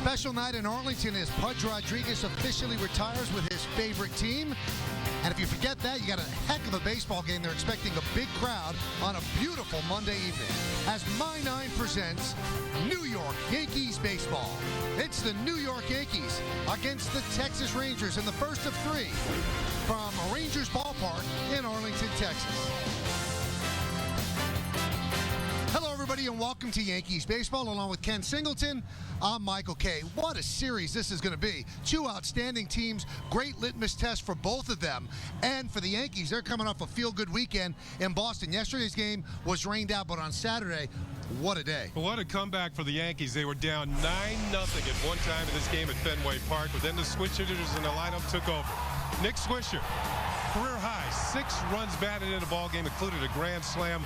Special night in Arlington as Pudge Rodriguez officially retires with his favorite team. And if you forget that, you got a heck of a baseball game. They're expecting a big crowd on a beautiful Monday evening as My Nine presents New York Yankees baseball. It's the New York Yankees against the Texas Rangers in the first of three from Rangers Ballpark in Arlington, Texas. Hello, everybody, and welcome to Yankees Baseball. Along with Ken Singleton, I'm Michael Kay. What a series this is going to be. Two outstanding teams, great litmus test for both of them. And for the Yankees, they're coming off a feel-good weekend in Boston. Yesterday's game was rained out, but on Saturday, what a day. Well, what a comeback for the Yankees. They were down 9-0 at one time in this game at Fenway Park, but then the switch hitters in the lineup took over. Nick Swisher, career high, 6 runs batted in a ball game, included a grand slam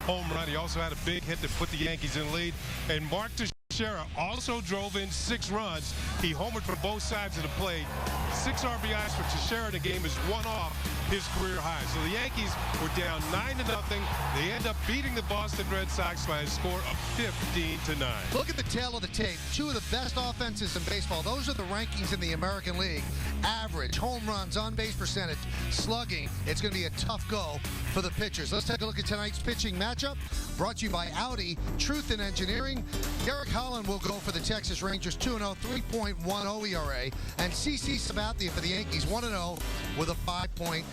home run. He also had a big hit to put the Yankees in the lead. And Mark Teixeira also drove in 6 runs. He homered from both sides of the plate. 6 RBIs for Teixeira. The game is one off his career high. So the Yankees were down 9-0. They end up beating the Boston Red Sox by a score of 15-9. Look at the tail of the tape. 2 of the best offenses in baseball. Those are the rankings in the American League. Average, home runs, on-base percentage, slugging. It's going to be a tough go for the pitchers. Let's take a look at tonight's pitching matchup. Brought to you by Audi, Truth in Engineering. Derek Holland will go for the Texas Rangers, 2-0, 3.10 ERA. And CC Sabathia for the Yankees, 1-0 with a 5.59.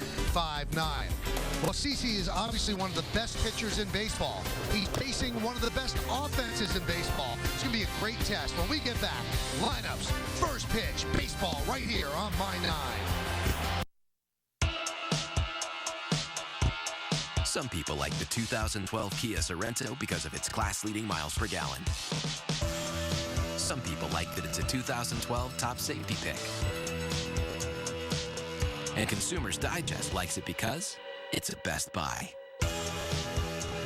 Well, CC is obviously one of the best pitchers in baseball. He's facing one of the best offenses in baseball. It's going to be a great test. When we get back, lineups, first pitch, baseball, right here on My Nine. Some people like the 2012 Kia Sorento because of its class-leading miles per gallon. Some people like that it's a 2012 top safety pick. And Consumers Digest likes it because it's a best buy.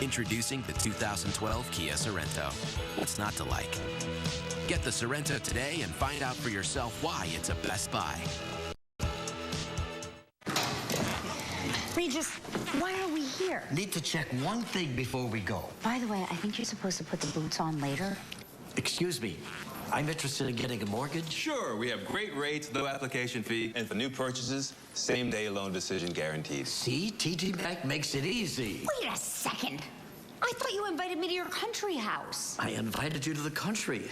Introducing the 2012 Kia Sorento. What's not to like? Get the Sorento today and find out for yourself why it's a best buy. Regis, why are we here? Need to check one thing before we go. By the way, I think you're supposed to put the boots on later. Excuse me. I'm interested in getting a mortgage. Sure, we have great rates, no application fee, and for new purchases, same-day loan decision guaranteed. See, TD Bank makes it easy. Wait a second. I thought you invited me to your country house. I invited you to the country.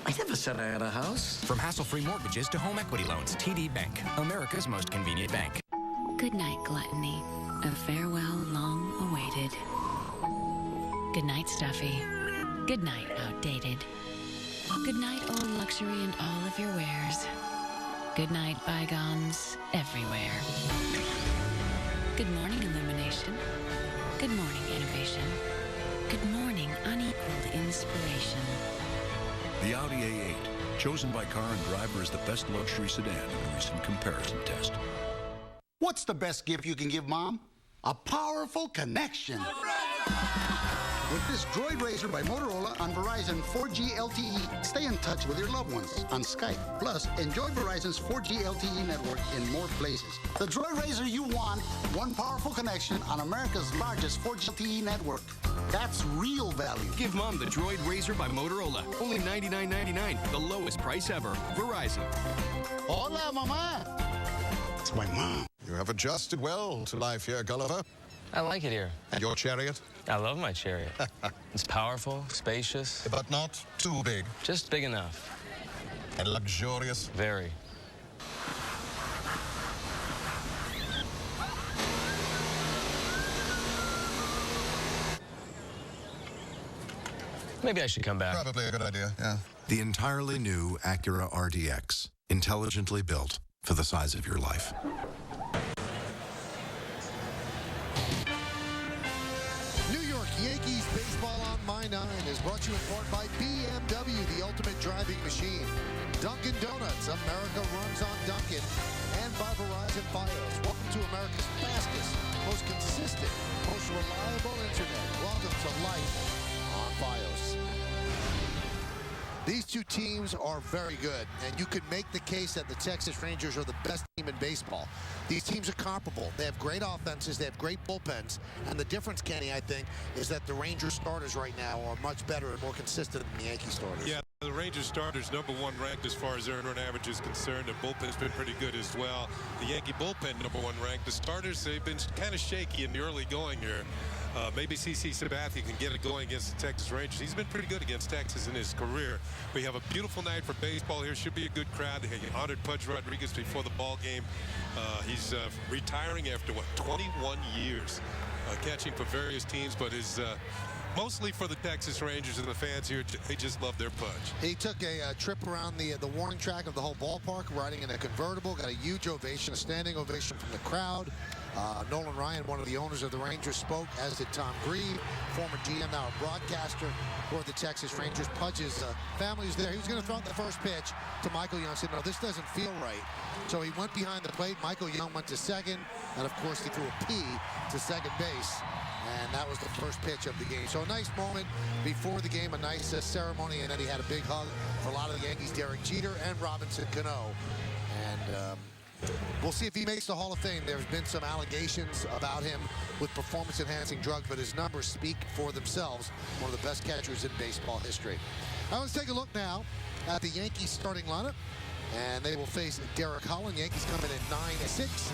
I never said I had a house. From hassle-free mortgages to home equity loans, TD Bank, America's most convenient bank. Good night, gluttony. A farewell long awaited. Good night, stuffy. Good night, outdated. Good night, old luxury and all of your wares. Good night, bygones everywhere. Good morning, illumination. Good morning, innovation. Good morning, unequaled inspiration. The Audi A8, chosen by Car and Driver as the best luxury sedan in a recent comparison test. What's the best gift you can give Mom? A powerful connection. With this Droid Razor by Motorola on Verizon 4G LTE, stay in touch with your loved ones on Skype. Plus, enjoy Verizon's 4G LTE network in more places. The Droid Razor you want, one powerful connection on America's largest 4G LTE network. That's real value. Give Mom the Droid Razor by Motorola. Only $99.99, the lowest price ever. Verizon. Hola, Mama. It's my mom. You have adjusted well to life here, Gulliver. I like it here. And your chariot? I love my chariot. It's powerful, spacious. But not too big. Just big enough. And luxurious? Very. Maybe I should come back. Probably a good idea, yeah. The entirely new Acura RDX, intelligently built for the size of your life. Yankees baseball on My Nine is brought to you in part by BMW, the ultimate driving machine. Dunkin' Donuts, America runs on Dunkin'. And by Verizon Fios. Welcome to America's fastest, most consistent, most reliable internet. Welcome to life on Fios. These two teams are very good, and you could make the case that the Texas Rangers are the best team in baseball. These teams are comparable. They have great offenses. They have great bullpens. And the difference, Kenny, I think, is that the Rangers starters right now are much better and more consistent than the Yankee starters. Yeah, The Rangers starters #1 ranked as far as earned run average is concerned. The bullpen's been pretty good as well. The Yankee bullpen #1 ranked. The starters, they've been kind of shaky in the early going here. Maybe CC Sabathia can get it going against the Texas Rangers. He's been pretty good against Texas in his career. We have a beautiful night for baseball here. Should be a good crowd. They honored Pudge Rodriguez before the ball game. He's retiring after, 21 years catching for various teams, but is mostly for the Texas Rangers, and the fans here, they just love their Pudge. He took a trip around the warning track of the whole ballpark, riding in a convertible, got a huge ovation, a standing ovation from the crowd. Nolan Ryan, one of the owners of the Rangers, spoke, as did Tom Grieve, former GM, now a broadcaster for the Texas Rangers. Pudge's family was there. He was going to throw out the first pitch to Michael Young. Said, no, this doesn't feel right. So he went behind the plate. Michael Young went to second, and of course he threw a P to second base. And that was the first pitch of the game. So a nice moment before the game, a nice ceremony, and then he had a big hug for a lot of the Yankees, Derek Jeter and Robinson Cano. And we'll see if he makes the Hall of Fame. There's been some allegations about him with performance-enhancing drugs, but his numbers speak for themselves. One of the best catchers in baseball history. Now let's take a look now at the Yankees starting lineup. And they will face Derek Holland. Yankees come in at 9-6.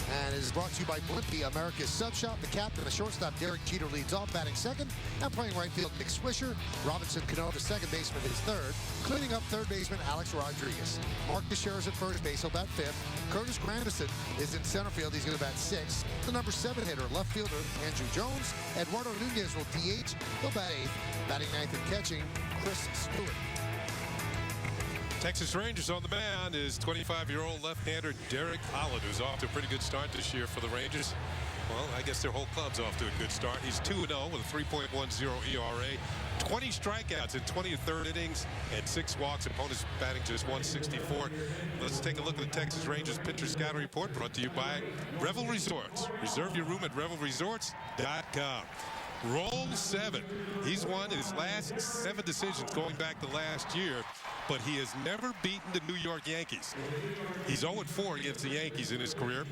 And it is brought to you by Blimpie, America's Sub Shop. The captain, the shortstop, Derek Jeter, leads off, batting second. And playing right field, Nick Swisher. Robinson Cano, the second baseman, his third. Cleaning up third baseman, Alex Rodriguez. Mark Teixeira's at first base, he'll bat fifth. Curtis Granderson is in center field. He's going to bat sixth. The number 7 hitter, left fielder, Andrew Jones. Eduardo Nunez will DH. He'll bat eighth. Batting ninth and catching, Chris Stewart. Texas Rangers on the mound is 25-year-old left-hander Derek Holland, who's off to a pretty good start this year for the Rangers. Well, I guess their whole club's off to a good start. He's 2-0 with a 3.10 ERA, 20 strikeouts in 23rd innings, and 6 walks. Opponents batting just 164. Let's take a look at the Texas Rangers pitcher scouting report, brought to you by Revel Resorts. Reserve your room at revelresorts.com. Roll 7. He's won his last 7 decisions going back to last year, but he has never beaten the New York Yankees. He's 0-4 against the Yankees in his career.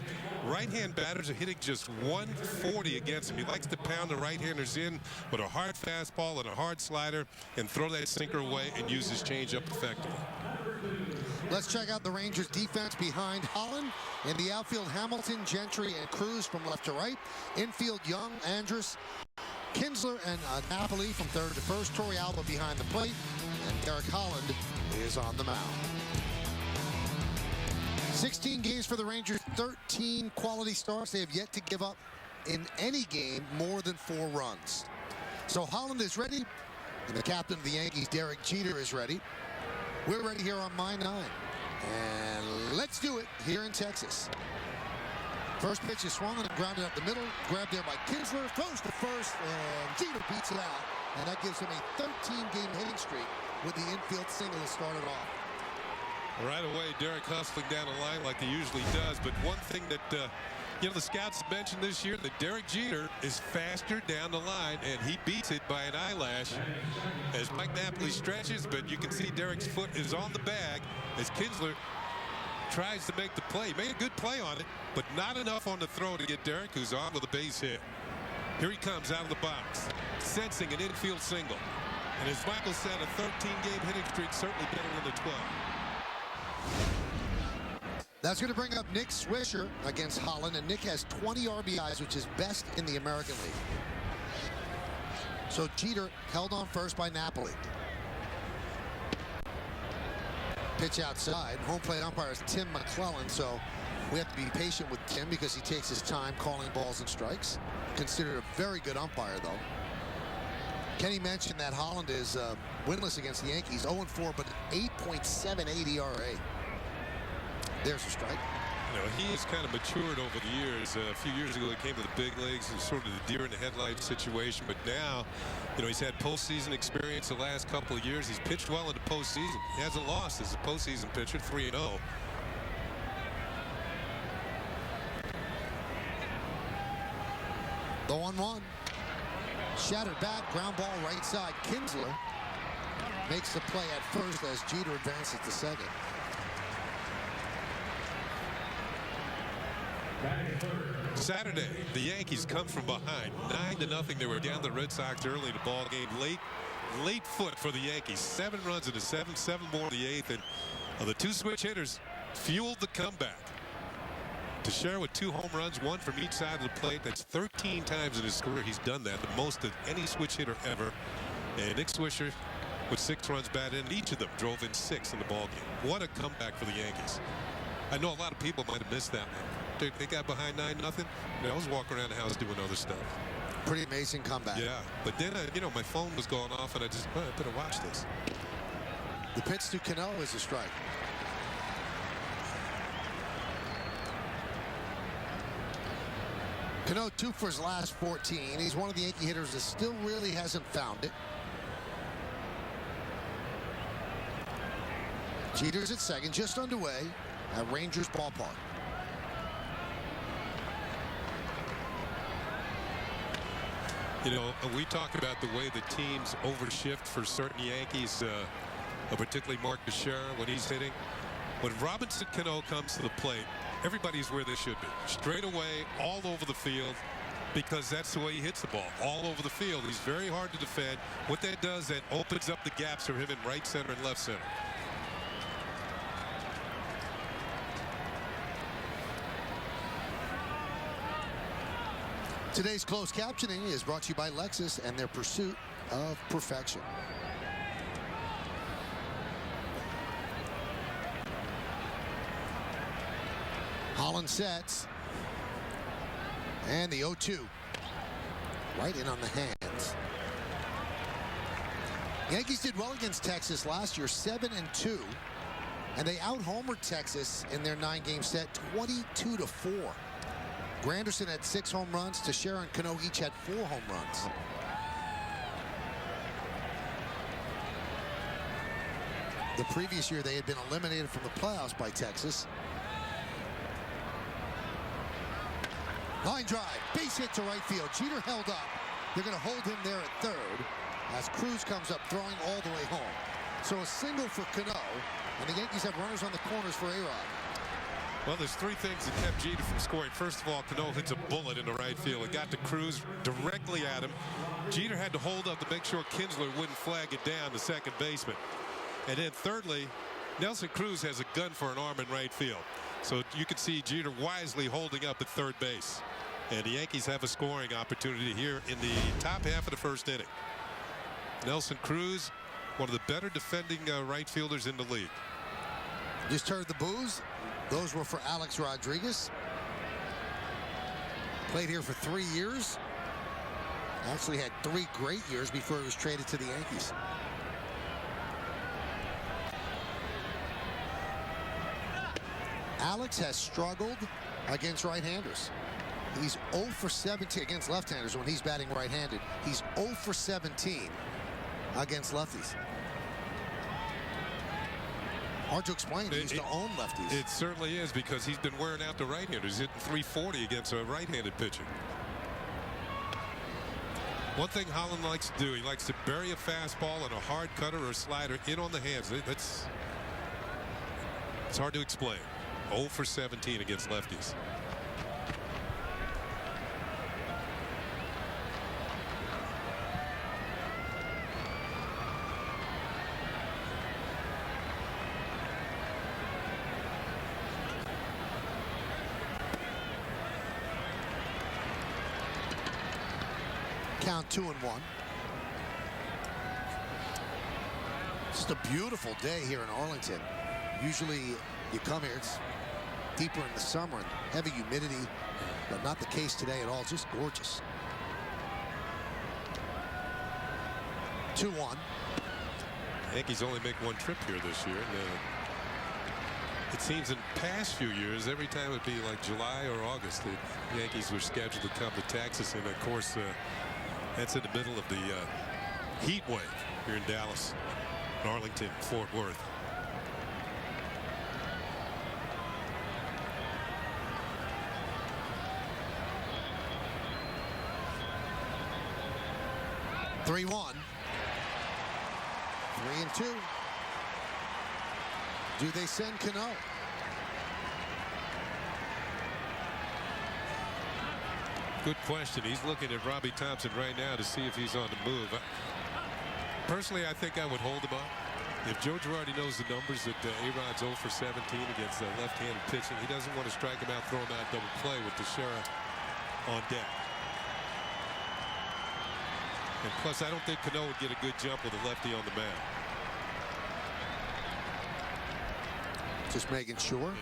Right-hand batters are hitting just 140 against him. He likes to pound the right-handers in with a hard fastball and a hard slider and throw that sinker away and use his changeup effectively. Let's check out the Rangers defense behind Holland. In the outfield, Hamilton, Gentry, and Cruz from left to right. Infield, Young, Andrus, Kinsler, and Napoli from third to first. Torrey Alba behind the plate. And Derek Holland is on the mound. 16 games for the Rangers, 13 quality starts. They have yet to give up in any game more than 4 runs. So Holland is ready, and the captain of the Yankees, Derek Jeter, is ready. We're ready here on My 9. And let's do it here in Texas. First pitch is swung and grounded up the middle. Grabbed there by Kinsler. Throws to first, and Jeter beats it out. And that gives him a 13-game hitting streak with the infield single that started off. Right away, Derek hustling down the line like he usually does. But one thing that, the scouts mentioned this year, that Derek Jeter is faster down the line, and he beats it by an eyelash as Mike Napoli stretches. But you can see Derek's foot is on the bag as Kinsler tries to make the play. Made a good play on it, but not enough on the throw to get Derek, who's on with a base hit. Here he comes out of the box, sensing an infield single. And as Michael said, a 13-game hitting streak, certainly better than the 12. That's going to bring up Nick Swisher against Holland, and Nick has 20 RBIs, which is best in the American League. So Jeter held on first by Napoli. Pitch outside. Home plate umpire is Tim McClellan, so we have to be patient with Tim because he takes his time calling balls and strikes. Considered a very good umpire, though. Kenny mentioned that Holland is winless against the Yankees, 0-4, but 8.78 ERA. There's a strike. He has kind of matured over the years. A few years ago, he came to the big leagues and sort of the deer in the headlights situation. But now, he's had postseason experience the last couple of years. He's pitched well in the postseason. He hasn't lost as a postseason pitcher, 3-0. The 1-1. Shattered back, ground ball right side. Kinsler makes the play at first as Jeter advances to second. Saturday, the Yankees come from behind 9-0. They were down the Red Sox early in the ball game. Late late foot for the Yankees. 7 runs in the 7th, 7 more in the 8th, and the 2 switch hitters fueled the comeback. Teixeira with 2 home runs, 1 from each side of the plate. That's 13 times in his career he's done that, the most of any switch hitter ever. And Nick Swisher with 6 runs batted in. Each of them drove in 6 in the ballgame. What a comeback for the Yankees. I know a lot of people might have missed that one. They got behind 9-0. I was walking around the house doing other stuff. Pretty amazing comeback. Yeah, but then, my phone was going off, and I just, I better watch this. The pitch to Cano is a strike. Cano 2 for his last 14. He's one of the Yankee hitters that still really hasn't found it. Jeter's at second, just underway at Rangers Ballpark. We talk about the way the teams overshift for certain Yankees, particularly Mark Teixeira when he's hitting. When Robinson Cano comes to the plate, everybody's where they should be. Straight away, all over the field, because that's the way he hits the ball. All over the field. He's very hard to defend. What that does, that opens up the gaps for him in right center and left center. Today's closed captioning is brought to you by Lexus and their pursuit of perfection. Holland sets. And the 0-2. Right in on the hands. Yankees did well against Texas last year, 7-2. And they out-homered Texas in their 9-game set, 22-4. Granderson had 6 home runs. Teixeira and Cano each had 4 home runs. The previous year, they had been eliminated from the playoffs by Texas. Line drive, base hit to right field. Jeter held up. They're going to hold him there at third as Cruz comes up throwing all the way home. So a single for Cano, and the Yankees have runners on the corners for A-Rod. Well, there's 3 things that kept Jeter from scoring. First of all, Cano hits a bullet in the right field. It got to Cruz directly at him. Jeter had to hold up to make sure Kinsler wouldn't flag it down, the second baseman. And then thirdly, Nelson Cruz has a gun for an arm in right field. So you can see Jeter wisely holding up at third base. And the Yankees have a scoring opportunity here in the top half of the first inning. Nelson Cruz, one of the better defending right fielders in the league. Just heard the boos. Those were for Alex Rodriguez. Played here for 3 years. Actually had 3 great years before he was traded to the Yankees. Alex has struggled against right-handers. He's 0 for 17 against left-handers when he's batting right-handed. He's 0 for 17 against lefties. Hard to explain. He used to own lefties. It certainly is, because he's been wearing out the right-handers. He's hitting 340 against a right-handed pitcher. One thing Holland likes to do, he likes to bury a fastball and a hard cutter or a slider in on the hands. It's hard to explain. 0 for 17 against lefties. Count 2-1. Just a beautiful day here in Arlington. Usually you come here, it's deeper in the summer and heavy humidity, but not the case today at all. Just gorgeous. 2-1. Yankees only make 1 trip here this year. And, it seems in past few years, every time it'd be like July or August, the Yankees were scheduled to come to Texas, and of course that's in the middle of the heat wave here in Dallas, Arlington, Fort Worth. (3-1). 3-2. Do they send Cano? Good question. He's looking at Robbie Thompson right now to see if he's on the move. Personally, I think I would hold him up. If Joe Girardi knows the numbers that A-Rod's 0 for 17 against left-handed pitching, he doesn't want to strike him out, throw him out, double play with Teixeira on deck. And plus, I don't think Cano would get a good jump with a lefty on the mound. Just making sure.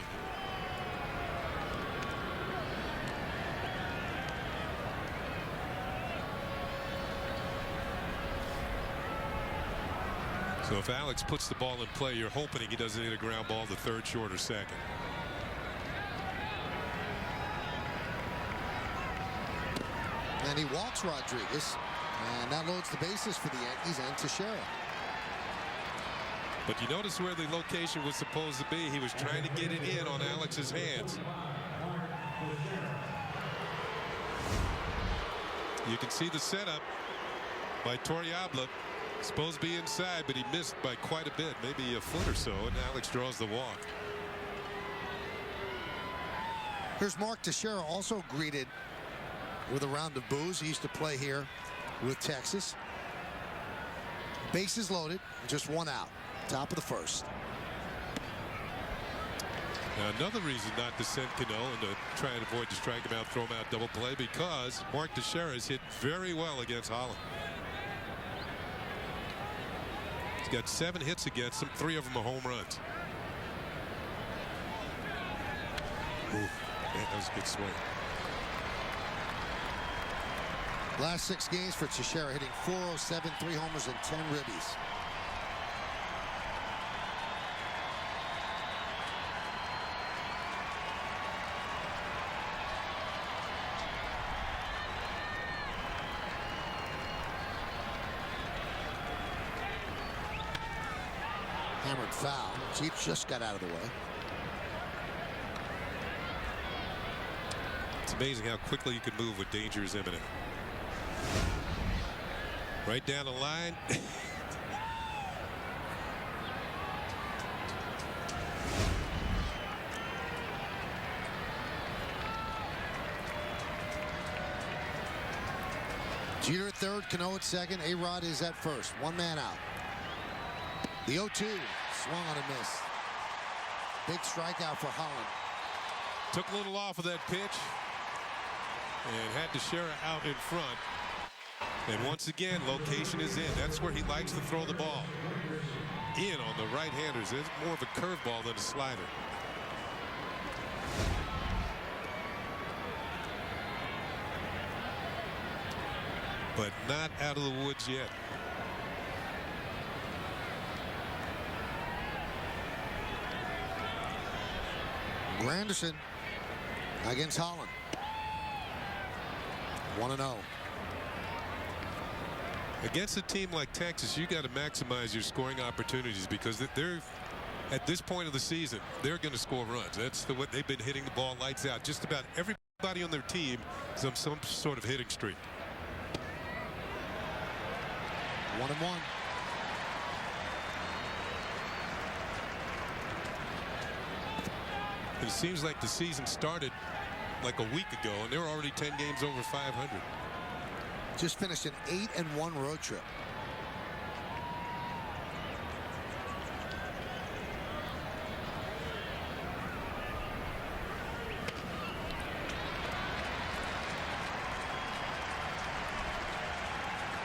So if Alex puts the ball in play, you're hoping he doesn't hit a ground ball to third, short, or second. And he walks Rodriguez. And that loads the bases for the Yankees and Teixeira. But you notice where the location was supposed to be. He was trying to get it in on Alex's hands. You can see the setup by Torrealba. Supposed to be inside, but he missed by quite a bit, maybe a foot or so, and Alex draws the walk. Here's Mark Teixeira, also greeted with a round of boos. He used to play here with Texas. Bases loaded, just one out. Top of the first. Now another reason not to send Cano and to try and avoid to strike him out, throw him out, double play, because Mark Teixeira has hit very well against Holland. He's got 7 hits against him, 3 of them are home runs. Ooh, man, that was a good swing. Last 6 games for Teixeira, hitting .407, 3 homers and 10 ribbies. Hammered foul. Chief just got out of the way. It's amazing how quickly you can move when danger is imminent. Right down the line. Jeter at third, Cano at second, A-Rod is at first. One man out. The 0-2 swung on a miss. Big strikeout for Holland. Took a little off of that pitch and had Teixeira out in front. And once again, location is in. That's where he likes to throw the ball. In on the right-handers. It's more of a curveball than a slider. But not out of the woods yet. Granderson against Holland. 1-0. Against a team like Texas, you got to maximize your scoring opportunities because they're at this point of the season, they're going to score runs. That's what they've been hitting the ball lights out. Just about everybody on their team is on some sort of hitting streak. 1-1. It seems like the season started like a week ago, and they're already 10 games over 500. Just finished an 8-1 road trip.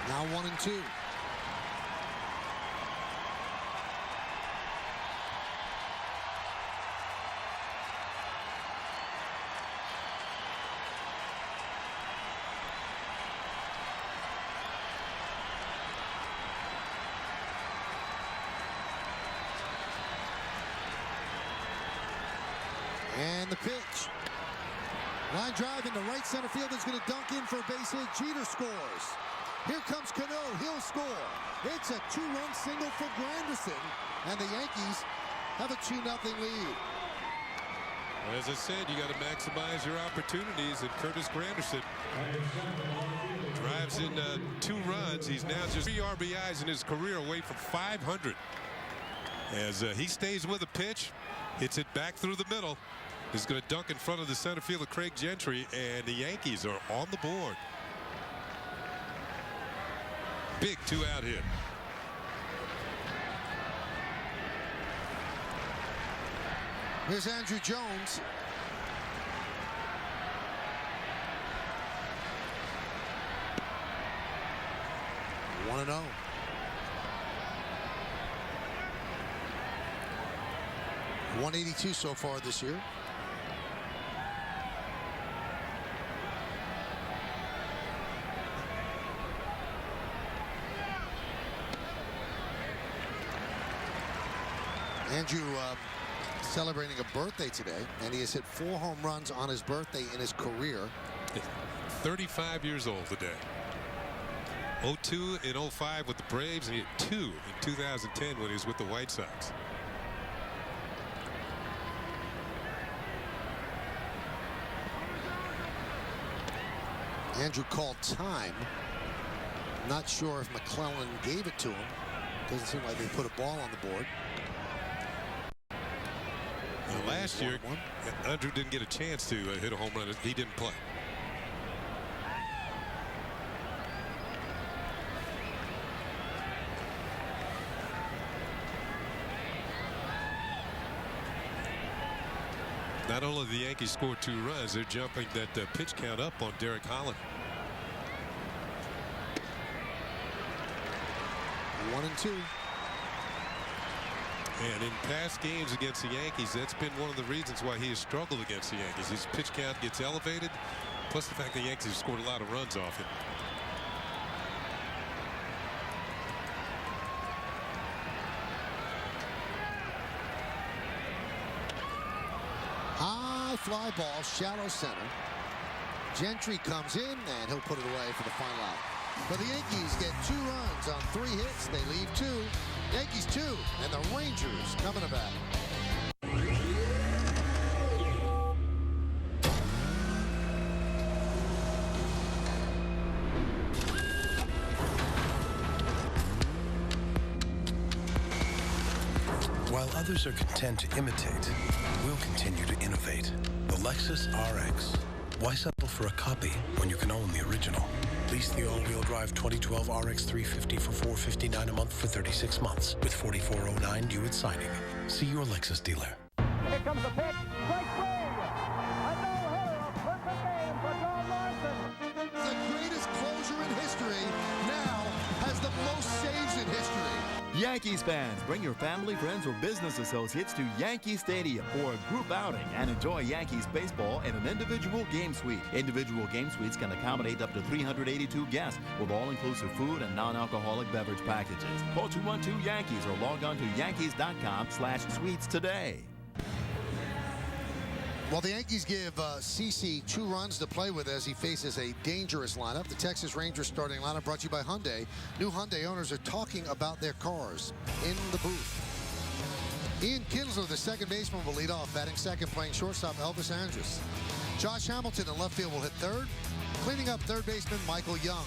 Now 1-2. And the pitch. Line drive into right center field is going to dunk in for a base hit. Jeter scores. Here comes Cano. He'll score. It's a 2-run single for Granderson. And the Yankees have a 2-0 lead. As I said, you got to maximize your opportunities, and Curtis Granderson drives in 2 runs. He's now just 3 RBIs in his career, away from 500. As he stays with a pitch, hits it back through the middle. He's going to dunk in front of the center field of Craig Gentry, and the Yankees are on the board. Big 2-out hit. Here's Andrew Jones. One and 0. .182 so far this year. Andrew celebrating a birthday today, and he has hit 4 home runs on his birthday in his career. 35 years old today. 02 and 05 with the Braves, and he hit 2 in 2010 when he was with the White Sox. Andrew called time. Not sure if McClellan gave it to him. Doesn't seem like they put a ball on the board. Last year, Andrew didn't get a chance to hit a home run. He didn't play. Not only the Yankees scored 2 runs, they're jumping that pitch count up on Derek Holland. 1 and 2. And in past games against the Yankees, that's been one of the reasons why he has struggled against the Yankees. His pitch count gets elevated, plus the fact the Yankees have scored a lot of runs off him. High fly ball, shallow center. Gentry comes in, and he'll put it away for the final out. But the Yankees get 2 runs on 3 hits. They leave 2. Yankees 2, and the Rangers coming to bat. While others are content to imitate, we'll continue to innovate. The Lexus RX. Why settle for a copy when you can own the original? Lease the all-wheel drive 2012 RX 350 for $459 a month for 36 months, with $4409 due at signing. See your Lexus dealer. Here comes the pitch. Strike 3. A no-hitter, a perfect game for John Larson. The greatest closer in history now has the most saves in history. Yankees fans, bring your family, friends, or business associates to Yankee Stadium for a group outing and enjoy Yankees baseball in an individual game suite. Individual game suites can accommodate up to 382 guests with all-inclusive food and non-alcoholic beverage packages. Call 212-YANKEES or log on to yankees.com/suites today. Well, the Yankees give CC 2 runs to play with as he faces a dangerous lineup. The Texas Rangers starting lineup brought to you by Hyundai. New Hyundai owners are talking about their cars in the booth. Ian Kinsler, the second baseman, will lead off, batting second, playing shortstop Elvis Andrus. Josh Hamilton in left field will hit third. Cleaning up third baseman Michael Young.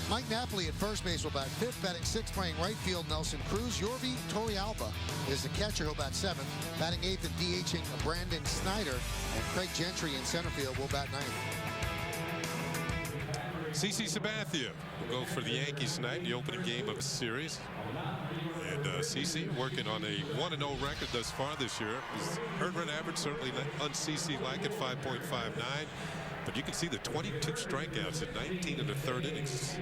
Mike Napoli at first base will bat fifth, batting sixth, playing right field Nelson Cruz. Yorvi Torrealba is the catcher, who'll bat seventh, batting eighth and DHing Brandon Snyder, and Craig Gentry in center field will bat ninth. CC Sabathia will go for the Yankees tonight in the opening game of the series. And CC working on a 1-0 record thus far this year. His earned run average certainly un-CC-like at 5.59. But you can see the 22 strikeouts in 19 and a third innings.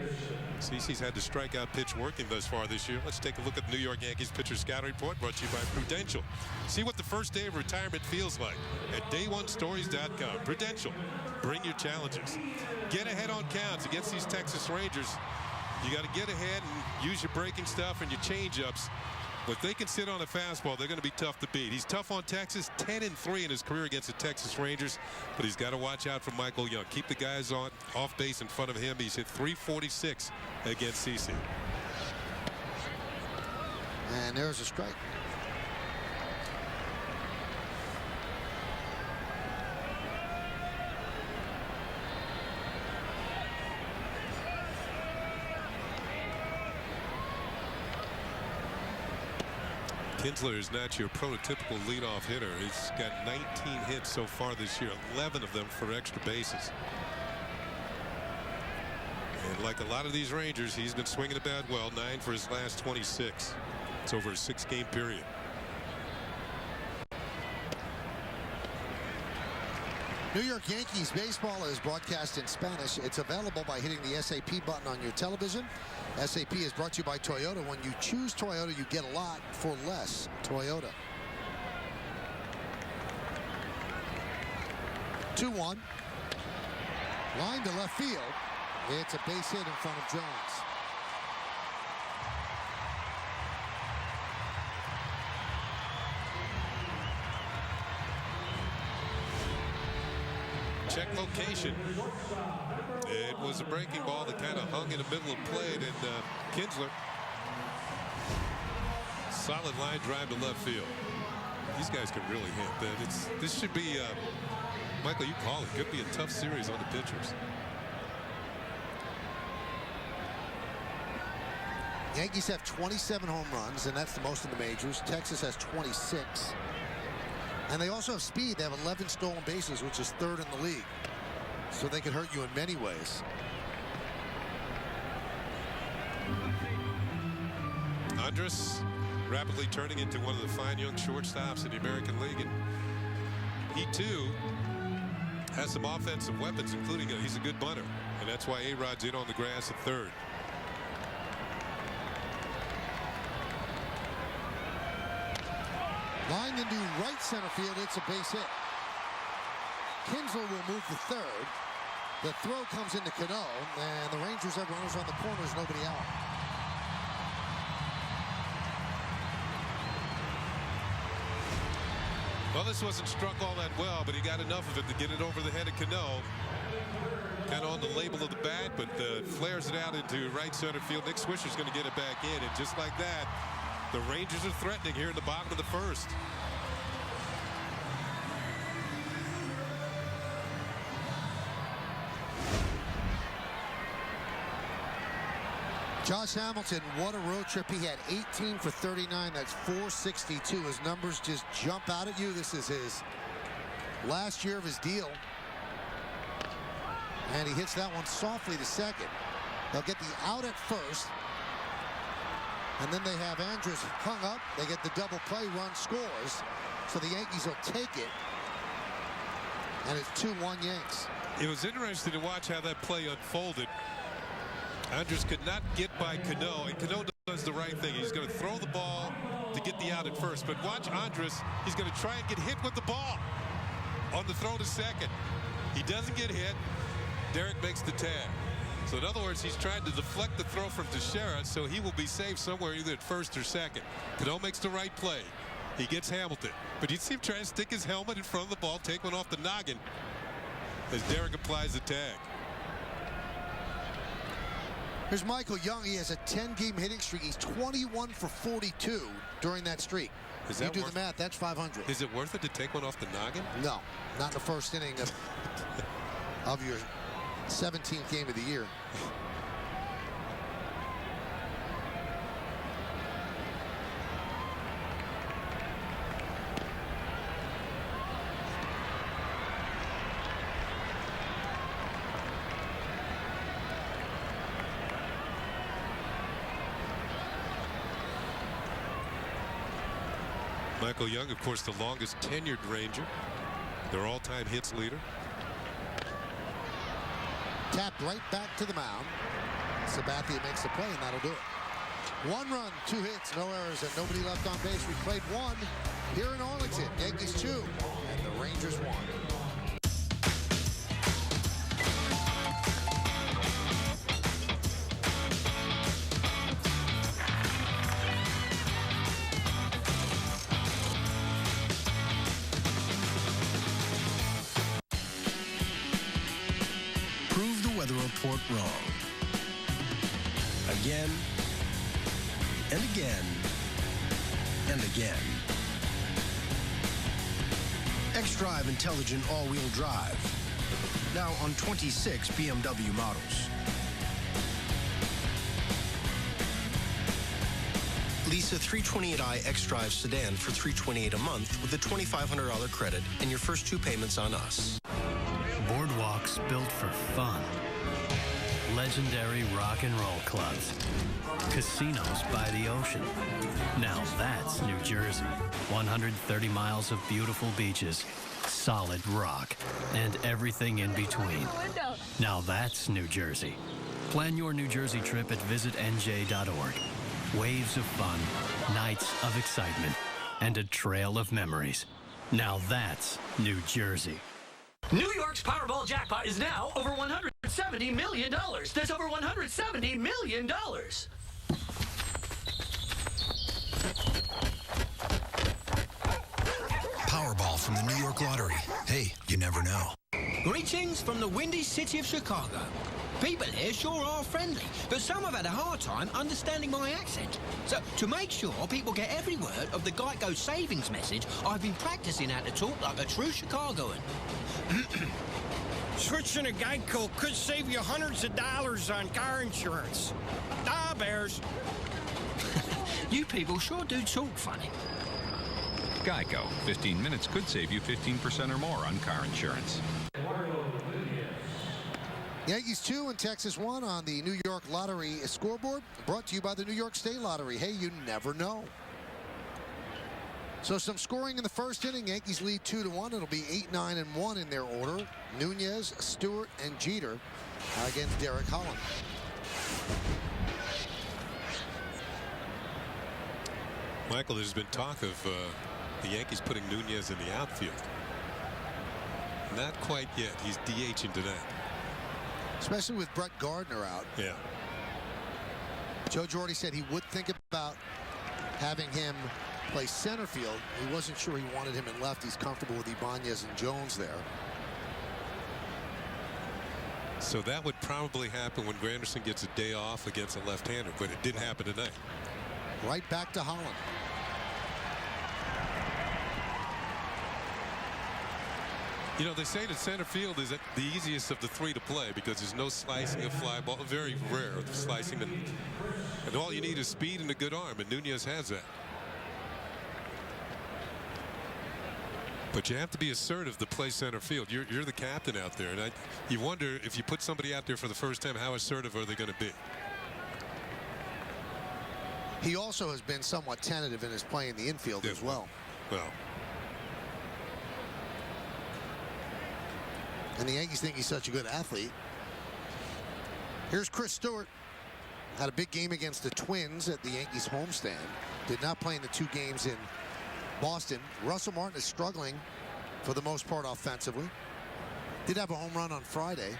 CC's had the strikeout pitch working thus far this year. Let's take a look at the New York Yankees pitcher scouting report brought to you by Prudential. See what the first day of retirement feels like at day1stories.com. Prudential, bring your challenges. Get ahead on counts against these Texas Rangers. You got to get ahead and use your breaking stuff and your change-ups. If they can sit on a fastball, they're going to be tough to beat. He's tough on Texas, 10-3 in his career against the Texas Rangers, but he's got to watch out for Michael Young. Keep the guys on off base in front of him. He's hit .346 against CC. And there's a strike. Kinsler is not your prototypical leadoff hitter. He's got 19 hits so far this year, 11 of them for extra bases. And like a lot of these Rangers, he's been swinging the bat well, 9 for his last 26. It's over a 6-game period. New York Yankees baseball is broadcast in Spanish. It's available by hitting the SAP button on your television. SAP is brought to you by Toyota. When you choose Toyota, you get a lot for less. Toyota. 2-1. Line to left field. It's a base hit in front of Jones. Check location. It was a breaking ball that kind of hung in the middle of play, and Kinsler. Solid line drive to left field. These guys can really hit. This should be, Michael, you call it, could be a tough series on the pitchers. Yankees have 27 home runs, and that's the most in the majors. Texas has 26. And they also have speed. They have 11 stolen bases, which is third in the league. So they could hurt you in many ways. Andres rapidly turning into one of the fine young shortstops in the American League. And he, too, has some offensive weapons, including he's a good bunter. And that's why A-Rod's in on the grass at third. Lined into right center field, it's a base hit. Kinsler will move to third. The throw comes into Cano, and the Rangers have runners on the corners, nobody out. Well, this wasn't struck all that well, but he got enough of it to get it over the head of Cano. Kind of on the label of the bat, but flares it out into right center field. Nick Swisher's going to get it back in, and just like that, the Rangers are threatening here in the bottom of the first. Josh Hamilton, what a road trip. He had 18 for 39. That's 462. His numbers just jump out at you. This is his last year of his deal. And he hits that one softly to second. They'll get the out at first. And then they have Andrus hung up. They get the double play, run scores. So the Yankees will take it. And it's 2-1 Yanks. It was interesting to watch how that play unfolded. Andrus could not get by Cano, and Cano does the right thing. He's going to throw the ball to get the out at first. But watch Andrus. He's going to try and get hit with the ball on the throw to second. He doesn't get hit. Derek makes the tag. So in other words, he's trying to deflect the throw from Teixeira, so he will be safe somewhere either at first or second. Cano makes the right play. He gets Hamilton. But you see him trying to stick his helmet in front of the ball, take one off the noggin as Derek applies the tag. Here's Michael Young. He has a 10-game hitting streak. He's 21 for 42 during that streak. Is that you do the math, that's 500. Is it worth it to take one off the noggin? No, not in the first inning of your 17th game of the year. Michael Young, of course, the longest tenured Ranger. Their all-time hits leader. Tapped right back to the mound. Sabathia makes the play, and that'll do it. 1 run, 2 hits, no errors, and nobody left on base. We played 1 here in Arlington. Yankees 2, and the Rangers 1. Report wrong. Again, and again, and again. X-Drive Intelligent All-Wheel Drive. Now on 26 BMW models. Lease a 328i X-Drive sedan for $328 a month with a $2,500 credit and your first 2 payments on us. Boardwalks built for fun. legendary rock and roll clubs, casinos by the ocean. Now that's New Jersey. 130 miles of beautiful beaches, solid rock, and everything in between. Now that's New Jersey. Plan your New Jersey trip at visitnj.org. Waves of fun, nights of excitement, and a trail of memories. Now that's New Jersey. New York's Powerball jackpot is now over $170 million. That's over $170 million. Powerball from the New York Lottery. Hey, you never know. Greetings from the windy city of Chicago. People here sure are friendly, but some have had a hard time understanding my accent. So, to make sure people get every word of the Geico savings message, I've been practicing how to talk like a true Chicagoan. Switching to Geico could save you hundreds of dollars on car insurance. Ah, Bears. You people sure do talk funny. Geico. 15 minutes could save you 15% or more on car insurance. Yankees 2 and Texas 1 on the New York Lottery scoreboard. Brought to you by the New York State Lottery. Hey, you never know. So some scoring in the first inning. Yankees lead 2-1. It'll be 8, 9, and 1 in their order. Nunez, Stewart, and Jeter against Derek Holland. Michael, there's been talk of the Yankees putting Nunez in the outfield. Not quite yet. He's DHing tonight. Especially with Brett Gardner out. Yeah. Joe Girardi said he would think about having him play center field. He wasn't sure he wanted him in left. He's comfortable with Ibanez and Jones there. So that would probably happen when Granderson gets a day off against a left-hander, but it didn't happen tonight. Right back to Holland. You know, they say that center field is the easiest of the three to play because there's no slicing of fly ball. Very rare, the slicing. And all you need is speed and a good arm, and Nunez has that. But you have to be assertive to play center field. You're the captain out there, and you wonder if you put somebody out there for the first time, how assertive are they going to be? He also has been somewhat tentative in his play in the infield as well. Well. And the Yankees think he's such a good athlete. Here's Chris Stewart. Had a big game against the Twins at the Yankees homestand. Did not play in the 2 games in Boston. Russell Martin is struggling for the most part offensively. Did have a home run on Friday.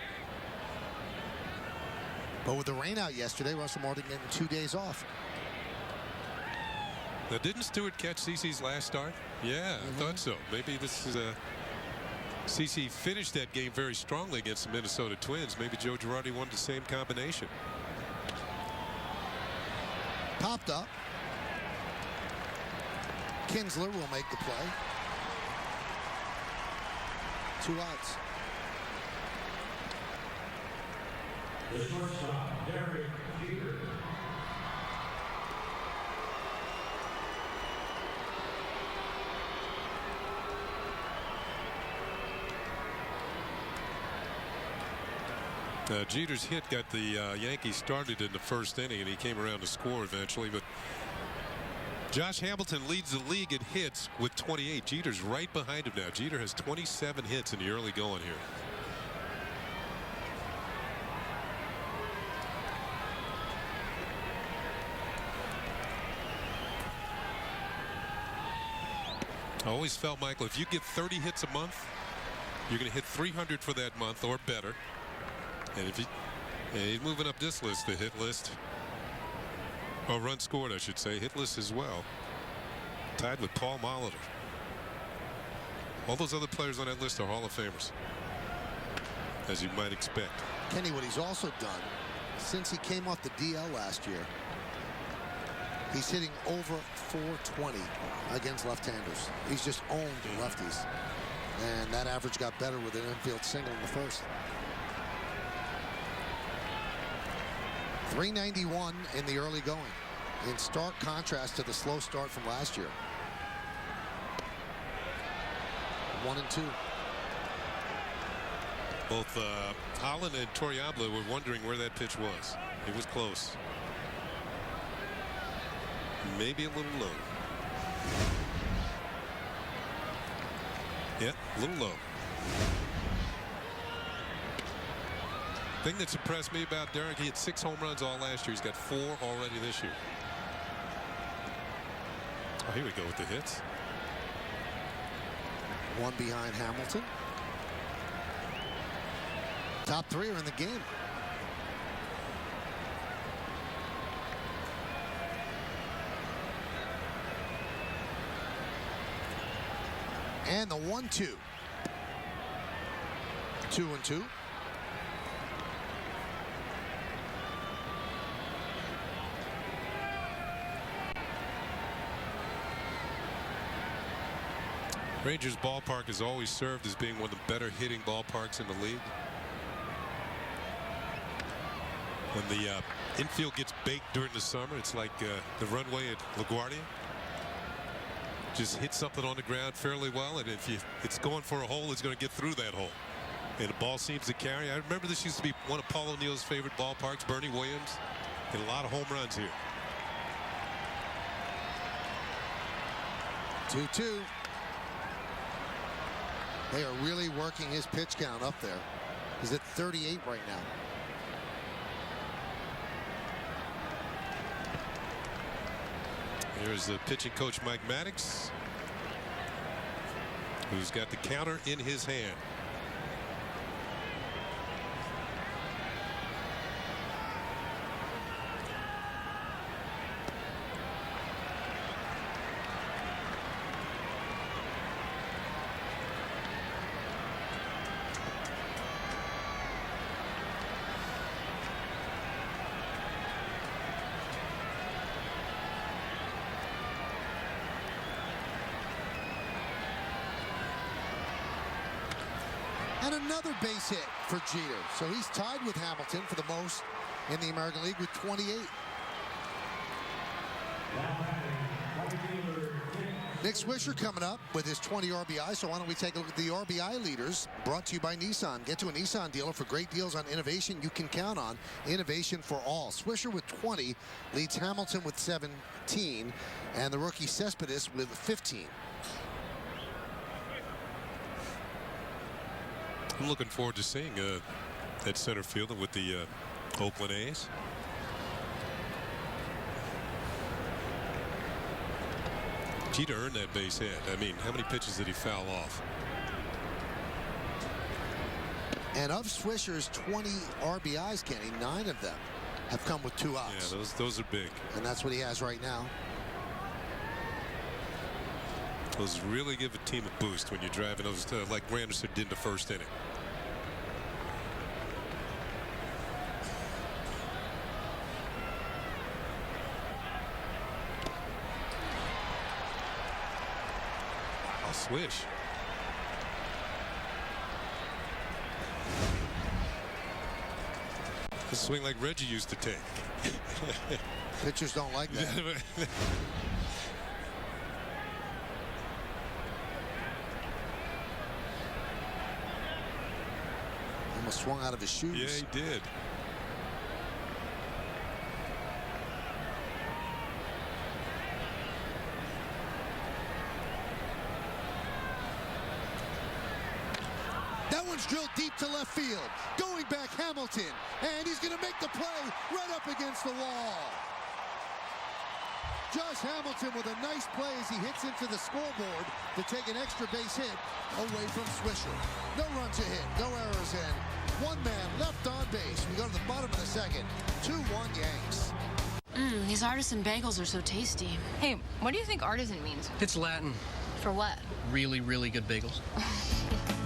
But with the rain out yesterday, Russell Martin getting 2 days off. Now, didn't Stewart catch CeCe's last start? Yeah, I thought so. Maybe this is a... CeCe finished that game very strongly against the Minnesota Twins. Maybe Joe Girardi wanted the same combination. Popped up. Kinsler will make the play. 2 outs. The shortstop, Derek Jeter. Jeter's hit got the Yankees started in the first inning, and he came around to score eventually. But Josh Hamilton leads the league in hits with 28. Jeter's right behind him now. Jeter has 27 hits in the early going here. I always felt, Michael, if you get 30 hits a month, you're going to hit 300 for that month or better. And if he's moving up this list, the hit list, or run scored, I should say, hit list as well. Tied with Paul Molitor. All those other players on that list are Hall of Famers, as you might expect. Kenny, what he's also done since he came off the DL last year, he's hitting over 420 against left-handers. He's just owned lefties. And that average got better with an infield single in the first. 391 in the early going, in stark contrast to the slow start from last year. 1-2. Both Holland and Torriabla were wondering where that pitch was. It was close. Maybe a little low. Yeah, a little low. Thing that's impressed me about Derek, he had 6 home runs all last year. He's got 4 already this year. Oh, here we go with the hits. 1 behind Hamilton. Top 3 are in the game. And the 1-2. 2-2. Rangers ballpark has always served as being one of the better hitting ballparks in the league. When the infield gets baked during the summer, it's like the runway at LaGuardia. Just hit something on the ground fairly well, and if it's going for a hole, it's going to get through that hole. And the ball seems to carry. I remember this used to be one of Paul O'Neill's favorite ballparks, Bernie Williams. Hit a lot of home runs here. 2-2. They are really working his pitch count up there. He's at 38 right now. Here's the pitching coach Mike Maddox, who's got the counter in his hand. And another base hit for Jeter. So he's tied with Hamilton for the most in the American League with 28. Nick Swisher coming up with his 20 RBI. So why don't we take a look at the RBI leaders, brought to you by Nissan. Get to a Nissan dealer for great deals on innovation you can count on. Innovation for all. Swisher with 20 leads Hamilton with 17, and the rookie Cespedes with 15. I'm looking forward to seeing that center fielder with the Oakland A's. Jeter earned that base hit. I mean, how many pitches did he foul off? And of Swisher's 20 RBIs, Kenny, 9 of them have come with 2 outs. Yeah, those are big. And that's what he has right now. Those really give a team a boost when you're driving those, like Granderson did in the first inning. Wow, swish. A swing like Reggie used to take. Pitchers don't like that. Almost swung out of his shoes. Yeah, he did. That one's drilled deep to left field. Going back, Hamilton. And he's going to make the play right up against the wall. Josh Hamilton with a nice play as he hits into the scoreboard to take an extra base hit away from Swisher. No run to hit, no errors in. One man left on base. We go to the bottom of the second. 2-1 Yanks. These artisan bagels are so tasty. Hey, what do you think artisan means? It's Latin. For what? Really, really good bagels.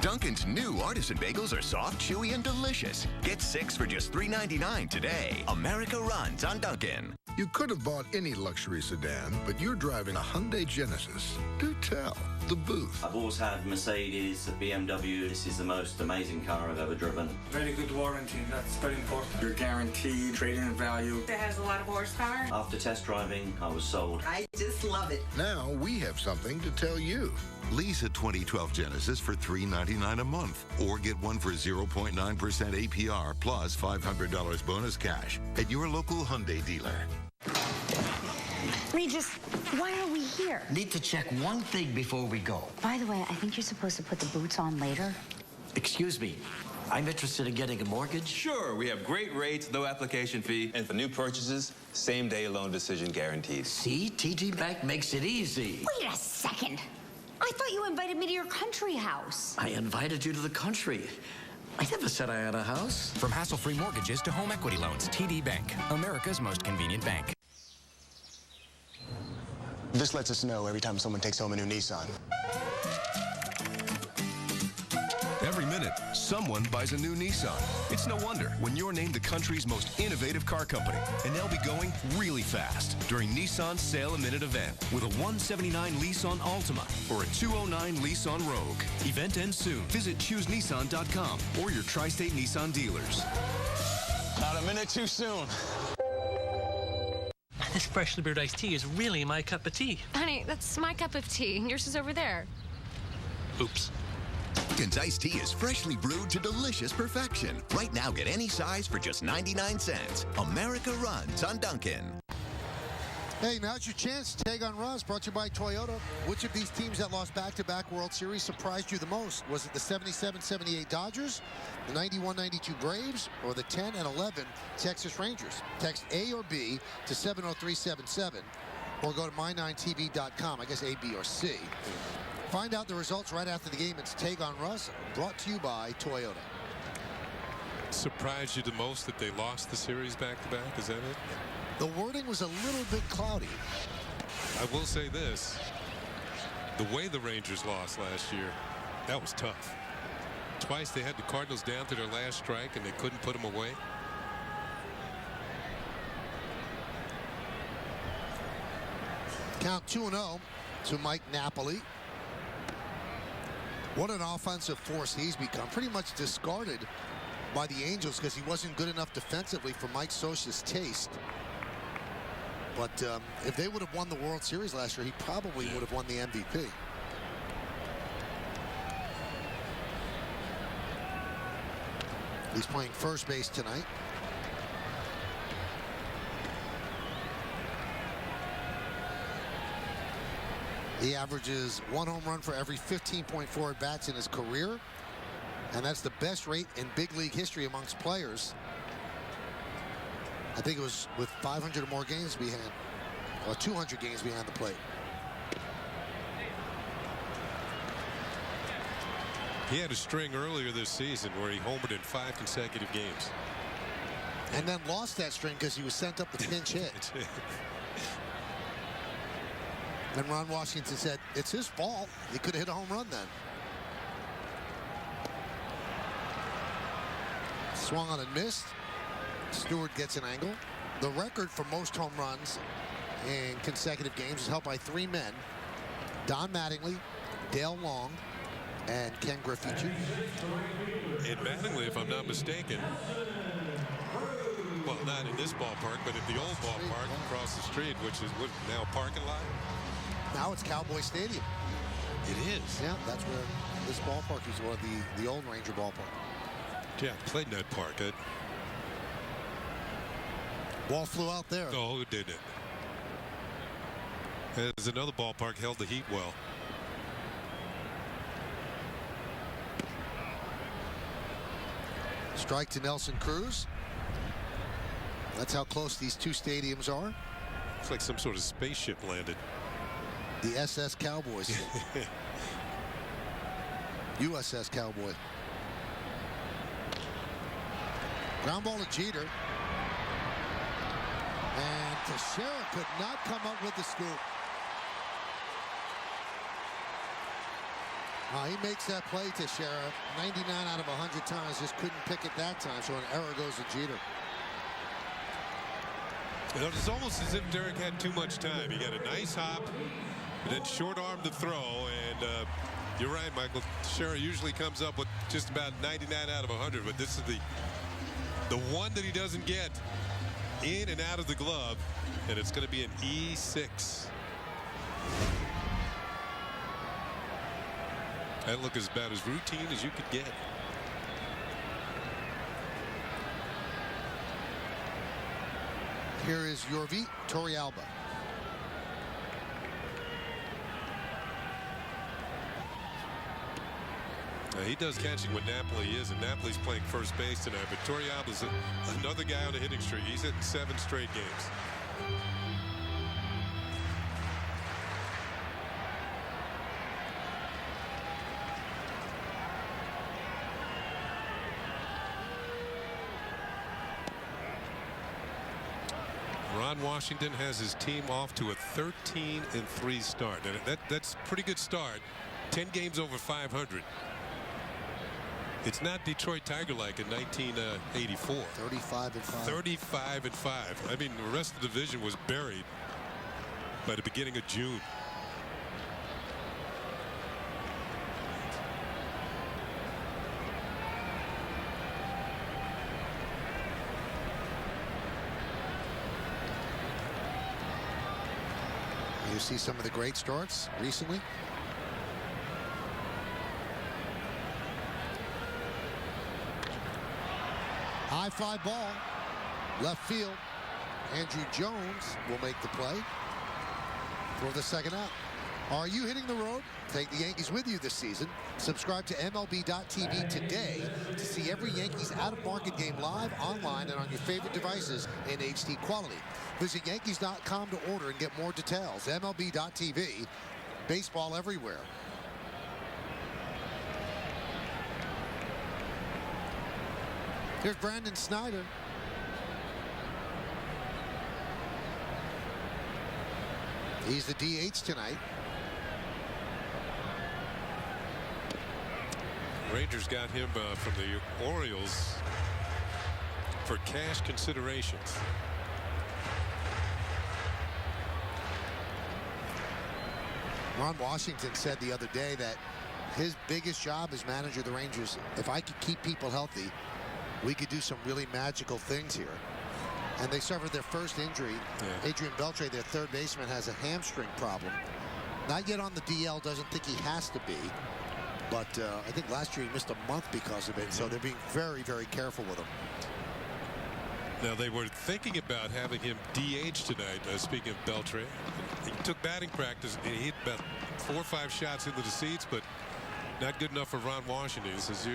Dunkin's new artisan bagels are soft, chewy, and delicious. Get 6 for just $3.99 today. America runs on Dunkin'. You could have bought any luxury sedan, but you're driving a Hyundai Genesis. Do tell. The booth. I've always had Mercedes, a BMW. This is the most amazing car I've ever driven. Very good warranty, that's very important. You're guaranteed trade-in value. It has a lot of horsepower. After test driving, I was sold. I just love it. Now we have something to tell you. Lease a 2012 Genesis for $399 $29 a month. Or get one for 0.9% APR plus $500 bonus cash at your local Hyundai dealer. Regis, why are we here? Need to check one thing before we go. By the way, I think you're supposed to put the boots on later. Excuse me. I'm interested in getting a mortgage. Sure, we have great rates, no application fee, and for new purchases, same-day loan decision guaranteed. See, TD Bank makes it easy. Wait a second. I thought you invited me to your country house. I invited you to the country. I never said I had a house. From hassle-free mortgages to home equity loans, TD Bank, America's most convenient bank. This lets us know every time someone takes home a new Nissan. Every minute, someone buys a new Nissan. It's no wonder when you're named the country's most innovative car company. And they'll be going really fast during Nissan's Sale a Minute event with a $179 lease on Altima or a $209 lease on Rogue. Event ends soon. Visit ChooseNissan.com or your Tri-State Nissan dealers. Not a minute too soon. This freshly brewed iced tea is really my cup of tea. Honey, that's my cup of tea. Yours is over there. Oops. Dunkin's iced tea is freshly brewed to delicious perfection. Right now, get any size for just 99 cents. America runs on Dunkin'. Hey, now's your chance. Tag on Russ, brought to you by Toyota. Which of these teams that lost back-to-back World Series surprised you the most? Was it the 77-78 Dodgers, the 91-92 Braves, or the 10-11 Texas Rangers? Text A or B to 70377, or go to my9tv.com. I guess A, B, or C. Find out the results right after the game. It's Tag on Russ, brought to you by Toyota. Surprised you the most that they lost the series back-to-back? Is that it? The wording was a little bit cloudy. I will say this. The way the Rangers lost last year, that was tough. Twice they had the Cardinals down to their last strike and they couldn't put them away. Count 2-0 to Mike Napoli. What an offensive force he's become. Pretty much discarded by the Angels because he wasn't good enough defensively for Mike Scioscia's taste. But if they would have won the World Series last year, he probably would have won the MVP. He's playing first base tonight. He averages 1 home run for every 15.4 at-bats in his career. And that's the best rate in big league history amongst players. I think it was with 500 or more games behind, or 200 games behind the plate. He had a string earlier this season where he homered in 5 consecutive games. And then lost that string because he was sent up the pinch hit. And Ron Washington said, it's his fault. He could have hit a home run then. Swung on and missed. Stewart gets an angle. The record for most home runs in consecutive games is held by 3 men. Don Mattingly, Dale Long, and Ken Griffey Jr. And Mattingly, if I'm not mistaken, well, not in this ballpark, but at the old ballpark across the street, which is what, now a parking lot? Now it's Cowboy Stadium. It is? Yeah, that's where this ballpark is, or the old Ranger ballpark. Yeah, played in that park. Ball flew out there. Oh, didn't it? There's another ballpark held the heat well. Strike to Nelson Cruz. That's how close these two stadiums are. It's like some sort of spaceship landed. The SS Cowboys. USS Cowboy. Ground ball to Jeter. And Teixeira could not come up with the scoop. He makes that play, Teixeira. 99 out of 100 times. Just couldn't pick it that time. So an error goes to Jeter. You know, it's almost as if Derek had too much time. He got a nice hop, but then short arm to throw. And you're right, Michael. Teixeira usually comes up with just about 99 out of 100, but this is the one that he doesn't get in and out of the glove, and it's going to be an E6. That looked as about as routine as you could get. Here is Yorvi Torrealba. He does catching when Napoli is, and Napoli's playing first base tonight. But Torrealba's another guy on the hitting streak. He's hitting 7 straight games. Ron Washington has his team off to a 13-3 start, and that's a pretty good start. 10 games over 500. It's not Detroit Tiger-like in 1984. 35-5. 35-5. I mean, the rest of the division was buried by the beginning of June. You see some of the great starts recently. High fly ball, left field. Andrew Jones will make the play for the second out. Are you hitting the road? Take the Yankees with you this season. Subscribe to MLB.tv today to see every Yankees out-of-market game live, online, and on your favorite devices in HD quality. Visit Yankees.com to order and get more details. MLB.tv, baseball everywhere. Here's Brandon Snyder. He's the DH tonight. Rangers got him from the Orioles for cash considerations. Ron Washington said the other day that his biggest job as manager of the Rangers, if I could keep people healthy, we could do some really magical things here. And they suffered their first injury. Yeah. Adrian Beltre, their third baseman, has a hamstring problem. Not yet on the DL, doesn't think he has to be. But I think last year he missed a month because of it. So they're being very, very careful with him. Now, they were thinking about having him DH tonight, speaking of Beltre. He took batting practice, and he hit about 4 or 5 shots into the seats, but not good enough for Ron Washington. He says,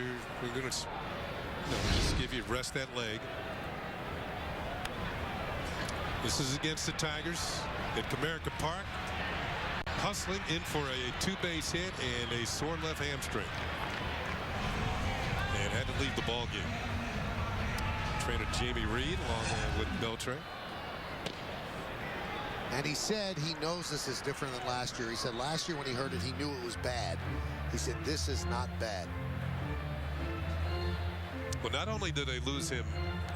we're going to just give you rest that leg. This is against the Tigers at Comerica Park. Hustling in for a 2-base hit and a sore left hamstring. And had to leave the ball game. Trainer Jamie Reed along with Beltre. And he said he knows this is different than last year. He said last year when he heard it, he knew it was bad. He said this is not bad. Well, not only do they lose him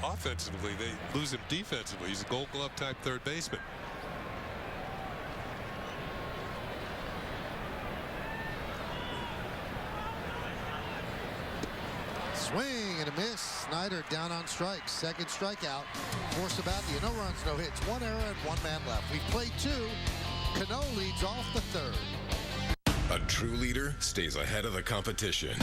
offensively, they lose him defensively. He's a Gold Glove type third baseman. Swing and a miss. Snyder down on strikes. Second strikeout for Sabathia. No runs, no hits. 1 error and 1 man left. We've played 2. Cano leads off the third. A true leader stays ahead of the competition.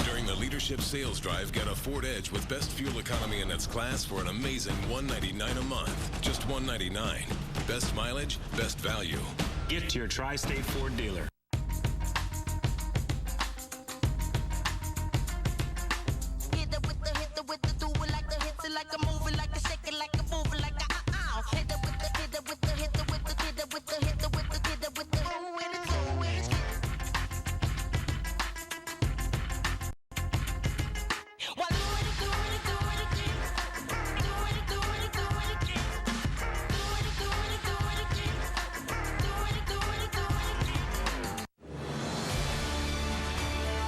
During the Leadership Sales Drive, get a Ford Edge with best fuel economy in its class for an amazing $199 a month. Just $199. Best mileage, best value. Get to your Tri-State Ford dealer.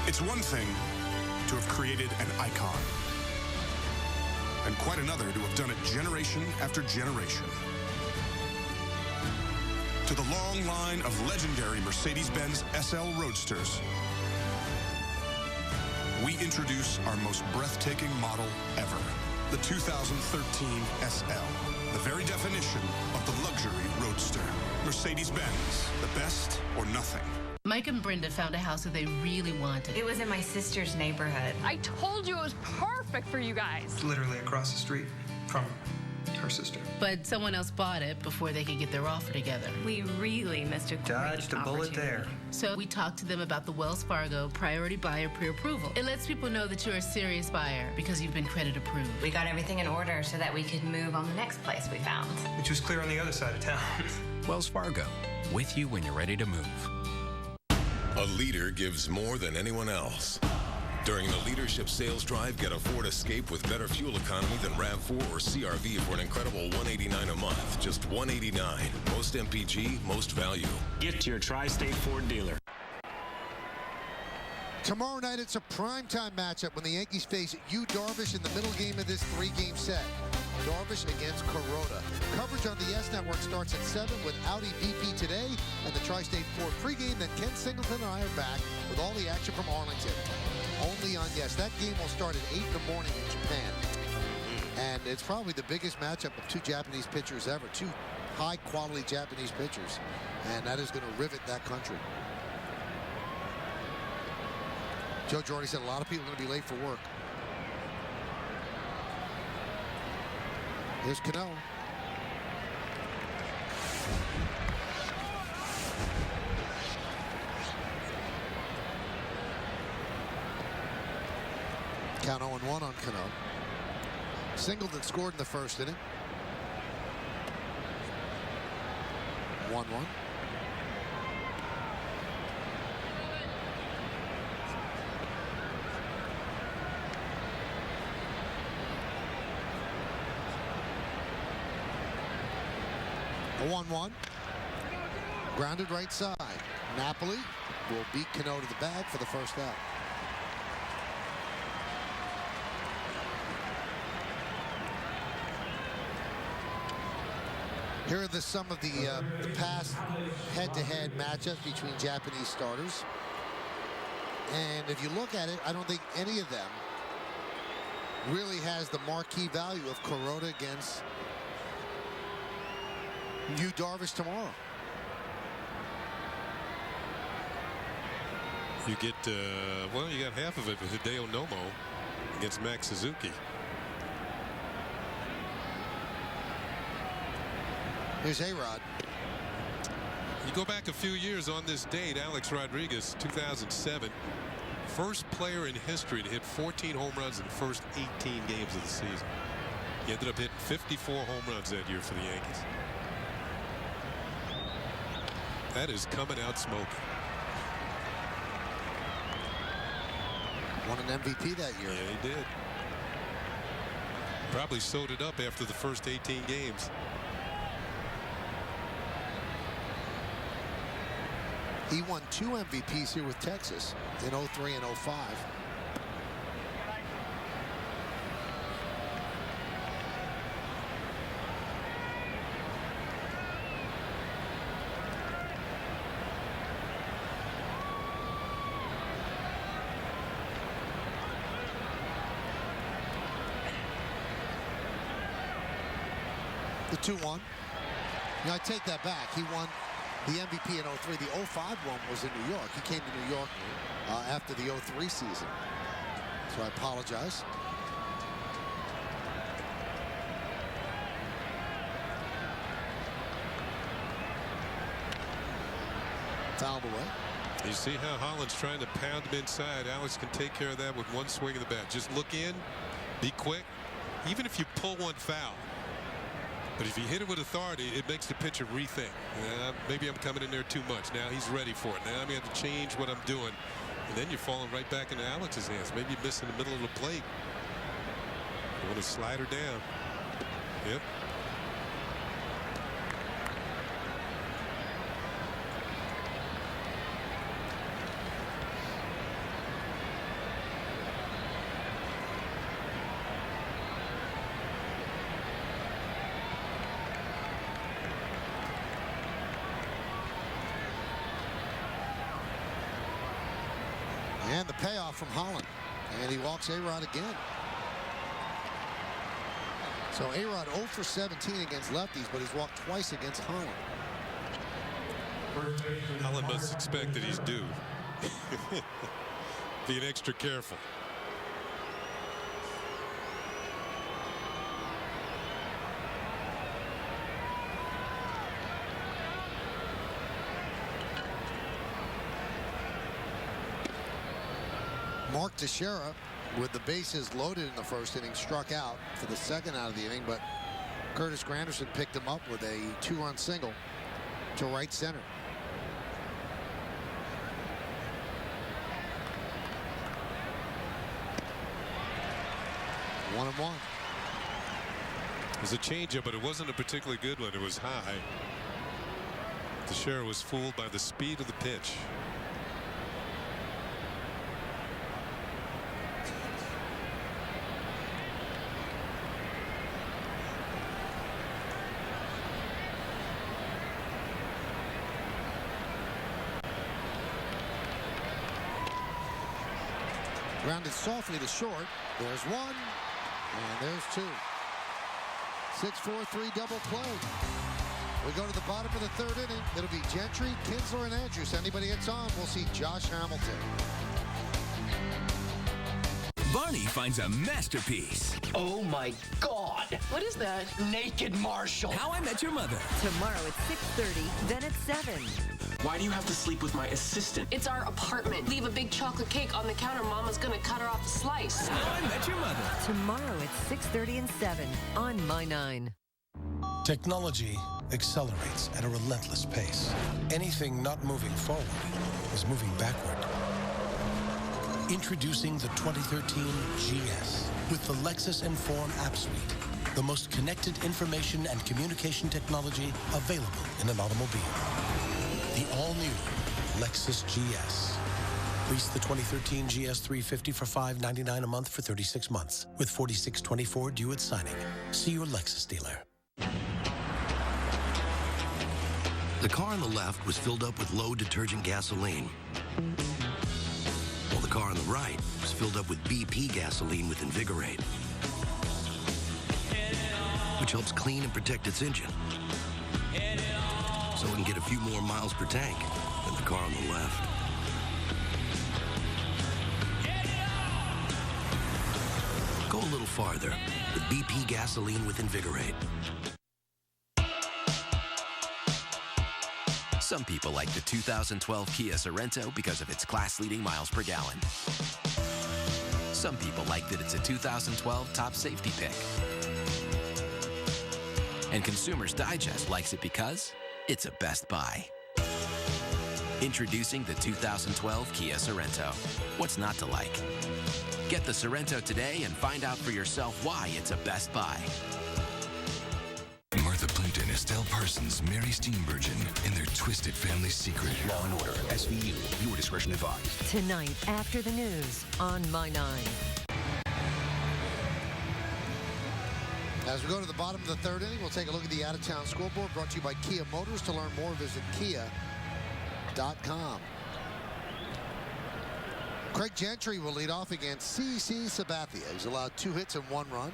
It's one thing to have created an icon, and quite another to have done it generation after generation. To the long line of legendary Mercedes-Benz SL Roadsters, we introduce our most breathtaking model ever, the 2013 SL, the very definition of the luxury roadster. Mercedes-Benz, the best or nothing. Mike and Brenda found a house that they really wanted. It was in my sister's neighborhood. I told you it was perfect for you guys. It's literally across the street from her sister. But someone else bought it before they could get their offer together. We really missed a great Dodged a bullet opportunity. there. So we talked to them about the Wells Fargo Priority Buyer Pre-Approval. It lets people know that you're a serious buyer because you've been credit approved. We got everything in order so that we could move on the next place we found. Which was clear on the other side of town. Wells Fargo, with you when you're ready to move. A leader gives more than anyone else. During the Leadership Sales Drive, get a Ford Escape with better fuel economy than RAV4 or CRV for an incredible $189 a month. Just $189. Most MPG, most value. Get to your Tri-State Ford dealer. Tomorrow night, it's a primetime matchup when the Yankees face Yu Darvish in the middle game of this three-game set. Darvish against Kuroda. Coverage on the YES Network starts at 7 with Audi BP today and the Tri-State Ford pregame. Then Ken Singleton and I are back with all the action from Arlington. Only on YES. That game will start at 8 in the morning in Japan. And it's probably the biggest matchup of two Japanese pitchers ever. Two high-quality Japanese pitchers. And that is going to rivet that country. Joe Girardi said a lot of people are going to be late for work. Here's Cano. Count 0-1 on Cano. Singleton scored in the first inning. 1-1. A 1-1. Grounded right side. Napoli will beat Cano to the bag for the first out. Here are some of the past head-to-head matchups between Japanese starters. And if you look at it, I don't think any of them really has the marquee value of Kuroda against Yu Darvish tomorrow. You get, well, you got half of it with Hideo Nomo against Max Suzuki. Here's A-Rod. You go back a few years on this date, Alex Rodriguez, 2007, first player in history to hit 14 home runs in the first 18 games of the season. He ended up hitting 54 home runs that year for the Yankees. That is coming out smoking. Won an MVP that year. Yeah, he did. Probably sewed it up after the first 18 games. He won 2 MVPs here with Texas in 03 and 05. The 2-1. Now I take that back. He won the MVP in 03. The 05 one was in New York. He came to New York after the 03 season. So I apologize. Fouled away. You see how Holland's trying to pound him inside. Alex can take care of that with one swing of the bat. Just look in, be quick. Even if you pull one foul. But if you hit it with authority, it makes the pitcher rethink. Maybe I'm coming in there too much. Now he's ready for it. Now I'm going to have to change what I'm doing. And then you're falling right back into Alex's hands. Maybe you miss in the middle of the plate. You want to slide her down. Yep. And the payoff from Holland. And he walks A-Rod again. So A-Rod 0 for 17 against lefties, but he's walked twice against Holland. Allen must expect that he's due. Being extra careful. Mark Teixeira, with the bases loaded in the first inning, struck out for the second out of the inning, but Curtis Granderson picked him up with a 2-run single to right center. One and one. It was a changeup, but it wasn't a particularly good one. It was high. Teixeira was fooled by the speed of the pitch. Grounded softly to short. There's one, and there's two. 6-4-3 double play. We go to the bottom of the third inning. It'll be Gentry, Kinsler, and Andrews. Anybody gets on, we'll see Josh Hamilton. Barney finds a masterpiece. Oh my God! What is that? Naked Marshall. How I Met Your Mother. Tomorrow at 6:30, then at 7. Why do you have to sleep with my assistant? It's our apartment. Leave a big chocolate cake on the counter. Mama's gonna cut her off a slice. How I Met Your Mother. Tomorrow at 6:30 and 7 on My 9. Technology accelerates at a relentless pace. Anything not moving forward is moving backward. Introducing the 2013 GS with the Lexus Inform app suite, the most connected information and communication technology available in an automobile. The all-new Lexus GS. Lease the 2013 GS 350 for $599 a month for 36 months, with $46.24 due at signing. See your Lexus dealer. The car on the left was filled up with low-detergent gasoline, while the car on the right was filled up with BP gasoline with Invigorate, which helps clean and protect its engine, so it can get a few more miles per tank than the car on the left. Go a little farther with BP gasoline with Invigorate. Some people like the 2012 Kia Sorento because of its class-leading miles per gallon. Some people like that it's a 2012 top safety pick. And Consumers Digest likes it because it's a best buy. Introducing the 2012 Kia Sorento. What's not to like? Get the Sorento today and find out for yourself why it's a best buy. Martha Plimpton, Estelle Parsons, Mary Steenburgen, and their twisted family secret. Law and Order, SVU, viewer discretion advised. Tonight after the news on My 9. As we go to the bottom of the third inning, we'll take a look at the out-of-town scoreboard brought to you by Kia Motors. To learn more, visit kia.com. Craig Gentry will lead off against C.C. Sabathia. He's allowed 2 hits and 1 run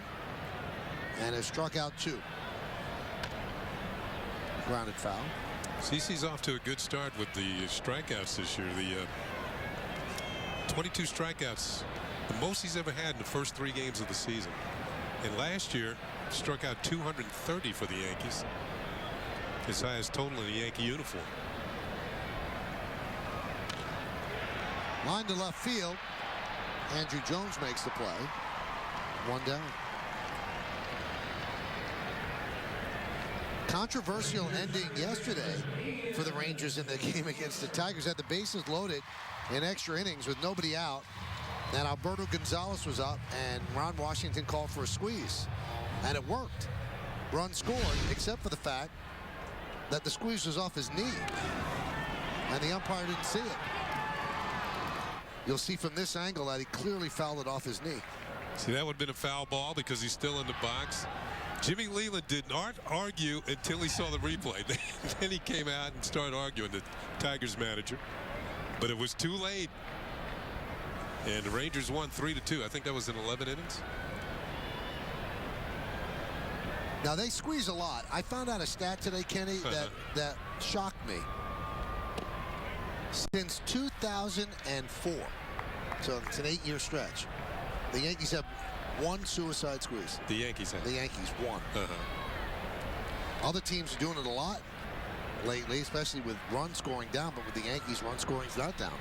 and has struck out 2. Grounded foul. CC's off to a good start with the strikeouts this year. The 22 strikeouts, the most he's ever had in the first 3 games of the season. And last year, struck out 230 for the Yankees. His highest total in a Yankee uniform. Line to left field. Andrew Jones makes the play. 1 down. Controversial ending yesterday for the Rangers in the game against the Tigers. Had the bases loaded in extra innings with nobody out. And Alberto Gonzalez was up, and Ron Washington called for a squeeze. And it worked. Run scored, except for the fact that the squeeze was off his knee. And the umpire didn't see it. You'll see from this angle that he clearly fouled it off his knee. See, that would have been a foul ball because he's still in the box. Jimmy Leland did not argue until he saw the replay. Then he came out and started arguing, the Tigers manager. But it was too late. And the Rangers won 3-2. I think that was in 11 innings. Now, they squeeze a lot. I found out a stat today, Kenny, that shocked me. Since 2004. So it's an 8-year stretch. The Yankees have one suicide squeeze. The Yankees have. The Yankees won. Other teams are doing it a lot lately, especially with run scoring down, but with the Yankees, run scoring's not down.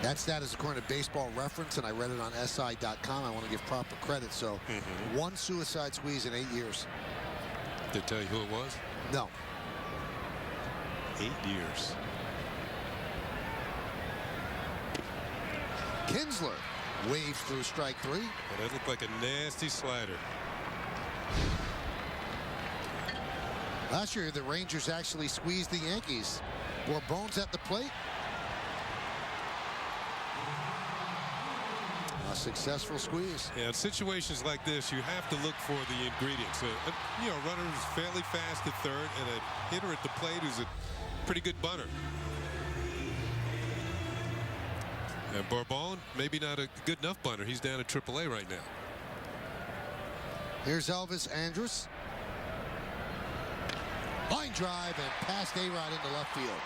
That stat is according to Baseball Reference, and I read it on SI.com. I want to give proper credit. So, one suicide squeeze in 8 years. Did they tell you who it was? No. 8 years. Kinsler waves through strike 3. Well, that looked like a nasty slider. Last year, the Rangers actually squeezed the Yankees. Bourbone's at the plate. A successful squeeze. Yeah, in situations like this, you have to look for the ingredients. You know, runner who's fairly fast at third, and a hitter at the plate who's a pretty good bunter. And Bourbon, maybe not a good enough bunter. He's down at AAA right now. Here's Elvis Andrus. Line drive and past A-Rod into left field.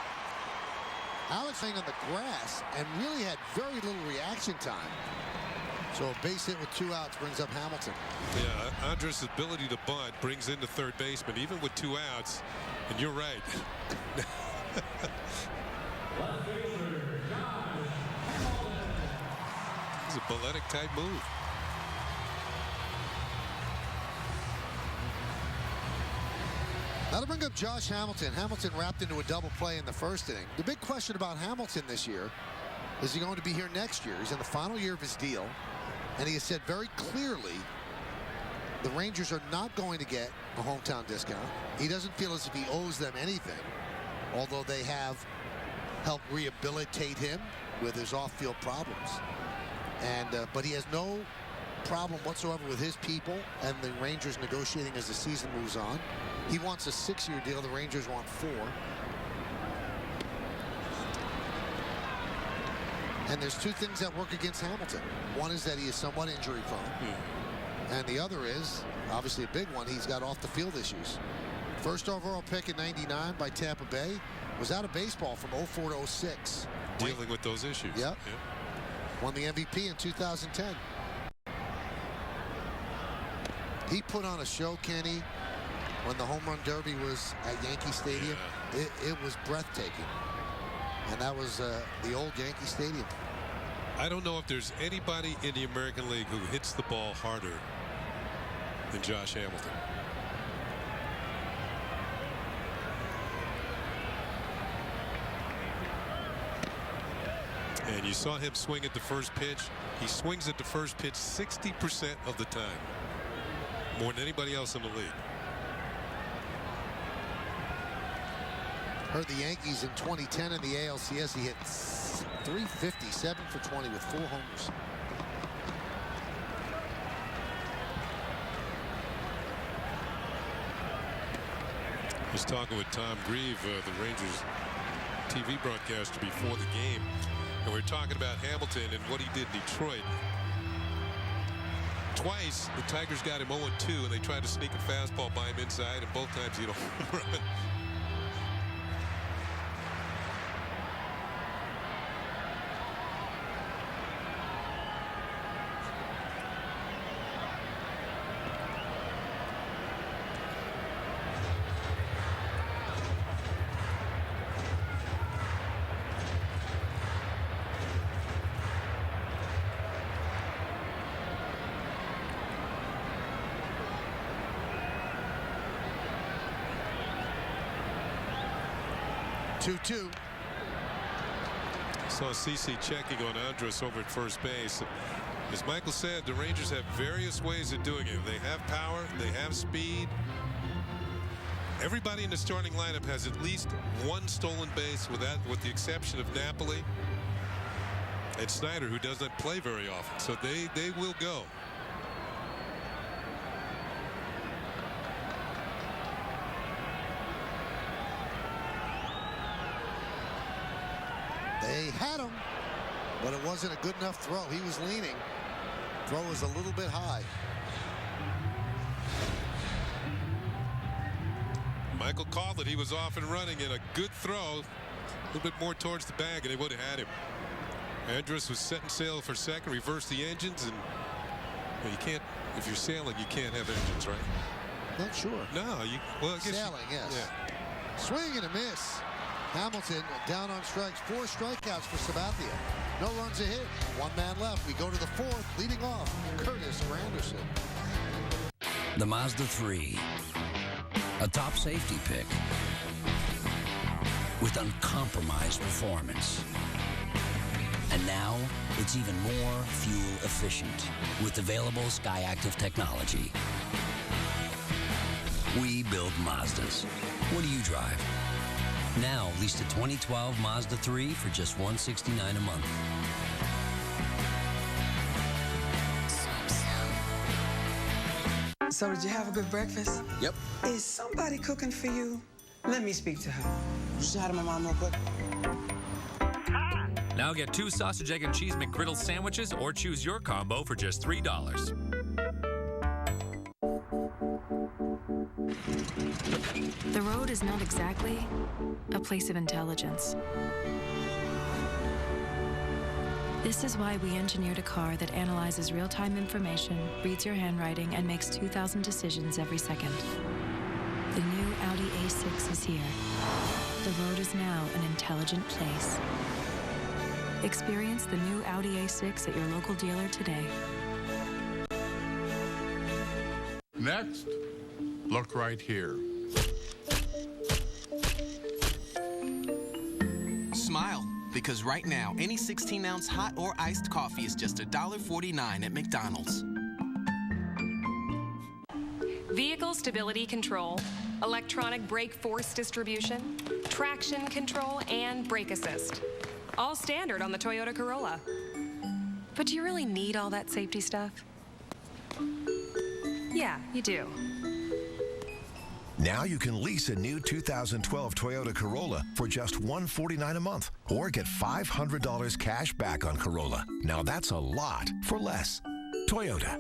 Alex hanging on the grass and really had very little reaction time. So a base hit with 2 outs brings up Hamilton. Yeah, Andrus' ability to bunt brings in the third baseman, even with 2 outs. And you're right. It's a balletic type move. That'll bring up Josh Hamilton. Hamilton wrapped into a double play in the first inning. The big question about Hamilton this year, is he going to be here next year? He's in the final year of his deal. And he has said very clearly the Rangers are not going to get a hometown discount. He doesn't feel as if he owes them anything, although they have helped rehabilitate him with his off-field problems. And but he has no problem whatsoever with his people and the Rangers negotiating as the season moves on. He wants a 6-year deal. The Rangers want 4. And there's 2 things that work against Hamilton. One is that he is somewhat injury prone. And the other is, obviously a big one, he's got off the field issues. First overall pick in '99 by Tampa Bay, was out of baseball from 04 to 06. Dealing with those issues. Yep. Won the MVP in 2010. He put on a show, Kenny, when the home run derby was at Yankee Stadium. It was breathtaking. And that was the old Yankee Stadium. I don't know if there's anybody in the American League who hits the ball harder than Josh Hamilton. And you saw him swing at the first pitch. He swings at the first pitch 60% of the time. More than anybody else in the league. Heard the Yankees in 2010 in the ALCS. He hit 350, 7 for 20 with 4 homers. I was talking with Tom Grieve, the Rangers TV broadcaster, before the game. And we were talking about Hamilton and what he did in Detroit. Twice, the Tigers got him 0-2, and they tried to sneak a fastball by him inside, and both times he hit a home run. Two. Saw CeCe checking on Andrus over at first base. As Michael said, the Rangers have various ways of doing it. They have power, they have speed. Everybody in the starting lineup has at least one stolen base, with the exception of Napoli and Snyder, who doesn't play very often. So they will go. They had him, but it wasn't a good enough throw. He was leaning. Throw was a little bit high. Michael called it. He was off and running, and a good throw. A little bit more towards the bag, and they would have had him. Andrus was setting sail for second, reversed the engines, and well, you can't, if you're sailing, you can't have engines, right? Not sure. No, well, I guess sailing, yes. Yeah. Swing and a miss. Hamilton down on strikes. 4 strikeouts for Sabathia. No runs a hit. 1 man left. We go to the 4th. Leading off, Curtis Granderson. The Mazda 3. A top safety pick. With uncompromised performance. And now, it's even more fuel efficient with available SkyActiv technology. We build Mazdas. What do you drive? Now, lease the 2012 Mazda 3 for just $169 a month. So did you have a good breakfast? Yep. Is somebody cooking for you? Let me speak to her. You say hi to my mom real quick. Now get 2 sausage, egg, and cheese McGriddle sandwiches or choose your combo for just $3. The road is not exactly a place of intelligence. This is why we engineered a car that analyzes real-time information, reads your handwriting, and makes 2,000 decisions every second. The new Audi A6 is here. The road is now an intelligent place. Experience the new Audi A6 at your local dealer today. Next, look right here. Smile, because right now, any 16-ounce hot or iced coffee is just $1.49 at McDonald's. Vehicle stability control, electronic brake force distribution, traction control, and brake assist. All standard on the Toyota Corolla. But do you really need all that safety stuff? Yeah, you do. Now you can lease a new 2012 Toyota Corolla for just $149 a month or get $500 cash back on Corolla. Now that's a lot for less. Toyota.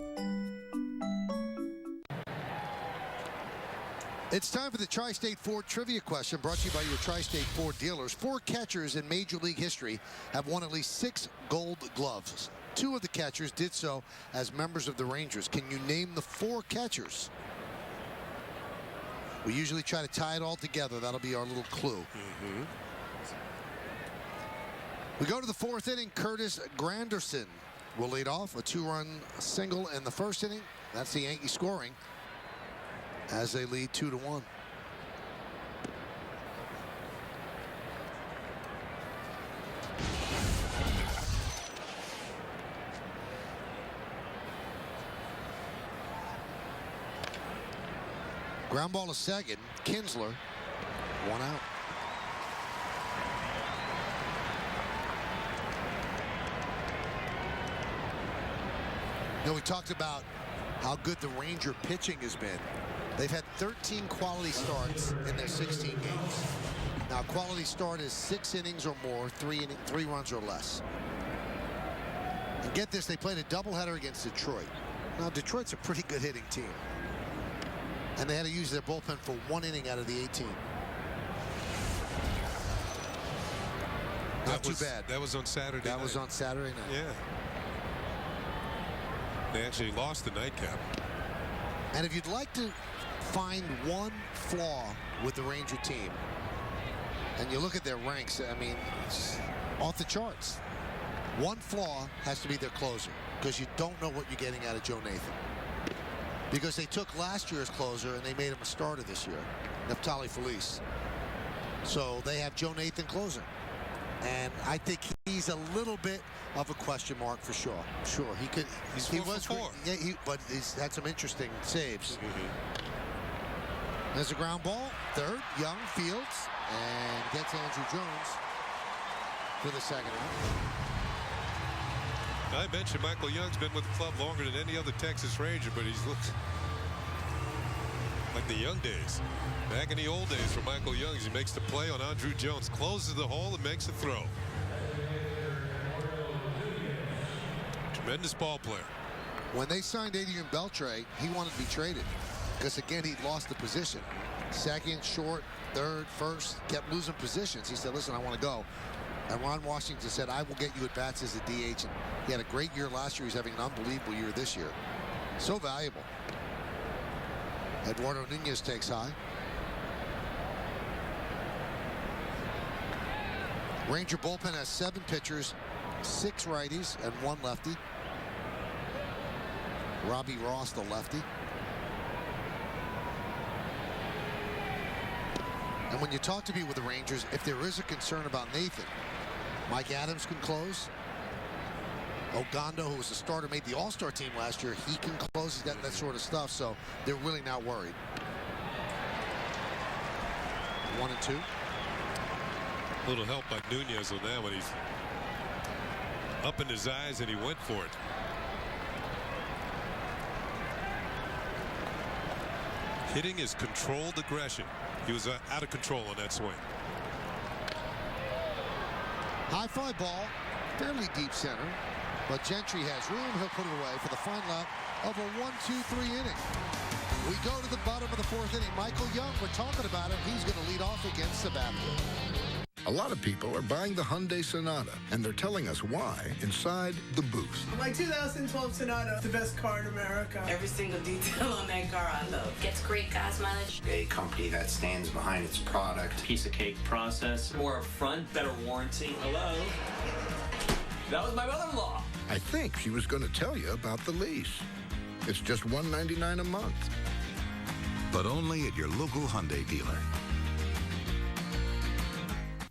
It's time for the Tri-State Ford Trivia question brought to you by your Tri-State Ford dealers. 4 catchers in Major League history have won at least 6 Gold Gloves. 2 of the catchers did so as members of the Rangers. Can you name the 4 catchers? We usually try to tie it all together. That'll be our little clue. We go to the 4th inning. Curtis Granderson will lead off. A 2-run single in the 1st inning. That's the Yankee scoring as they lead 2-1. Ground ball to second. Kinsler, 1 out. You know, we talked about how good the Ranger pitching has been. They've had 13 quality starts in their 16 games. Now, quality start is 6 innings or more, 3 runs or less. And get this, they played a doubleheader against Detroit. Now, Detroit's a pretty good hitting team. And they had to use their bullpen for 1 inning out of the 18. Not too bad. That was on Saturday night. That was on Saturday night. Yeah. They actually lost the nightcap. And if you'd like to find one flaw with the Ranger team, and you look at their ranks, I mean, it's off the charts. One flaw has to be their closer, because you don't know what you're getting out of Joe Nathan. Because they took last year's closer and they made him a starter this year, Neftali Felice. So they have Joe Nathan closing. And I think he's a little bit of a question mark for sure. Sure, he could. He's he 4 was, for 4. Yeah, but he's had some interesting saves. There's a ground ball. Third, Young fields and gets Andrew Jones for the second out. I mentioned Michael Young's been with the club longer than any other Texas Ranger, but he's looked like the young days. Back in the old days for Michael Young, he makes the play on Andrew Jones, closes the hole and makes the throw. Tremendous ball player. When they signed Adrian Beltre, he wanted to be traded because, again, he lost the position. Second, short, third, first, kept losing positions. He said, listen, I want to go. And Ron Washington said, I will get you at bats as a DH. And he had a great year last year. He's having an unbelievable year this year. So valuable. Eduardo Nunez takes high. Ranger bullpen has 7 pitchers, 6 righties, and 1 lefty. Robbie Ross, the lefty. And when you talk to people with the Rangers, if there is a concern about Nathan, Mike Adams can close. Ogando, who was a starter, made the All-Star team last year. He can close. He's got that sort of stuff, so they're really not worried. 1 and 2. A little help by Nunez on that one. He's up in his eyes, and he went for it. Hitting is controlled aggression. He was out of control on that swing. High fly ball, fairly deep center, but Gentry has room. He'll put it away for the final out of a 1-2-3 inning. We go to the bottom of the 4th inning. Michael Young, we're talking about it. He's going to lead off against Sabathia. A lot of people are buying the Hyundai Sonata, and they're telling us why inside the booth. My 2012 Sonata, the best car in America. Every single detail on that car I love. Gets great gas mileage. A company that stands behind its product. Piece of cake process. More upfront, better warranty. Hello? That was my mother-in-law. I think she was going to tell you about the lease. It's just $199 a month. But only at your local Hyundai dealer.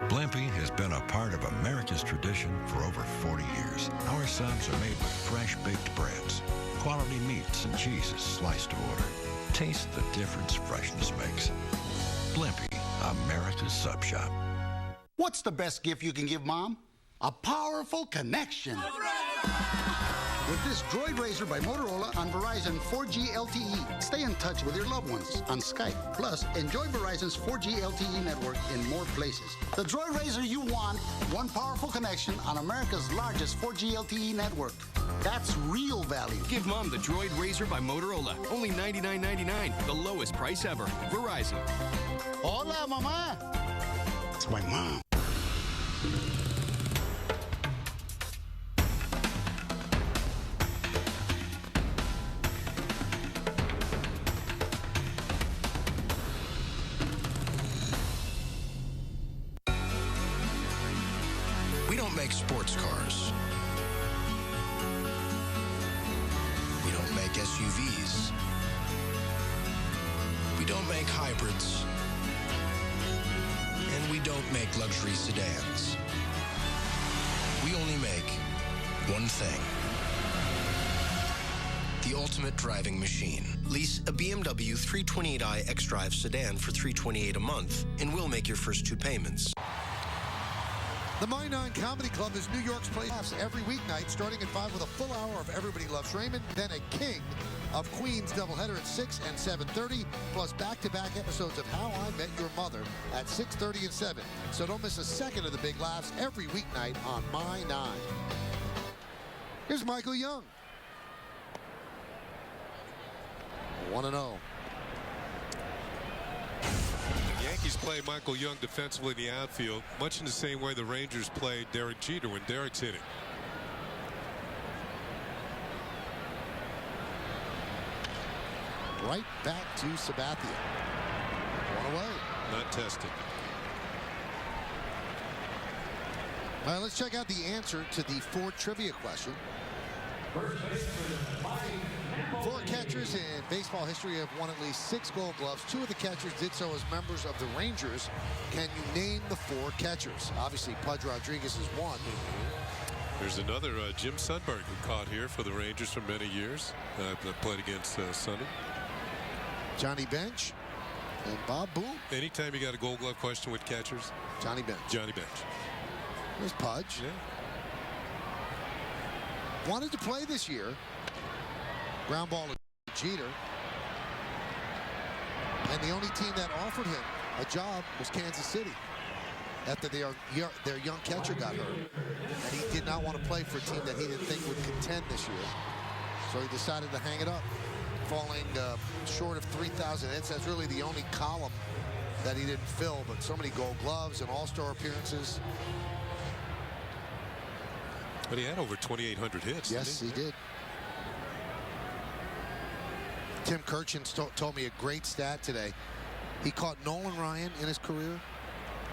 Blimpie has been a part of America's tradition for over 40 years. Our subs are made with fresh-baked breads, quality meats and cheeses sliced to order. Taste the difference freshness makes. Blimpie, America's sub shop. What's the best gift you can give Mom? A powerful connection. With this Droid Razor by Motorola on Verizon 4G LTE, stay in touch with your loved ones on Skype. Plus, enjoy Verizon's 4G LTE network in more places. The Droid Razor you want, one powerful connection on America's largest 4G LTE network. That's real value. Give Mom the Droid Razor by Motorola. Only $99.99, the lowest price ever. Verizon. Hola, Mama. It's my mom. We don't make sports cars. We don't make SUVs. We don't make hybrids. And we don't make luxury sedans. We only make one thing. The ultimate driving machine. Lease a BMW 328i xDrive sedan for $328 a month, and we'll make your first 2 payments. The My 9 Comedy Club is New York's place every weeknight, starting at 5 with a full hour of Everybody Loves Raymond, then a King of Queens doubleheader at 6 and 7:30, plus back-to-back episodes of How I Met Your Mother at 6:30 and 7. So don't miss a second of the big laughs every weeknight on My 9. Here's Michael Young. 1-0. Yankees play Michael Young defensively in the outfield, much in the same way the Rangers played Derek Jeter when Derek's hitting. Right back to Sabathia. 1 away. Not tested. All right, let's check out the answer to the Ford trivia question. 4 catchers in baseball history have won at least 6 Gold Gloves. 2 of the catchers did so as members of the Rangers. Can you name the 4 catchers? Obviously, Pudge Rodriguez is one. There's another Jim Sundberg who caught here for the Rangers for many years. Played against Sonny. Johnny Bench and Bob Boone. Anytime you got a Gold Glove question with catchers, Johnny Bench. Johnny Bench. There's Pudge. Yeah. Wanted to play this year. Ground ball to Jeter. And the only team that offered him a job was Kansas City after their young catcher got hurt. And he did not want to play for a team that he didn't think would contend this year. So he decided to hang it up, falling short of 3,000 hits. That's really the only column that he didn't fill, but so many Gold Gloves and All-Star appearances. But he had over 2,800 hits. Yes, he did. Tim Kirchin told me a great stat today. He caught Nolan Ryan in his career,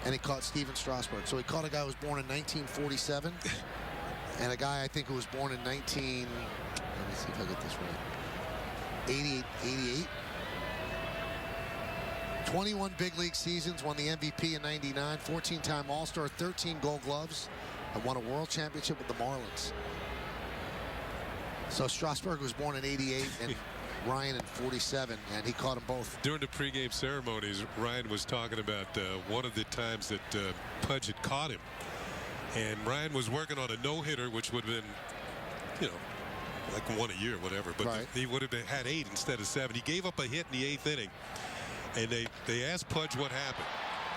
and he caught Steven Strasburg. So he caught a guy who was born in 1947, and a guy I think who was born in let me see if I get this right, 88. 21 big league seasons, won the MVP in '99, 14-time All-Star, 13 Gold Gloves, and won a World Championship with the Marlins. So Strasburg was born in '88 and Ryan in '47, and he caught them both. During the pregame ceremonies, Ryan was talking about one of the times that Pudge had caught him. And Ryan was working on a no-hitter, which would have been, you know, like one a year, whatever. But he would have had 8 instead of 7. He gave up a hit in the 8th inning. And they asked Pudge what happened.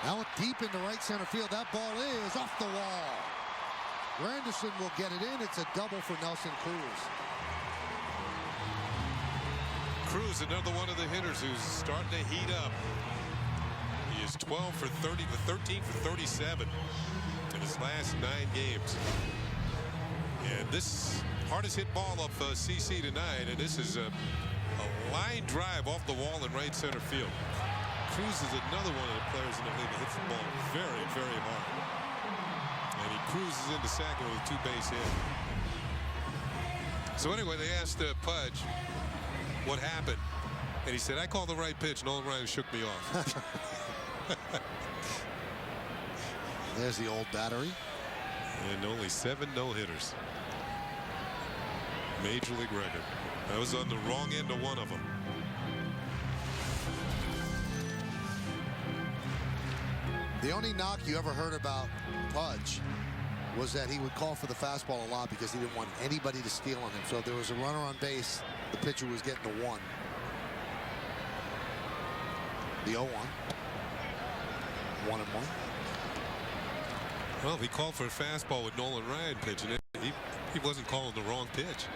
Now deep into right center field. That ball is off the wall. Granderson will get it in. It's a double for Nelson Cruz. Cruz, another one of the hitters who's starting to heat up. He is 12 for 30, 13 for 37 in his last 9 games. And this hardest hit ball up CC tonight, and this is a line drive off the wall in right center field. Cruz is another one of the players in the league that hits the ball very, very hard. And he cruises into second with a 2-base hit. So anyway, they asked Pudge what happened. And he said, I called the right pitch. Nolan Ryan shook me off. There's the old battery. And only 7 no-hitters. Major league record. I was on the wrong end of one of them. The only knock you ever heard about Pudge was that he would call for the fastball a lot because he didn't want anybody to steal on him. So if there was a runner on base, the pitcher was getting the 1. The 0-1. 1-1. Well, he called for a fastball with Nolan Ryan pitching it. He wasn't calling the wrong pitch.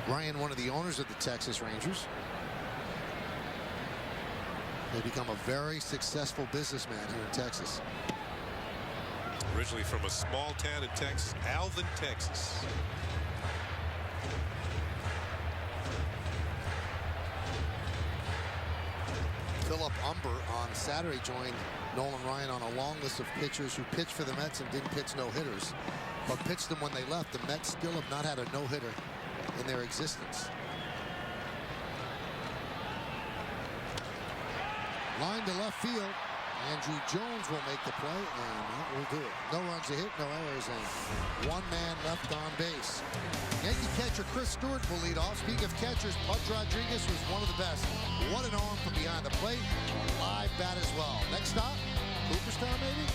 Ryan, one of the owners of the Texas Rangers. They become a very successful businessman here in Texas. Originally from a small town in Texas, Alvin, Texas. Philip Umber on Saturday joined Nolan Ryan on a long list of pitchers who pitched for the Mets and didn't pitch no-hitters, but pitched them when they left. The Mets still have not had a no-hitter in their existence. Line to left field. Andrew Jones will make the play, and that will do it. No runs a hit, no errors, and 1 man left on base. Yankee catcher Chris Stewart will lead off. Speaking of catchers, Pudge Rodriguez was one of the best. What an arm from behind the plate. A live bat as well. Next stop, Cooperstown, maybe?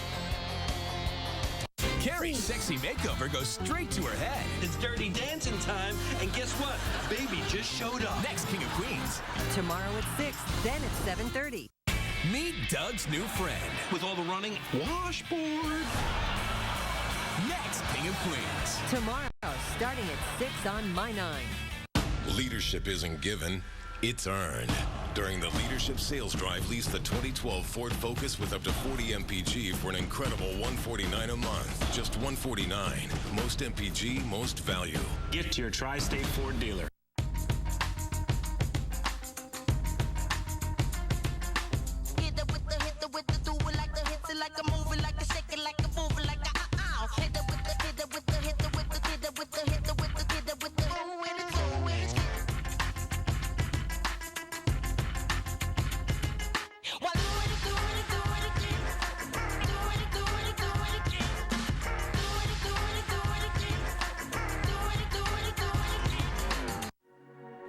Carrie's sexy makeover goes straight to her head. It's Dirty Dancing time, and guess what? Baby just showed up. Next, King of Queens. Tomorrow at 6, then at 7:30. Meet Doug's new friend. With all the running, washboard. Next, King of Queens. Tomorrow, starting at 6 on My 9. Leadership isn't given, it's earned. During the Leadership Sales Drive, lease the 2012 Ford Focus with up to 40 MPG for an incredible $149 a month. Just $149. Most MPG, most value. Get to your Tri-State Ford dealer.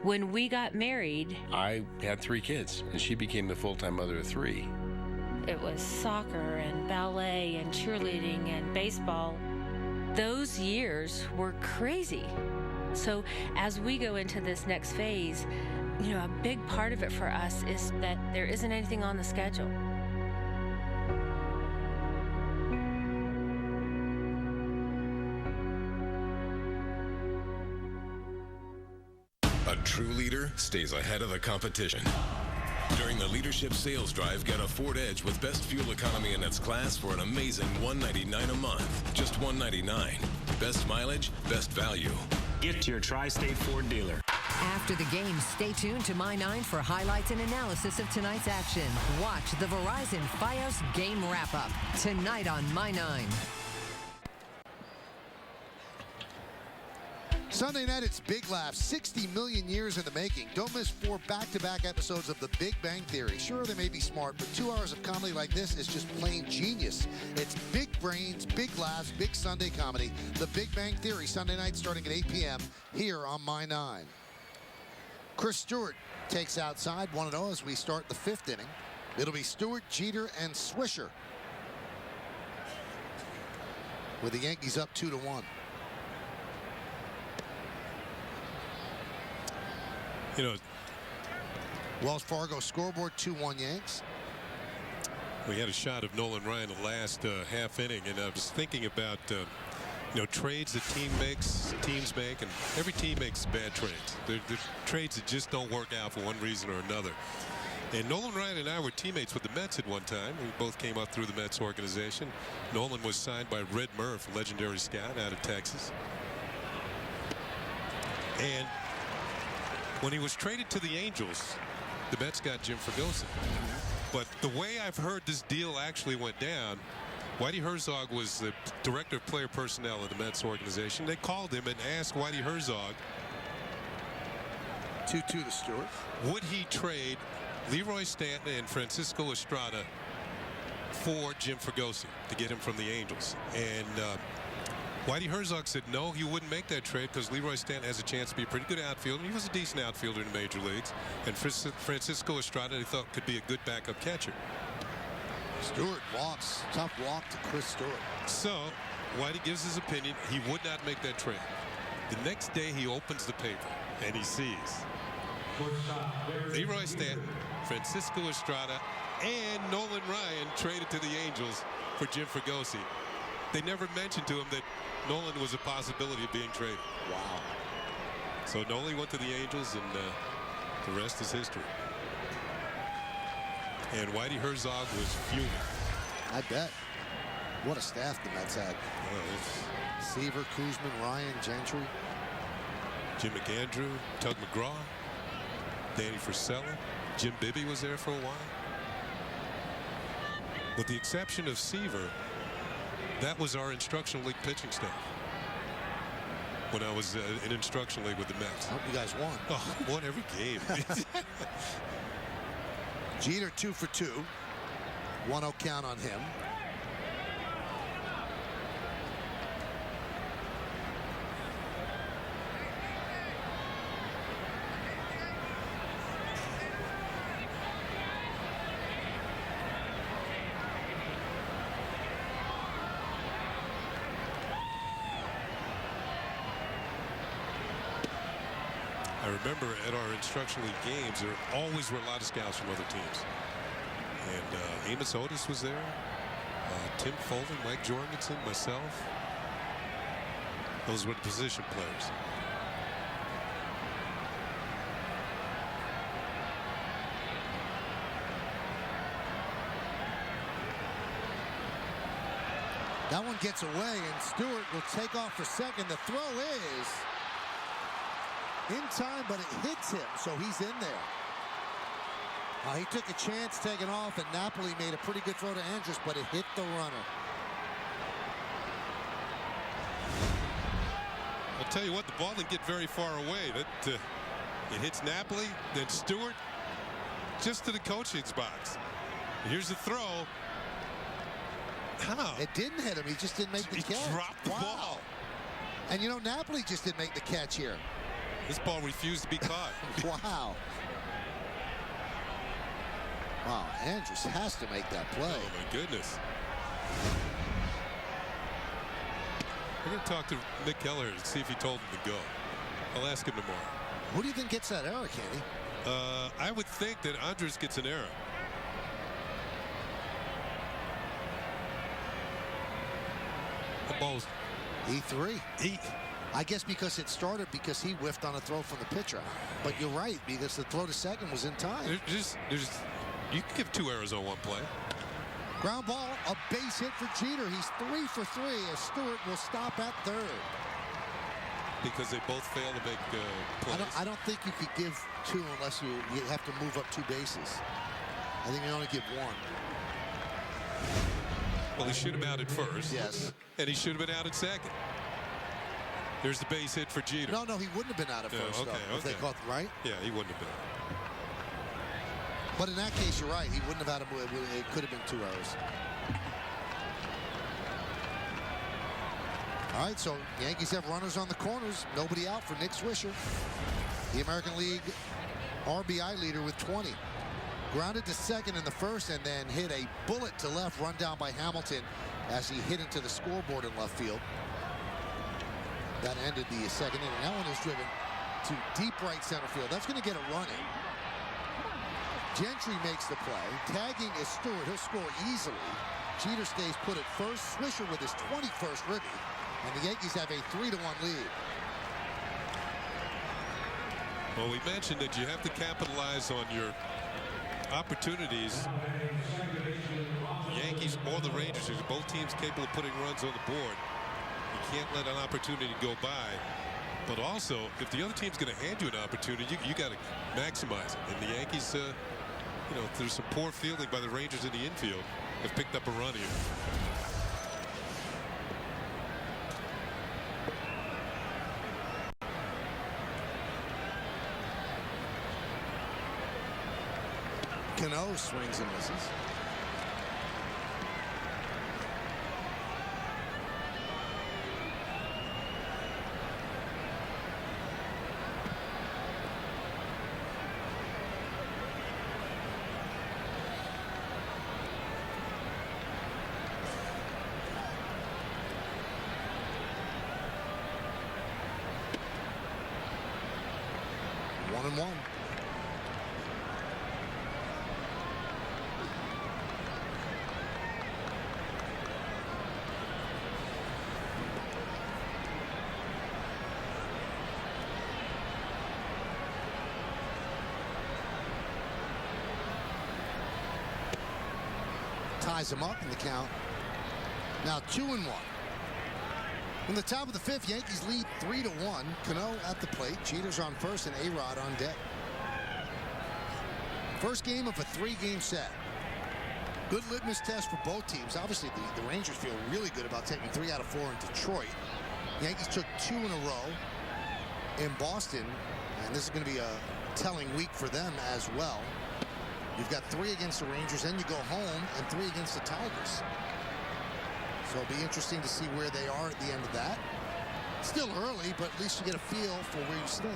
When we got married, I had 3 kids, and she became the full-time mother of 3. it was soccer and ballet and cheerleading and baseball. Those years were crazy. So as we go into this next phase, you know, a big part of it for us is that there isn't anything on the schedule. A true leader stays ahead of the competition. During the Leadership Sales Drive, get a Ford Edge with best fuel economy in its class for an amazing $199 a month. Just $199. Best mileage, best value. Get to your Tri-State Ford dealer. After the game, stay tuned to My 9 for highlights and analysis of tonight's action. Watch the Verizon Fios game wrap-up tonight on My 9. Sunday night, it's Big Laughs, 60 million years in the making. Don't miss 4 back-to-back episodes of The Big Bang Theory. Sure, they may be smart, but 2 hours of comedy like this is just plain genius. It's big brains, big laughs, big Sunday comedy. The Big Bang Theory, Sunday night starting at 8 p.m. here on My 9. Chris Stewart takes outside 1-0 as we start the 5th inning. It'll be Stewart, Jeter, and Swisher, with the Yankees up 2-1. You know, Wells Fargo scoreboard, 2-1 Yanks. We had a shot of Nolan Ryan the last half inning, and I was thinking about you know, trades that teams make, and every team makes bad trades. They're trades that just don't work out for one reason or another. And Nolan Ryan and I were teammates with the Mets at one time. We both came up through the Mets organization. Nolan was signed by Red Murph, a legendary scout out of Texas. And when he was traded to the Angels, the Mets got Jim Fregosi. But the way I've heard this deal actually went down, Whitey Herzog was the director of player personnel of the Mets organization. They called him and asked Whitey Herzog, 2-2 to Stewart, would he trade Leroy Stanton and Francisco Estrada for Jim Fregosi to get him from the Angels. And Whitey Herzog said no, he wouldn't make that trade because Leroy Stanton has a chance to be a pretty good outfielder. He was a decent outfielder in the major leagues. And Francisco Estrada, they thought, could be a good backup catcher. Stewart walks. Tough walk to Chris Stewart. So Whitey gives his opinion. He would not make that trade. The next day he opens the paper and he sees Leroy Stanton, Francisco Estrada, and Nolan Ryan traded to the Angels for Jim Fregosi. They never mentioned to him that Nolan was a possibility of being traded. Wow. So Nolan went to the Angels, and the rest is history. And Whitey Herzog was fuming. I bet. What a staff the Mets had. Seaver, Kuzman, Ryan, Gentry, Jim McAndrew, Tug McGraw, Danny Frisella, Jim Bibby was there for a while. With the exception of Seaver, that was our instructional league pitching staff when I was in instruction league with the Mets. I hope you guys won. Oh, won every game. Jeter 2 for 2. 1-0 count on him. I remember at our instruction league games, there always were a lot of scouts from other teams. And Amos Otis was there, Tim Foley, Mike Jorgensen, myself. Those were the position players. That one gets away, and Stewart will take off for second. The throw is in time, but it hits him, so he's in there. He took a chance taking off, and Napoli made a pretty good throw to Andrus, but it hit the runner. I'll tell you what, the ball didn't get very far away. It hits Napoli, then Stewart, just to the coaching's box. Here's the throw. It didn't hit him. He just didn't make the catch. He dropped the ball. And you know, Napoli just didn't make the catch here. This ball refused to be caught. Wow. Wow, Andrus has to make that play. Oh, my goodness. We're going to talk to Nick Keller and see if he told him to go. I'll ask him tomorrow. Who do you think gets that error, Kenny? I would think that Andrus gets an error. The ball's E3. I guess because it started because he whiffed on a throw from the pitcher. But you're right, because the throw to second was in time. You can give 2 errors on one play. Ground ball, a base hit for Jeter. He's 3 for 3 as Stewart will stop at third. Because they both fail to make plays. I don't think you could give 2 unless you have to move up 2 bases. I think you only give 1. Well, he should have out at first. Yes. And he should have been out at second. There's the base hit for Jeter. No, he wouldn't have been out at first, okay, though, if they caught, right? Yeah, he wouldn't have been. But in that case, you're right. He wouldn't have had him. It could have been 2 errors. All right, so Yankees have runners on the corners. Nobody out for Nick Swisher, the American League RBI leader with 20. Grounded to second in the first and then hit a bullet to left, run down by Hamilton as he hit into the scoreboard in left field. That ended the second inning. That one is driven to deep right center field. That's going to get a run in. Gentry makes the play. Tagging is Stewart. He'll score easily. Jeter stays put at first. Swisher with his 21st ribby. And the Yankees have a 3-1 lead. Well, we mentioned that you have to capitalize on your opportunities. The Yankees or the Rangers, both teams capable of putting runs on the board. You can't let an opportunity go by. But also, if the other team's going to hand you an opportunity, you got to maximize it. And the Yankees, there's some poor fielding by the Rangers in the infield, have picked up a run here. Cano swings and misses. One and one. Ties him up in the count. Now 2-1. In the top of the 5th, Yankees lead 3-1. Cano at the plate. Jeter's on first and A-Rod on deck. First game of a 3-game set. Good litmus test for both teams. Obviously, the Rangers feel really good about taking 3 out of 4 in Detroit. Yankees took 2 in a row in Boston, and this is going to be a telling week for them as well. You've got 3 against the Rangers, then you go home, and 3 against the Tigers. So it'll be interesting to see where they are at the end of that. Still early, but at least you get a feel for where you stand.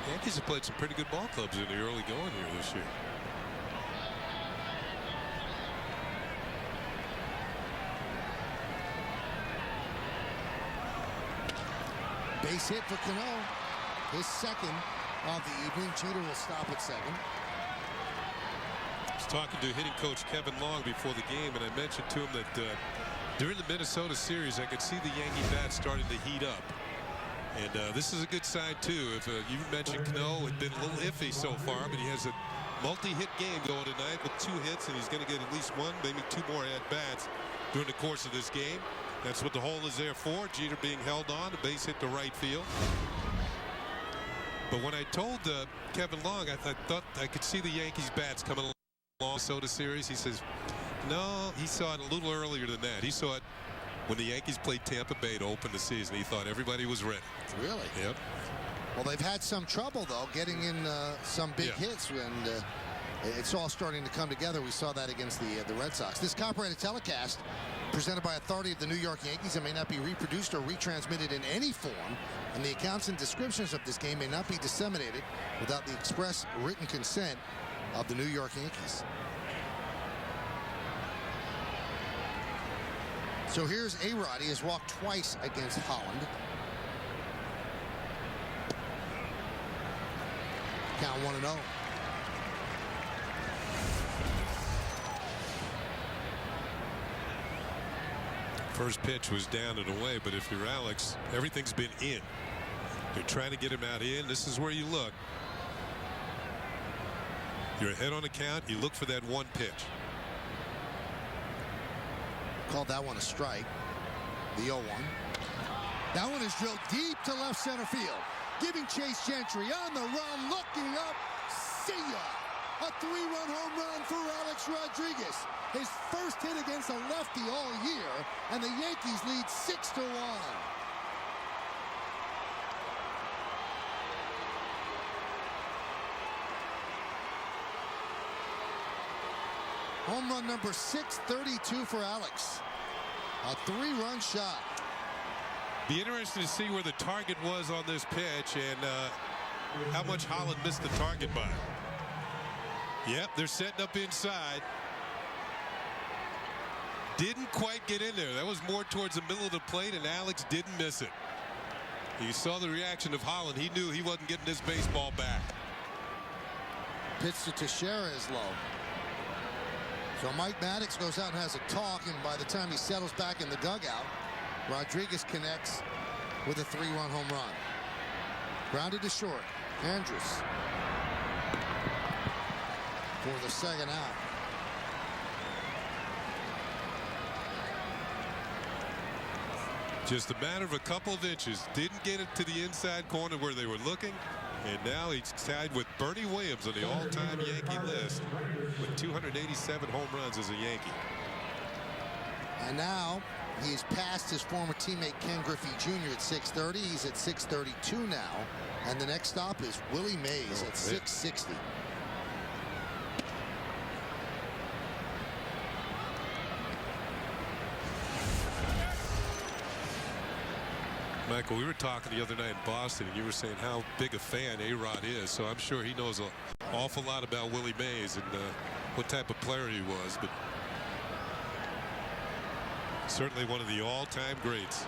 Yankees have played some pretty good ball clubs in the early going here this year. Base hit for Cano. His second of the evening. Jeter will stop at second. I was talking to hitting coach Kevin Long before the game, and I mentioned to him that during the Minnesota series, I could see the Yankee bats starting to heat up. And this is a good sign, too. If you mentioned Cano had been a little iffy so far, but he has a multi-hit game going tonight with 2 hits, and he's going to get at least 1, maybe 2 more at-bats during the course of this game. That's what the hole is there for. Jeter being held on, the base hit to right field. But when I told Kevin Long, I thought I could see the Yankees bats coming along the Minnesota series. He says, no, he saw it a little earlier than that. He saw it when the Yankees played Tampa Bay to open the season. He thought everybody was ready. Really? Yep. Well, they've had some trouble, though, getting in some big hits, and it's all starting to come together. We saw that against the Red Sox. This copyrighted telecast, presented by authority of the New York Yankees, and may not be reproduced or retransmitted in any form, and the accounts and descriptions of this game may not be disseminated without the express written consent of the New York Yankees. So here's A-Rod. He has walked twice against Holland. Count 1-0. First pitch was down and away, but if you're Alex, everything's been in. You're trying to get him out in. This is where you look. You're ahead on the count. You look for that one pitch. Called that one a strike. The 0-1. That one is drilled deep to left center field. Giving Chase Gentry on the run, looking up. See ya! A 3-run home run for Alex Rodriguez. His first hit against a lefty all year, and the Yankees lead 6-1. Home run number 632 for Alex. A 3-run shot. Be interesting to see where the target was on this pitch and how much Holland missed the target by. Yep, they're setting up inside. Didn't quite get in there. That was more towards the middle of the plate, and Alex didn't miss it. You saw the reaction of Holland. He knew he wasn't getting this baseball back. Pitch to Teixeira is low. So Mike Maddox goes out and has a talk, and by the time he settles back in the dugout, Rodriguez connects with a 3-run home run. Grounded to short. Andrus for the second out. Just a matter of a couple of inches. Didn't get it to the inside corner where they were looking. And now he's tied with Bernie Williams on the all-time Yankee list with 287 home runs as a Yankee. And now he's passed his former teammate Ken Griffey Jr. at 630. He's at 632 now. And the next stop is Willie Mays at 660. Michael, we were talking the other night in Boston, and you were saying how big a fan A-Rod is. So I'm sure he knows an awful lot about Willie Mays and what type of player he was. But certainly one of the all-time greats.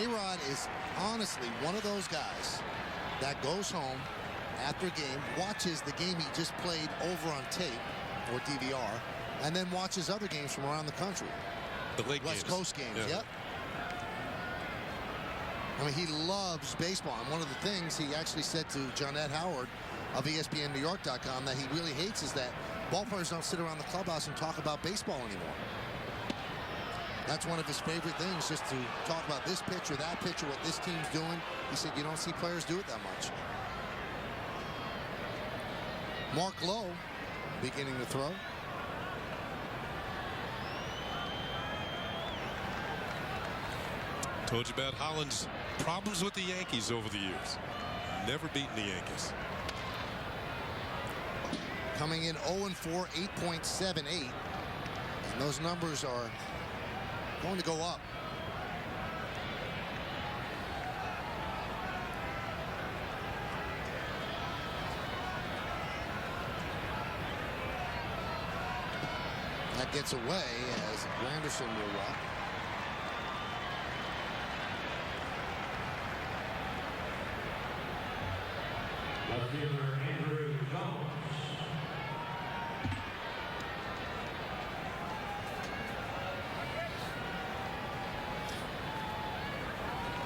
A-Rod is honestly one of those guys that goes home after a game, watches the game he just played over on tape or DVR, and then watches other games from around the country. The late West Coast games, yeah. Yep. I mean, he loves baseball. And one of the things he actually said to Jonette Howard of ESPNNewYork.com that he really hates is that ball players don't sit around the clubhouse and talk about baseball anymore. That's one of his favorite things, just to talk about this pitch or that pitch or what this team's doing. He said you don't see players do it that much. Mark Lowe beginning to throw. Told you about Holland's problems with the Yankees over the years. Never beaten the Yankees. Coming in 0-4, 8.78. And those numbers are going to go up. That gets away as Granderson will walk.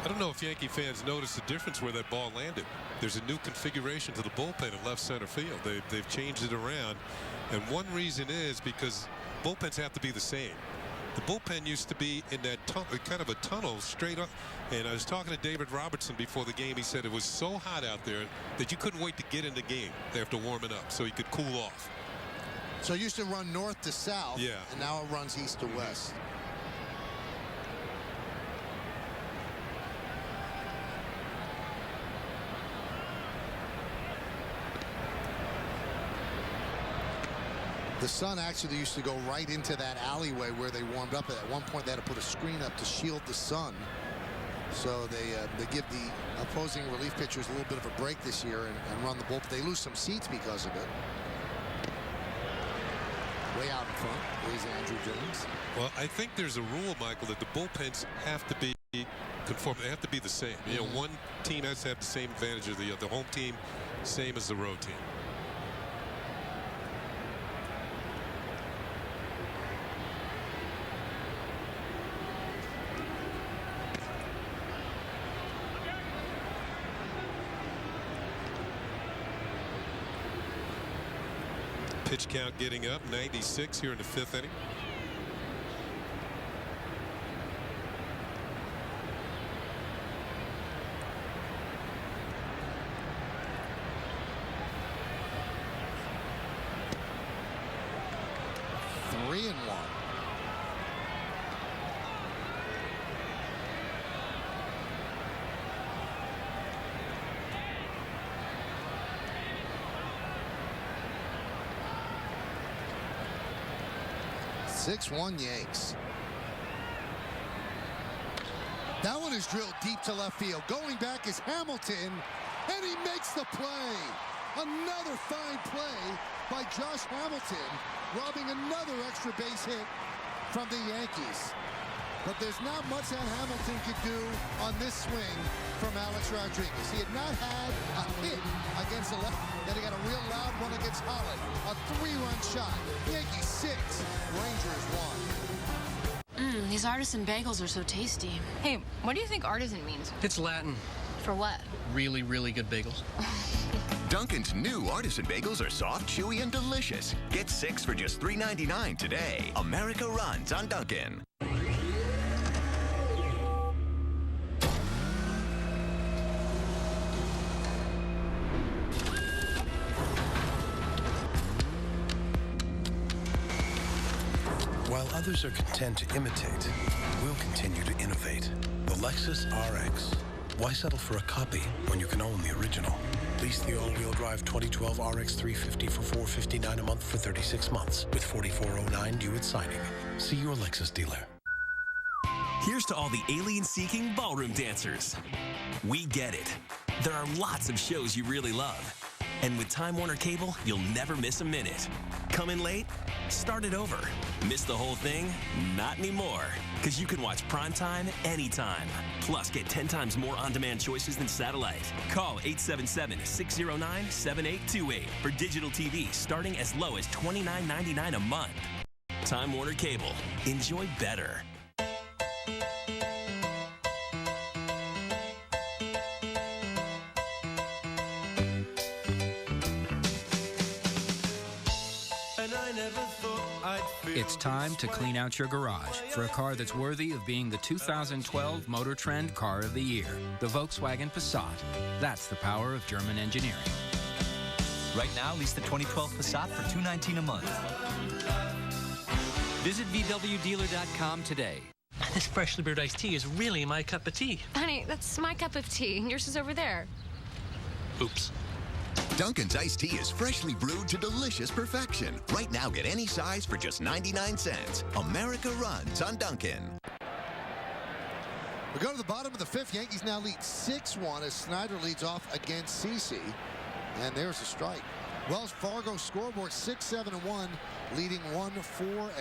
I don't know if Yankee fans noticed the difference where that ball landed. There's a new configuration to the bullpen in left center field. They've changed it around, and one reason is because bullpens have to be the same. The bullpen used to be in that kind of a tunnel straight up, and I was talking to David Robertson before the game. He said it was so hot out there that you couldn't wait to get in the game after warming up so he could cool off. So it used to run north to south, yeah, and now it runs east to west. The sun actually used to go right into that alleyway where they warmed up. At one point, they had to put a screen up to shield the sun. So they give the opposing relief pitchers a little bit of a break this year and run the bullpen. They lose some seats because of it. Way out in front is Andrew Jones. Well, I think there's a rule, Michael, that the bullpens have to be conform. They have to be the same. You know, one team has to have the same advantage of the other. The home team, same as the road team. Pitch count getting up, 96 here in the 5th inning. Three and one. Six-one Yanks. That one is drilled deep to left field. Going back is Hamilton, and he makes the play. Another fine play by Josh Hamilton, robbing another extra base hit from the Yankees. But there's not much that Hamilton could do on this swing from Alex Rodriguez. He had not had a hit against the left. Then he got a real loud one against Holland. A 3-run shot. Yankees 6, Rangers 1. These artisan bagels are so tasty. Hey, what do you think artisan means? It's Latin. For what? Really, really good bagels. Dunkin's new artisan bagels are soft, chewy, and delicious. Get 6 for just $3.99 today. America runs on Dunkin'. While others are content to imitate, we'll continue to innovate. The Lexus RX. Why settle for a copy when you can own the original? Lease the all-wheel drive 2012 RX 350 for $459 a month for 36 months, with $44.09 due at signing. See your Lexus dealer. Here's to all the alien-seeking ballroom dancers. We get it. There are lots of shows you really love. And with Time Warner Cable, you'll never miss a minute. Come in late? Start it over. Miss the whole thing? Not anymore. Because you can watch primetime anytime. Plus, get 10 times more on-demand choices than satellite. Call 877-609-7828 for digital TV starting as low as $29.99 a month. Time Warner Cable. Enjoy better. It's time to clean out your garage for a car that's worthy of being the 2012 Motor Trend Car of the Year, the Volkswagen Passat. That's the power of German engineering. Right now, lease the 2012 Passat for $219 a month. Visit VWDealer.com today. This freshly brewed iced tea is really my cup of tea. Honey, that's my cup of tea. Yours is over there. Oops. Dunkin's iced tea is freshly brewed to delicious perfection. Right now, get any size for just 99 cents. America runs on Dunkin'. We go to the bottom of the 5th. Yankees now lead 6-1 as Snyder leads off against CeCe. And there's a strike. Wells Fargo scoreboard 6-7-1, leading 1-4-1.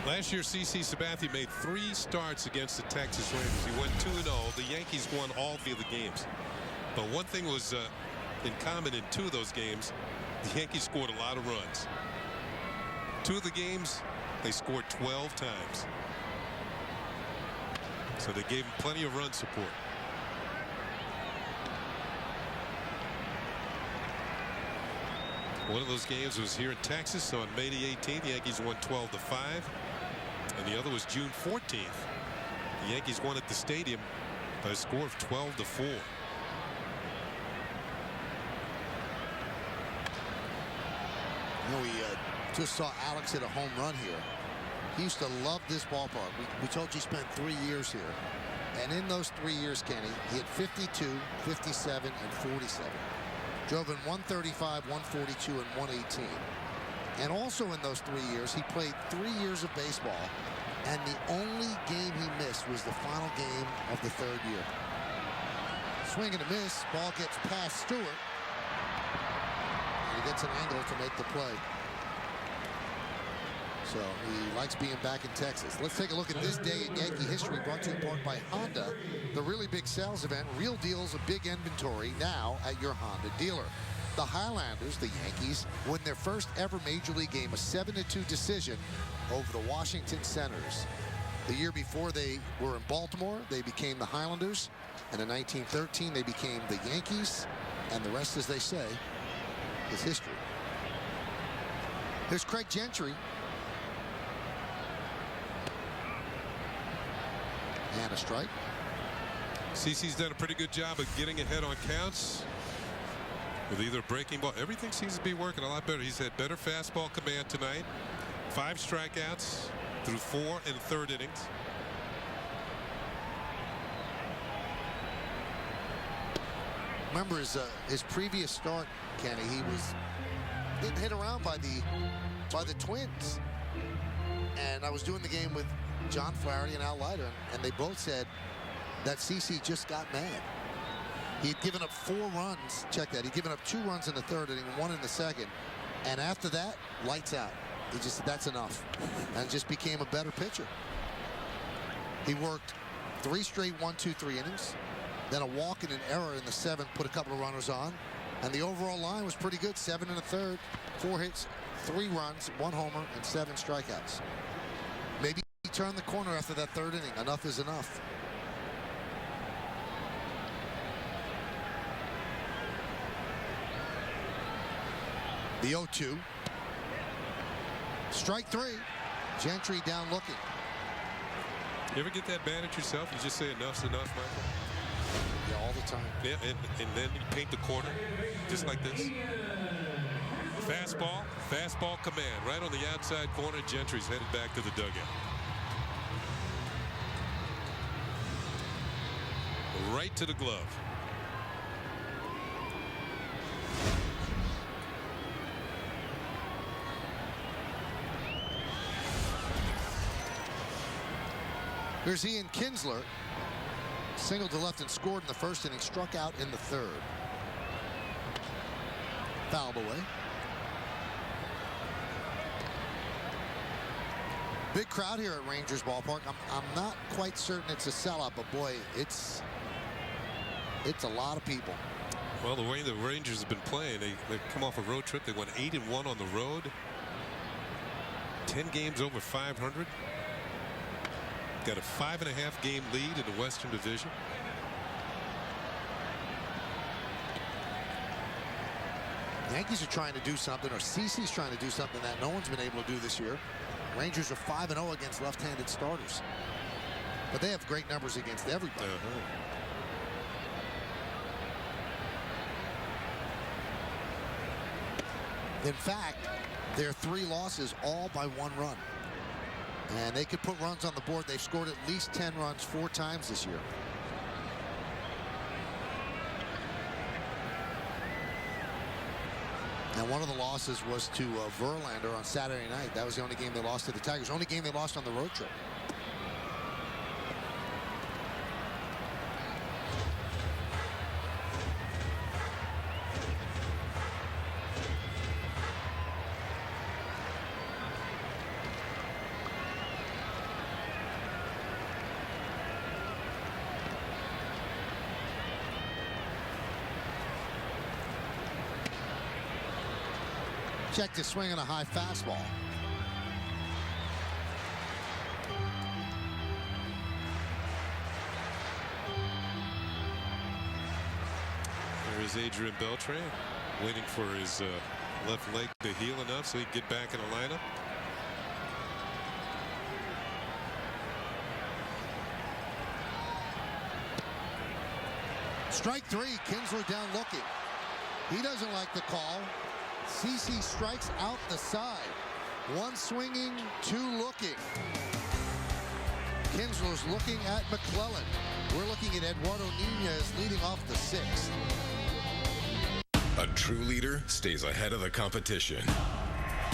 Last year, CeCe Sabathia made 3 starts against the Texas Rangers. He went 2-0. The Yankees won all 3 of the games. But one thing was in common in 2 of those games, the Yankees scored a lot of runs. 2 of the games, they scored 12 times. So they gave him plenty of run support. One of those games was here in Texas, so on May the 18th, the Yankees won 12-5. And the other was June 14th. The Yankees won at the stadium by a score of 12-4. You know, we just saw Alex hit a home run here. He used to love this ballpark. We told you he spent 3 years here. And in those 3 years, Kenny, he hit 52, 57, and 47. Drove in 135, 142, and 118. And also in those 3 years, he played 3 years of baseball. And the only game he missed was the final game of the 3rd year. Swing and a miss. Ball gets past Stewart. And he gets an angle to make the play. So he likes being back in Texas. Let's take a look at this day in Yankee history, brought to you in part by Honda. The really big sales event, real deals, a big inventory now at your Honda dealer. the Highlanders, the Yankees, win their first ever Major League game, a 7-2 decision over the Washington Senators. The year before they were in Baltimore, they became the Highlanders. And in 1913, they became the Yankees. And the rest, as they say, is history. Here's Craig Gentry. And a strike. CC's done a pretty good job of getting ahead on counts with either a breaking ball. Everything seems to be working a lot better. He's had better fastball command tonight. 5 strikeouts through 4 and 3rd innings. Remember his previous start, Kenny, he was getting hit around by the Twins. And I was doing the game with John Flaherty and Al Leiter, and they both said that CC just got mad. He'd given up 4 runs. Check that. He'd given up 2 runs in the 3rd inning, 1 in the 2nd. And after that, lights out. He just said, that's enough. And just became a better pitcher. He worked 3 straight 1-2-3 innings. Then a walk and an error in the 7th, put a couple of runners on. And the overall line was pretty good. 7 1/3, 4 hits, 3 runs, 1 homer, and 7 strikeouts. Maybe he turned the corner after that 3rd inning. Enough is enough. The 0-2. Strike 3. Gentry down looking. You ever get that mad at yourself? You just say enough's enough, Michael? Yeah, all the time. Yeah, and then you paint the corner just like this. Fastball command right on the outside corner. Gentry's headed back to the dugout. Right to the glove. Here's Ian Kinsler. Singled to left and scored in the 1st inning. Struck out in the 3rd. Fouled away. Big crowd here at Rangers Ballpark. I'm not quite certain it's a sellout, but boy, it's a lot of people. Well, the way the Rangers have been playing, they've come off a road trip. They won 8-1 on the road. 10 games over 500. Got a 5.5 game lead in the Western Division. Yankees are trying to do something, or CC's trying to do something that no one's been able to do this year. Rangers are 5-0 against left-handed starters. But they have great numbers against everybody. In fact, their 3 losses all by 1 run. And they could put runs on the board. They've scored at least 10 runs 4 times this year. And one of the losses was to Verlander on Saturday night. That was the only game they lost to the Tigers. Only game they lost on the road trip. Check to swing on a high fastball. There is Adrian Beltre waiting for his left leg to heal enough so he can get back in the lineup. Strike 3, Kinsler down looking. He doesn't like the call. CC strikes out the side. 1 swinging, 2 looking. Kinsler's looking at McClellan. We're looking at Eduardo Nunez leading off the 6th. A true leader stays ahead of the competition.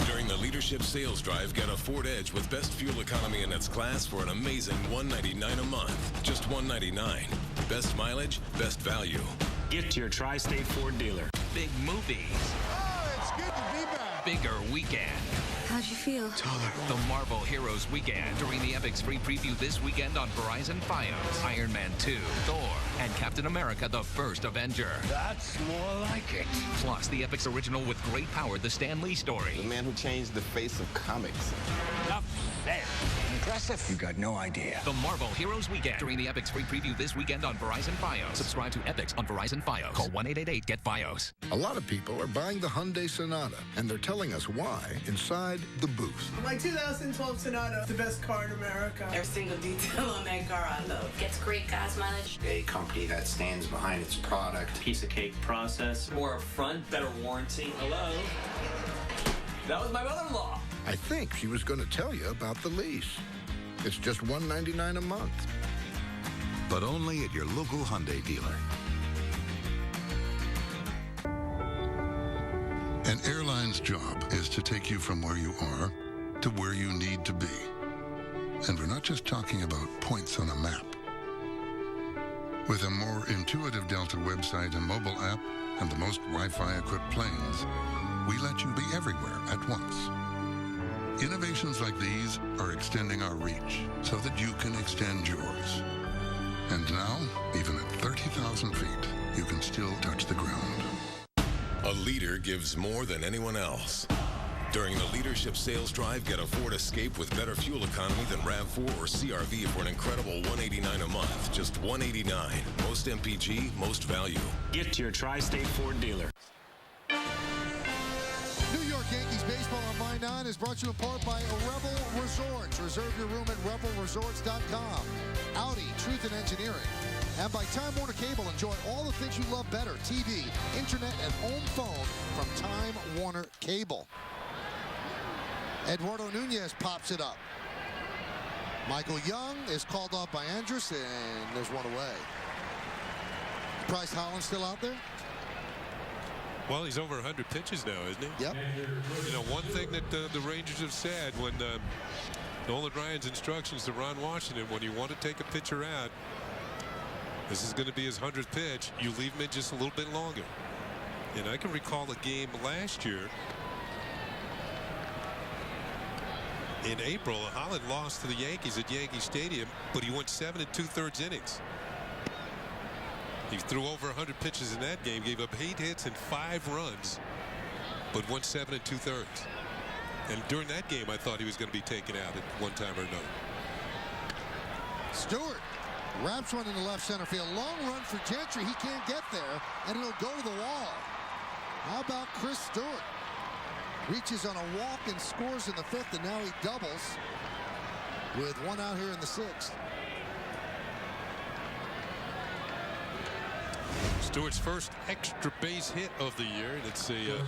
During the Leadership Sales Drive, get a Ford Edge with best fuel economy in its class for an amazing $199 a month. Just $199. Best mileage, best value. Get to your Tri-State Ford dealer. Big movies. Oh, it's good to be back. bigger weekend. How'd you feel? Taller. The Marvel Heroes Weekend during the Epic's free preview this weekend on Verizon Fios. Iron Man 2, Thor, and Captain America, the First Avenger. That's more like it. Plus, the Epic's original with great power, the Stan Lee story. The man who changed the face of comics. Enough said. Impressive. You got no idea. The Marvel Heroes Weekend during the Epic's free preview this weekend on Verizon Fios. Subscribe to Epic's on Verizon Fios. Call 1-888-GET-FIOS. A lot of people are buying the Hyundai Sonata, and they're telling us why inside the booth. My 2012 Sonata, the best car in America. Every single detail on that car I love. Gets great gas mileage. A company that stands behind its product. Piece of cake process. More upfront, better warranty. Hello? That was my mother-in-law. I think she was going to tell you about the lease. It's just $199 a month. But only at your local Hyundai dealer. An airline's job is to take you from where you are to where you need to be. And we're not just talking about points on a map. With a more intuitive Delta website and mobile app and the most Wi-Fi equipped planes, we let you be everywhere at once. Innovations like these are extending our reach so that you can extend yours. And now, even at 30,000 feet, you can still touch the ground. A leader gives more than anyone else. During the Leadership Sales Drive, get a Ford Escape with better fuel economy than RAV4 or CRV for an incredible $189 a month. Just $189. Most MPG, most value. Get to your Tri-State Ford dealer. New York Yankees baseball on My 9 is brought to you in part by Rebel Resorts. Reserve your room at rebelresorts.com. Audi, Truth in Engineering. And by Time Warner Cable, enjoy all the things you love better. TV, internet, and home phone from Time Warner Cable. Eduardo Nunez pops it up. Michael Young is called off by Andrus, and there's one away. Bryce Holland still out there? Well, he's over 100 pitches now, isn't he? Yep. You know, one thing that the Rangers have said when Nolan Ryan's instructions to Ron Washington, when you want to take a pitcher out, this is going to be his 100th pitch. You leave him in just a little bit longer. And I can recall a game last year in April. Holland lost to the Yankees at Yankee Stadium, but he went 7 2/3 innings. He threw over 100 pitches in that game, gave up 8 hits and 5 runs, but went 7 2/3. And during that game, I thought he was going to be taken out at one time or another. Stewart wraps one in the left center field. Long run for Gentry. He can't get there, and it'll go to the wall. How about Chris Stewart? Reaches on a walk and scores in the 5th, and now he doubles with one out here in the 6th. Stewart's first extra base hit of the year, and it's a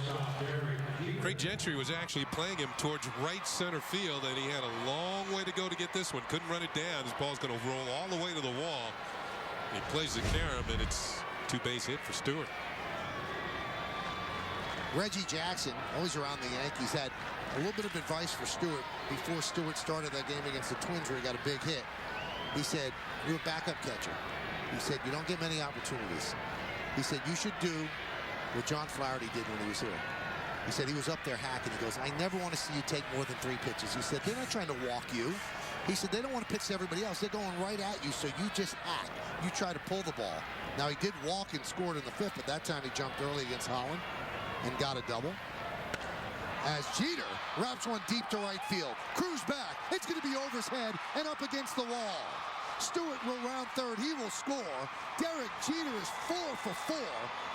Craig Gentry was actually playing him towards right center field, and he had a long way to go to get this one. Couldn't run it down. This ball's going to roll all the way to the wall. He plays the carom, and it's a 2-base hit for Stewart. Reggie Jackson, always around the Yankees, had a little bit of advice for Stewart before Stewart started that game against the Twins where he got a big hit. He said, you're a backup catcher. He said, you don't get many opportunities. He said, you should do what John Flaherty did when he was here. He said he was up there hacking. He goes, I never want to see you take more than 3 pitches. He said, they're not trying to walk you. He said, they don't want to pitch to everybody else. They're going right at you, so you just hack. You try to pull the ball. Now, he did walk and scored in the 5th, but that time he jumped early against Holland and got a double. As Jeter wraps one deep to right field. Cruz back. It's going to be over his head and up against the wall. Stewart will round third. He will score. Derek Jeter is 4 for 4,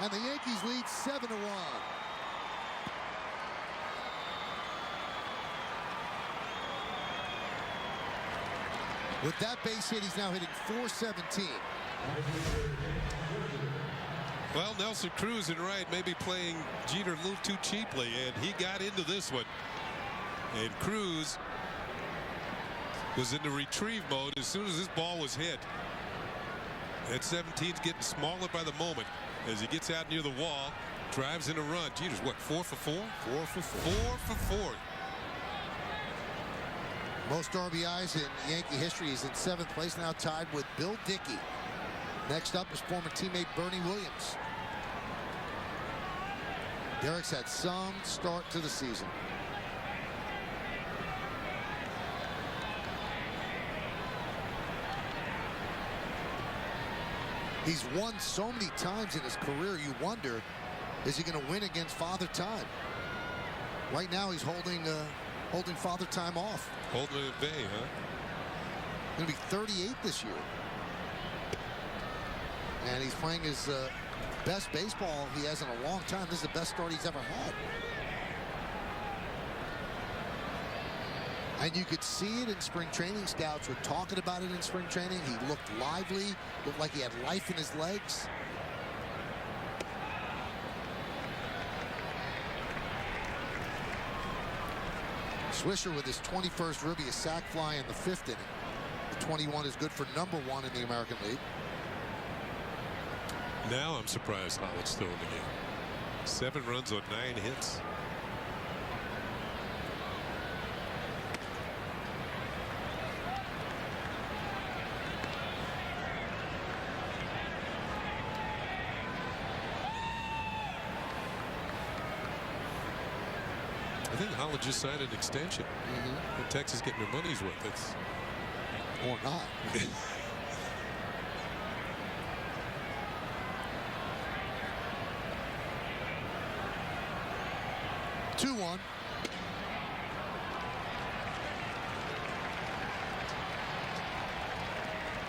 and the Yankees lead 7-1. With that base hit, he's now hitting .417. Well, Nelson Cruz in right may be playing Jeter a little too cheaply, and he got into this one. And Cruz was in the retrieve mode as soon as this ball was hit. That 17's getting smaller by the moment as he gets out near the wall, drives in a run. Jeter's what, 4 for 4? 4 for 4. 4 for 4. Most RBIs in Yankee history. He's in 7th place now, tied with Bill Dickey. Next up is former teammate Bernie Williams. Derek's had some start to the season. He's won so many times in his career, you wonder, is he going to win against Father Time? Right now, he's holding Father Time off. Holding it at bay, huh? Going to be 38 this year. And he's playing his best baseball he has in a long time. This is the best start he's ever had. And you could see it in spring training. Scouts were talking about it in spring training. He looked lively, looked like he had life in his legs. Swisher with his 21st ribby, a sac fly in the 5th inning. The 21 is good for #1 in the American League. Now I'm surprised Holland's still in the game. 7 runs on 9 hits. I think Holland just signed an extension. And Texas getting their money's worth. It's or not. 2-1.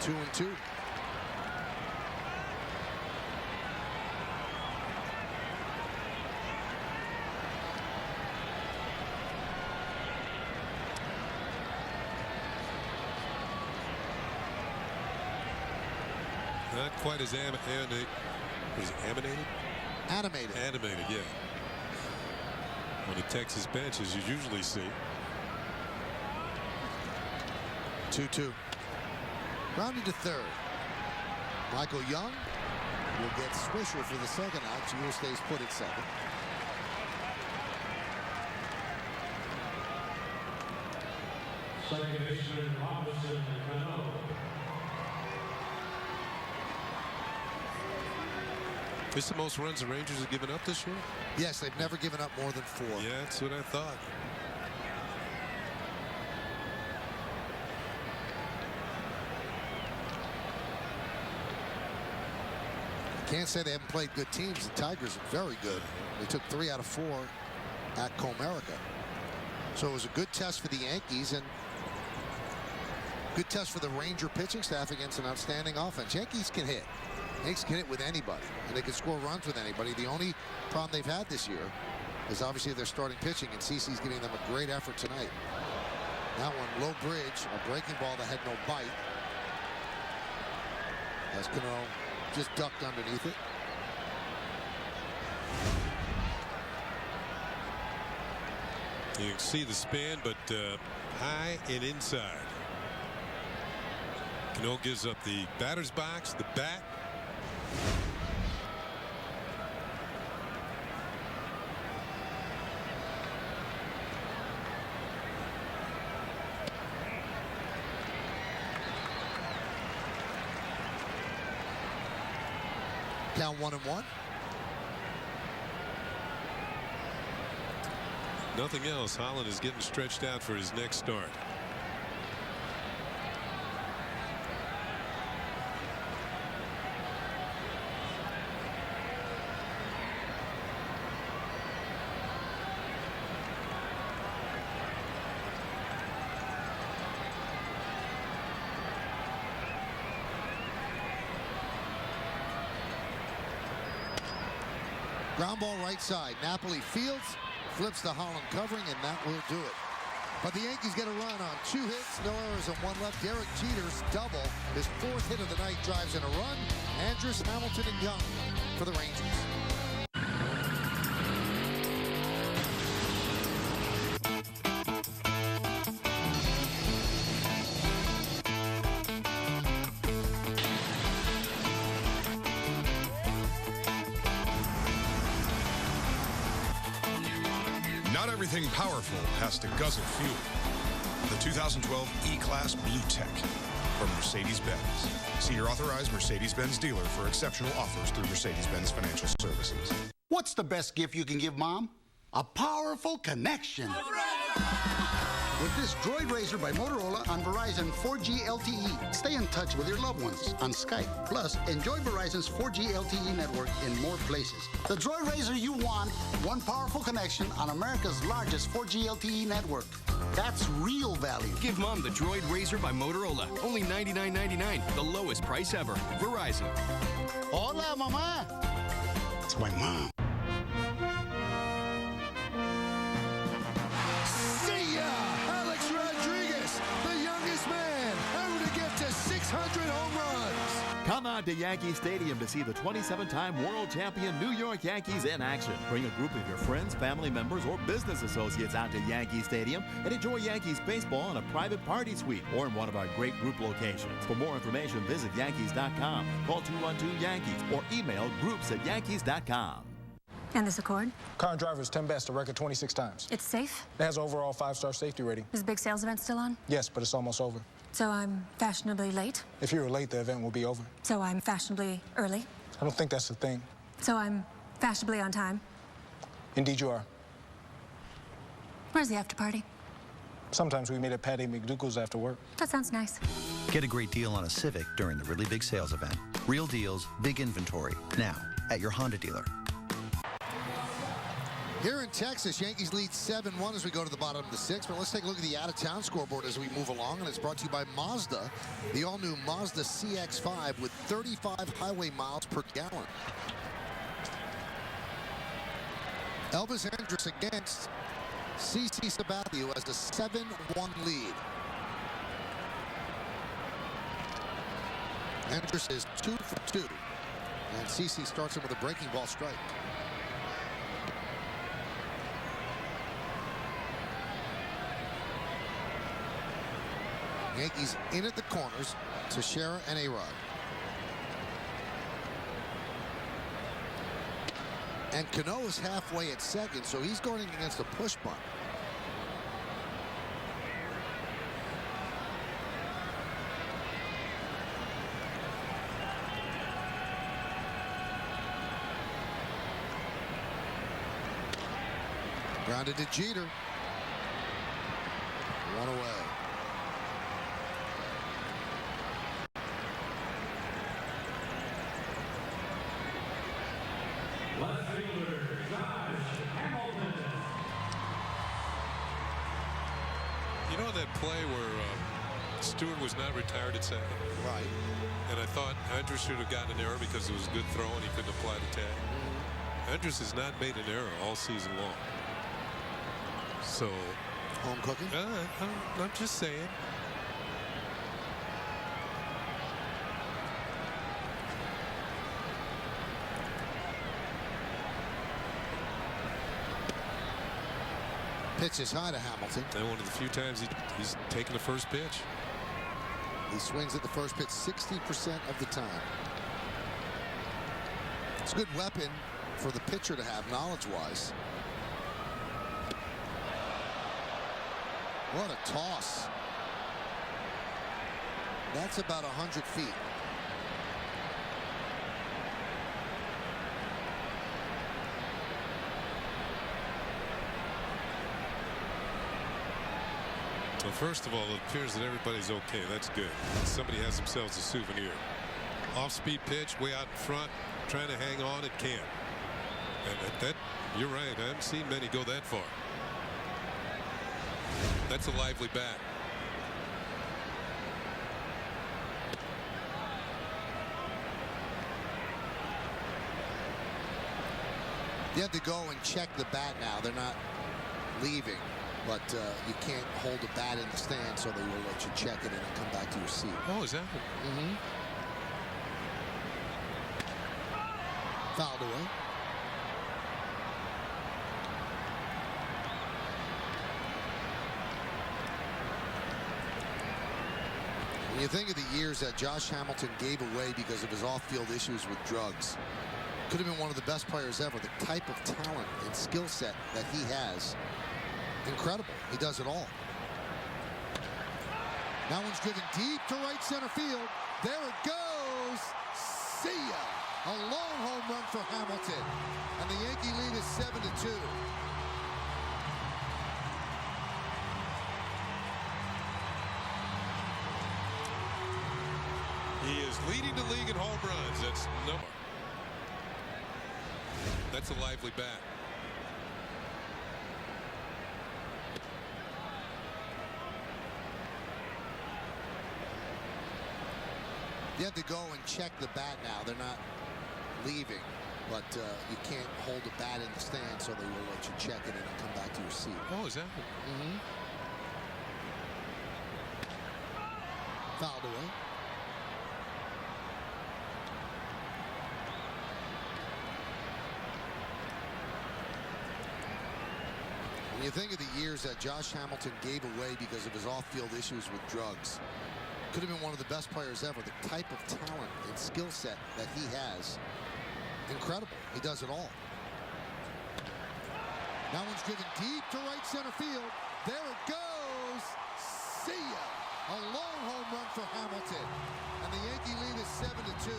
Two and two. Not quite as animated. Animated, yeah. On the Texas bench, as you usually see. 2-2. Grounded to third. Michael Young will get Swisher for the second out. Jewell stays put at second. Second baseman Robinson Cano. This is the most runs the Rangers have given up this year? Yes, they've never given up more than 4. Yeah, that's what I thought. Can't say they haven't played good teams. The Tigers are very good. They took 3 out of 4 at Comerica. So it was a good test for the Yankees and good test for the Ranger pitching staff against an outstanding offense. Yankees can hit. Yankees can hit with anybody, and they can score runs with anybody. The only problem they've had this year is obviously their starting pitching, and CeCe's giving them a great effort tonight. That one, low bridge, a breaking ball that had no bite. As Cano just ducked underneath it. You can see the span, but high and inside. Cano gives up the batter's box, the bat. Down 1-1. Nothing else. Holland is getting stretched out for his next start. Ground ball right side. Napoli fields, flips to Holland covering, and that will do it. But the Yankees get a run on 2 hits, no errors, and 1 left. Derek Jeter's double. His 4th hit of the night drives in a run. Andrus, Hamilton, and Young for the Rangers. Not everything powerful has to guzzle fuel. The 2012 E-Class Blue Tech from Mercedes-Benz. See your authorized Mercedes-Benz dealer for exceptional offers through Mercedes-Benz Financial Services. What's the best gift you can give Mom? A powerful connection. With this Droid Razor by Motorola on Verizon 4G LTE, stay in touch with your loved ones on Skype. Plus, enjoy Verizon's 4G LTE network in more places. The Droid Razor you want, one powerful connection on America's largest 4G LTE network. That's real value. Give Mom the Droid Razor by Motorola. Only $99.99, the lowest price ever. Verizon. Hola, Mama. It's my mom. See ya! Alex Rodriguez, the youngest man ever to get to 600 home runs. Come on to Yankee Stadium to see the 27-time world champion New York Yankees in action. Bring a group of your friends, family members, or business associates out to Yankee Stadium and enjoy Yankees baseball in a private party suite or in one of our great group locations. For more information, visit Yankees.com, call 212-YANKEES, or email groups@Yankees.com. And this Accord? Car and driver's 10 best, a record 26 times. It's safe? It has overall 5-star safety rating. Is the big sales event still on? Yes, but it's almost over. So I'm fashionably late? If you were late, the event will be over. So I'm fashionably early? I don't think that's the thing. So I'm fashionably on time? Indeed you are. Where's the after party? Sometimes we meet at Patty McDougal's after work. That sounds nice. Get a great deal on a Civic during the really big sales event. Real deals, big inventory. Now, at your Honda dealer. Here in Texas, Yankees lead 7-1 as we go to the bottom of the sixth. But let's take a look at the out-of-town scoreboard as we move along, and it's brought to you by Mazda, the all-new Mazda CX-5 with 35 highway miles per gallon. Elvis Andrus against CC Sabathia, who has a 7-1 lead. Andrus is 2 for 2, and CC starts him with a breaking ball strike. Yankees in at the corners, Teixeira and A-Rod. And Cano is halfway at second, so he's going against a push bunt. Grounded to Jeter. One away. Left fielder, Josh Hamilton. You know that play where Stewart was not retired at second? Right. And I thought Andrus should have gotten an error because it was a good throw and he couldn't apply the tag. Andrus has not made an error all season long. So, home cooking? I'm just saying. Pitch is high to Hamilton. And one of the few times he's taken the first pitch. He swings at the first pitch 60% of the time. It's a good weapon for the pitcher to have knowledge-wise. What a toss. That's about 100 feet. Well, first of all, it appears that everybody's okay. That's good. Somebody has themselves a souvenir. Off-speed pitch, way out in front, trying to hang on, it can't. And that, you're right, I haven't seen many go that far. That's a lively bat. You have to go and check the bat now. They're not leaving. But you can't hold a bat in the stand, so they will let you check it and then come back to your seat. Oh, is that? Mm-hmm. Fouled away. When you think of the years that Josh Hamilton gave away because of his off-field issues with drugs, could have been one of the best players ever. The type of talent and skill set that he has. Incredible. He does it all. That one's driven deep to right center field. There it goes. See ya. A lone home run for Hamilton. And the Yankee lead is 7-2. He is leading the league in home runs. That's a lively bat. You have to go and check the bat now. They're not leaving, but you can't hold a bat in the stand, so they will let you check it and then come back to your seat. Oh, is that? Mm-hmm. Fouled away. When you think of the years that Josh Hamilton gave away because of his off-field issues with drugs, could have been one of the best players ever. The type of talent and skill set that he has, incredible. He does it all. That one's driven deep to right center field. There it goes. See ya. A lone home run for Hamilton. And the Yankee lead is 7-2.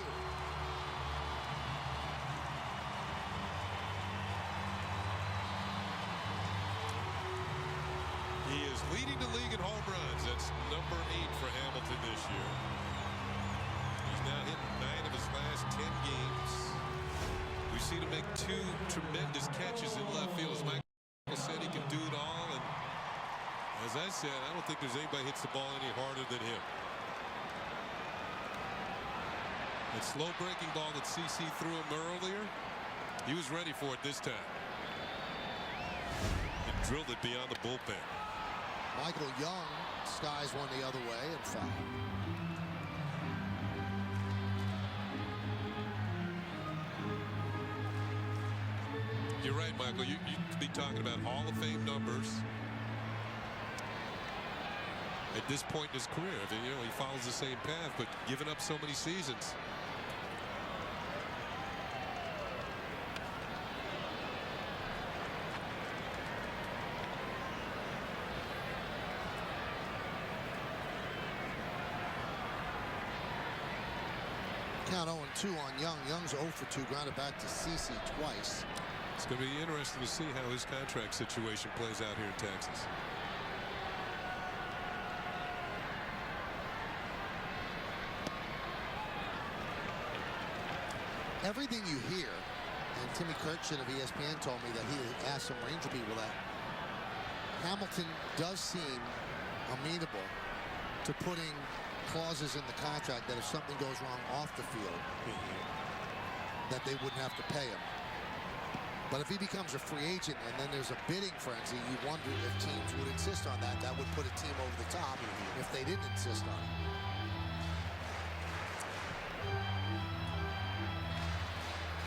He is leading the league in home runs. That's number 8 for Hamilton this year. He's now hit 9 of his last 10 games. We've seen him make 2 tremendous catches in left field. As Michael said, he can do it all. And as I said, I don't think there's anybody hits the ball any harder than him. That slow breaking ball that CC threw him earlier, he was ready for it this time. And drilled it beyond the bullpen. Michael Young skies one the other way and foul. You're right, Michael. You could be talking about Hall of Fame numbers at this point in his career. You know, he follows the same path, but giving up so many seasons. Count 0-2 on Young. Young's 0 for 2, grounded back to CC twice. It's going to be interesting to see how his contract situation plays out here in Texas. Everything you hear, and Timmy Kirkchin of ESPN told me that he asked some Ranger people that Hamilton does seem amenable to putting clauses in the contract that if something goes wrong off the field, that they wouldn't have to pay him. But if he becomes a free agent and then there's a bidding frenzy, you wonder if teams would insist on that. That would put a team over the top if they didn't insist on it.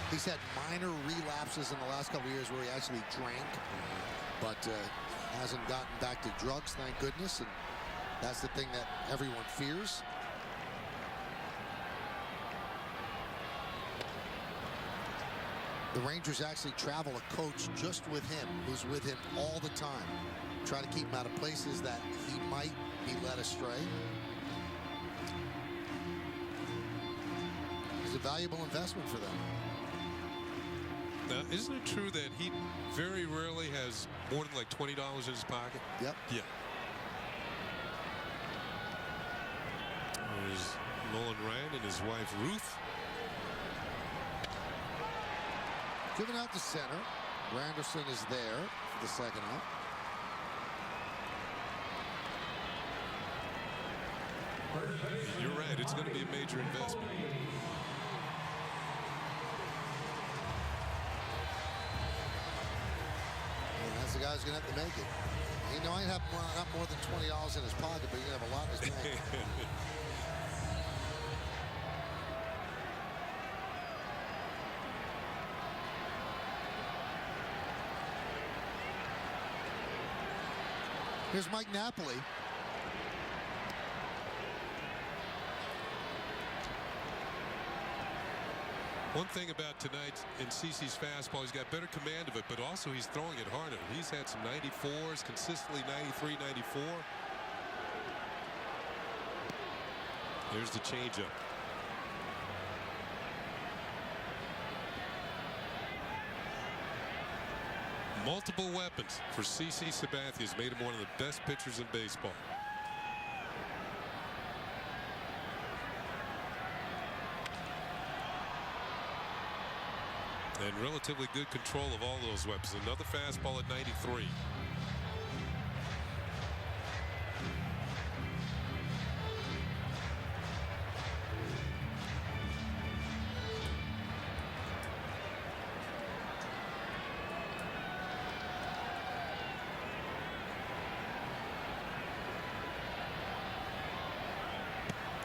He's had minor relapses in the last couple of years where he actually drank, but hasn't gotten back to drugs, thank goodness. And that's the thing that everyone fears. The Rangers actually travel a coach just with him, who's with him all the time. Try to keep him out of places that he might be led astray. He's a valuable investment for them. Now, isn't it true that he very rarely has more than like $20 in his pocket? Yep. Yeah. There's Nolan Ryan and his wife Ruth. Given out to center. Granderson is there for the second out. You're right. It's going to be a major investment. And that's the guy who's going to have to make it. He might have not more than $20 in his pocket, but he's going to have a lot in his bank. Here's Mike Napoli. One thing about tonight in CC's fastball, he's got better command of it, but also he's throwing it harder. He's had some 94s, consistently 93, 94. There's the changeup. Multiple weapons for CC Sabathia has made him one of the best pitchers in baseball. And relatively good control of all those weapons. Another fastball at 93.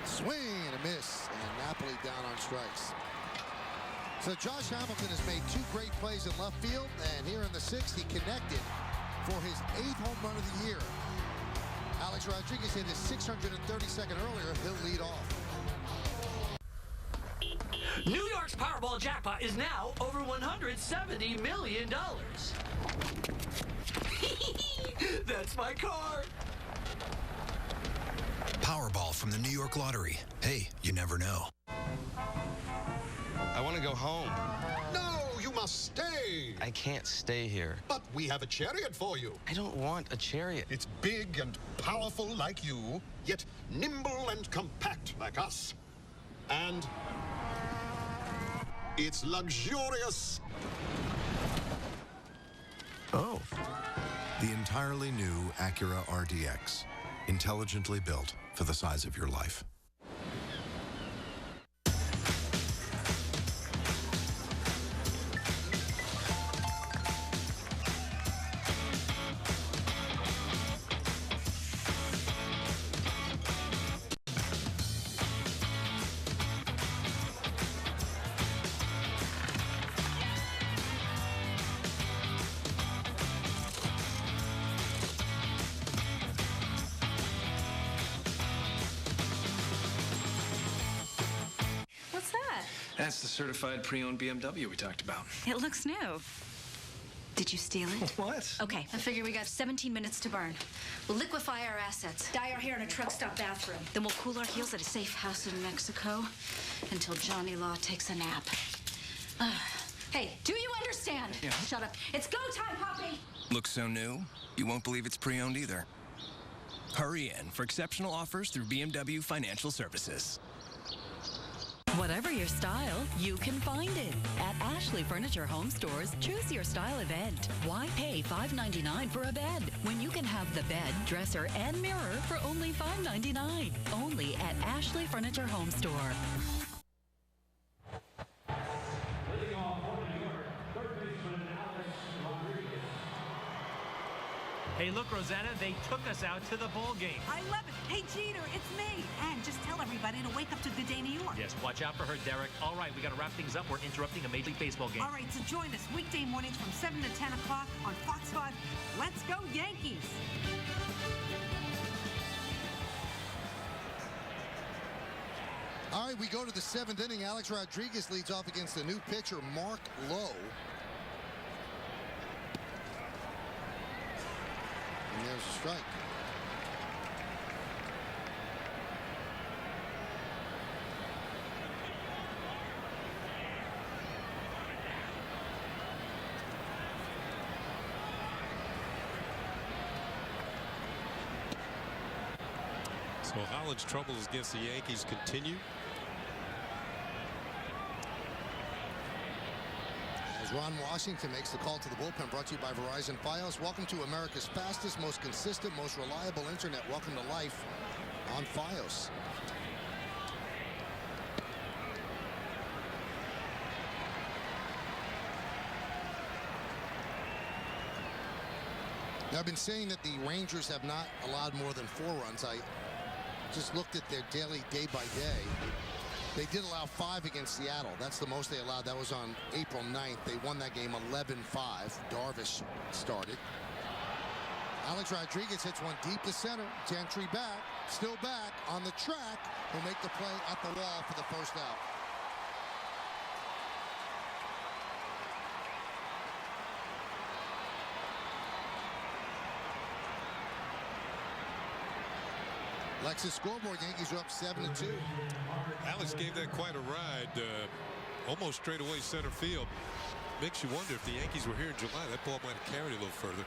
Swing and a miss, and Napoli down on strikes. So Josh Hamilton has made 2 great plays in left field, and here in the 6th, he connected for his 8th home run of the year. Alex Rodriguez hit his 632nd earlier. He'll lead off. New York's Powerball jackpot is now over $170 million. That's my car. Powerball from the New York Lottery. Hey, you never know. I want to go home. No, you must stay. I can't stay here. But we have a chariot for you. I don't want a chariot. It's big and powerful like you, yet nimble and compact like us. And it's luxurious. Oh. The entirely new Acura RDX. Intelligently built for the size of your life. That's the certified pre-owned BMW we talked about. It looks new. Did you steal it? What? Okay, I figure we got 17 minutes to burn. We'll liquefy our assets, dye our hair in a truck stop bathroom. Then we'll cool our heels at a safe house in Mexico until Johnny Law takes a nap. Hey, do you understand? Yeah. Shut up. It's go time, Poppy! Looks so new, you won't believe it's pre-owned either. Hurry in for exceptional offers through BMW Financial Services. Whatever your style, you can find it. At Ashley Furniture Home Stores, choose your style event. Why pay $5.99 for a bed when you can have the bed, dresser, and mirror for only $5.99? Only at Ashley Furniture Home Store. Hey, look, Rosanna, they took us out to the ball game. I love it. Hey, Jeter, it's me. And just tell everybody to wake up to Good Day New York. Yes, watch out for her, Derek. All right, we got to wrap things up. We're interrupting a Major League Baseball game. All right, so join us weekday mornings from 7 to 10 o'clock on Fox 5. Let's go, Yankees. All right, we go to the 7th inning. Alex Rodriguez leads off against the new pitcher, Mark Lowe. And there's a strike. So Holland's troubles against the Yankees continue. As Ron Washington makes the call to the bullpen, brought to you by Verizon Fios. Welcome to America's fastest, most consistent, most reliable internet. Welcome to life on Fios. Now, I've been saying that the Rangers have not allowed more than 4 runs. I just looked at their daily day-by-day. They did allow 5 against Seattle. That's the most they allowed. That was on April 9th. They won that game 11-5. Darvish started. Alex Rodriguez hits one deep to center. Gentry back, still back on the track. He'll make the play at the wall for the first out. Lexus scoreboard, Yankees are up 7-2. Alex gave that quite a ride, almost straight away center field. Makes you wonder if the Yankees were here in July, that ball might have carried a little further.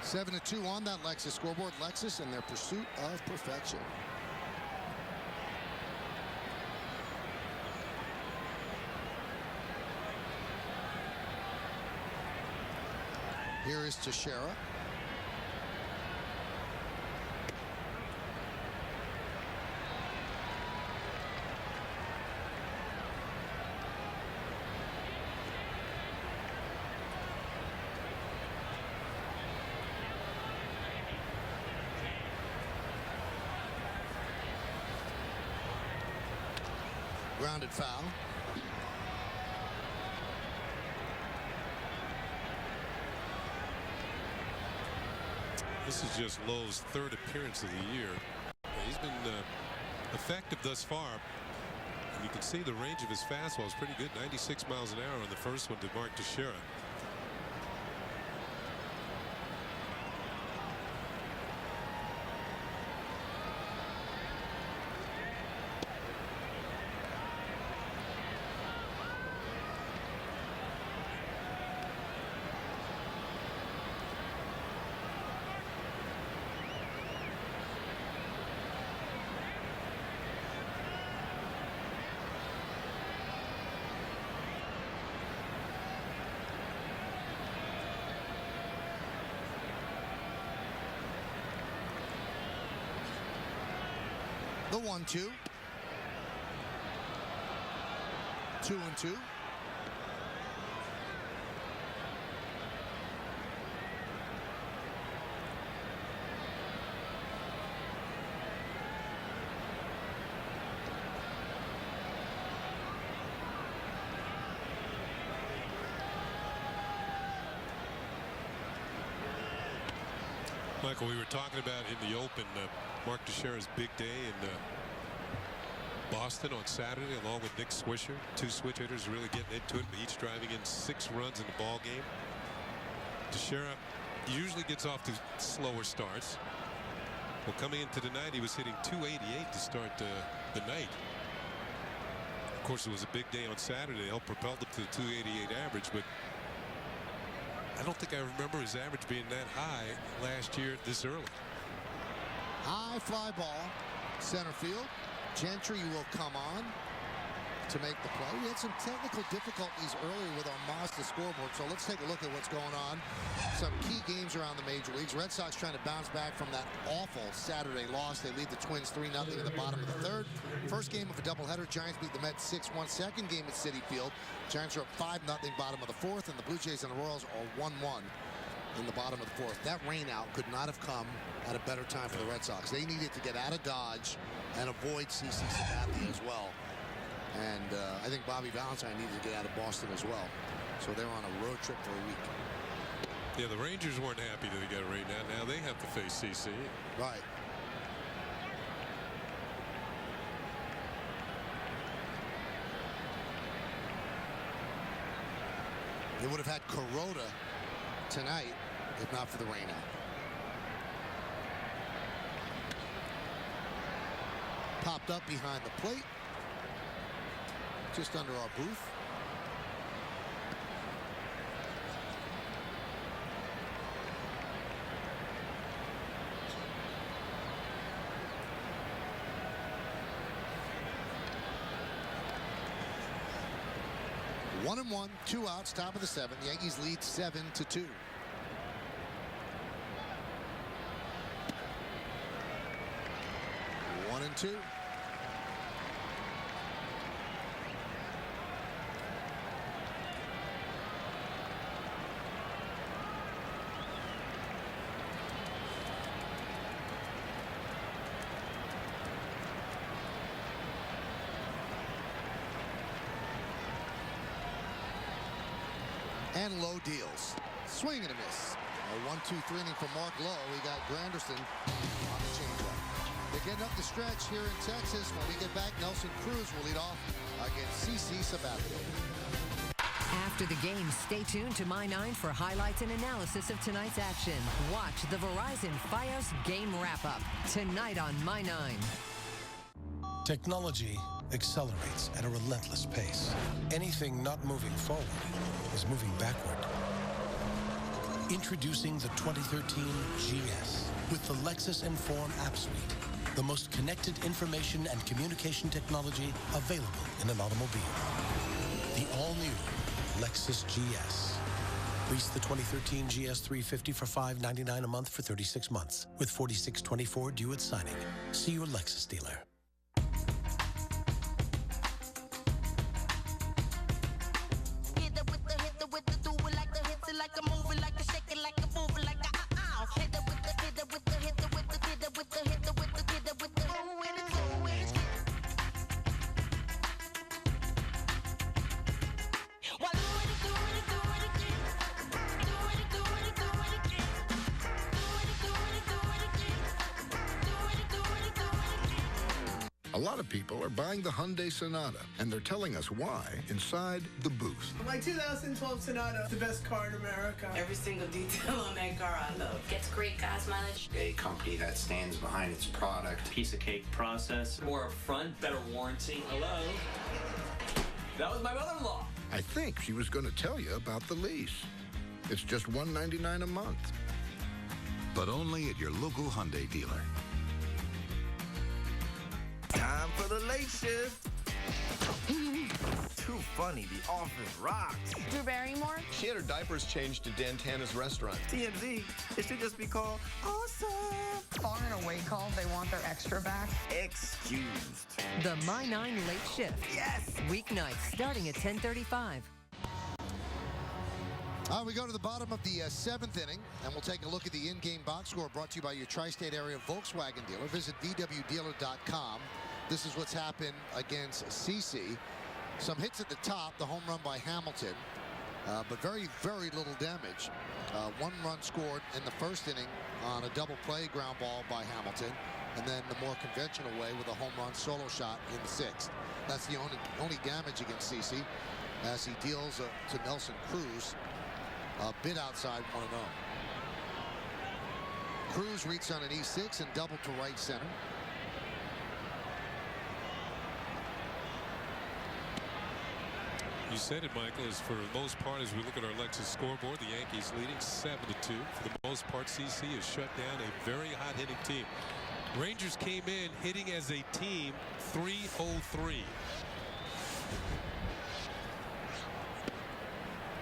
7-2 on that Lexus scoreboard. Lexus in their pursuit of perfection. Here is Teixeira. Grounded foul. This is just Lowe's third appearance of the year. He's been effective thus far. And you can see the range of his fastball is pretty good. 96 miles an hour on the first one to Mark Teixeira. The 1-2. 2-2. Michael, we were talking about in the open Mark Teixeira's big day in Boston on Saturday, along with Nick Swisher. Two switch hitters really getting into it, each driving in 6 runs in the ball game. Teixeira usually gets off to slower starts. Well, coming into tonight, he was hitting .288 to start the night. Of course, it was a big day on Saturday. Helped propel him to the .288 average, but I don't think I remember his average being that high last year this early. High fly ball, center field. Gentry will come on to make the play. We had some technical difficulties earlier with our Mazda scoreboard, so let's take a look at what's going on. Some key games around the major leagues. Red Sox trying to bounce back from that awful Saturday loss. They lead the Twins 3-0 in the bottom of the third. First game of a doubleheader. Giants beat the Mets 6-1. Second game at Citi Field. Giants are up 5-0 bottom of the fourth, and the Blue Jays and the Royals are 1-1 in the bottom of the fourth. That rain out could not have come at a better time for the Red Sox. They needed to get out of Dodge and avoid CC Sabathia as well. And I think Bobby Valentine needed to get out of Boston as well. So they're on a road trip for a week. Yeah, the Rangers weren't happy that they got rained out. Now they have to face CC. Right. They would have had Kuroda tonight if not for the rain out. Popped up behind the plate. Just under our booth. One and one, 2 outs, top of the 7th. Yankees lead 7-2. 1-2. And Lowe deals. Swing and a miss. A 1-2-3 inning for Mark Lowe. We got Granderson on the changeup. They're getting up the stretch here in Texas. When we get back, Nelson Cruz will lead off against CC Sabathia. After the game, stay tuned to My 9 for highlights and analysis of tonight's action. Watch the Verizon Fios Game Wrap-Up tonight on My 9. Technology accelerates at a relentless pace. Anything not moving forward is moving backward. Introducing the 2013 GS with the Lexus Inform app suite, the most connected information and communication technology available in an automobile. The all-new Lexus GS. Lease the 2013 GS 350 for $599 a month for 36 months, with $46.24 due at signing. See your Lexus dealer. A lot of people are buying the Hyundai Sonata, and they're telling us why inside the booth. My 2012 Sonata, the best car in America. Every single detail on that car I love. Gets great gas mileage. A company that stands behind its product. Piece of cake process. More upfront, better warranty. Hello? That was my mother-in-law. I think she was going to tell you about the lease. It's just $199 a month. But only at your local Hyundai dealer. Time for the late shift. Too funny, the office rocks. Drew Barrymore? She had her diapers changed to Dantana's restaurant. TMZ, it should just be called Awesome. Far and away called, they want their extra back. Excused. The My 9 Late Shift. Yes! Weeknights starting at 10:35. We go to the bottom of the seventh inning, and we'll take a look at the in-game box score brought to you by your tri-state area Volkswagen dealer. Visit VWDealer.com. This is what's happened against CC. Some hits at the top, the home run by Hamilton, but very, very little damage. One run scored in the first inning on a double play ground ball by Hamilton, and then the more conventional way with a home run solo shot in the sixth. That's the only damage against CC as he deals to Nelson Cruz. A bit outside 1-0. Cruz reads on an E6 and doubled to right center. You said it, Michael, is for the most part, as we look at our Lexus scoreboard, the Yankees leading 7-2. For the most part, CC has shut down a very hot-hitting team. Rangers came in hitting as a team 303.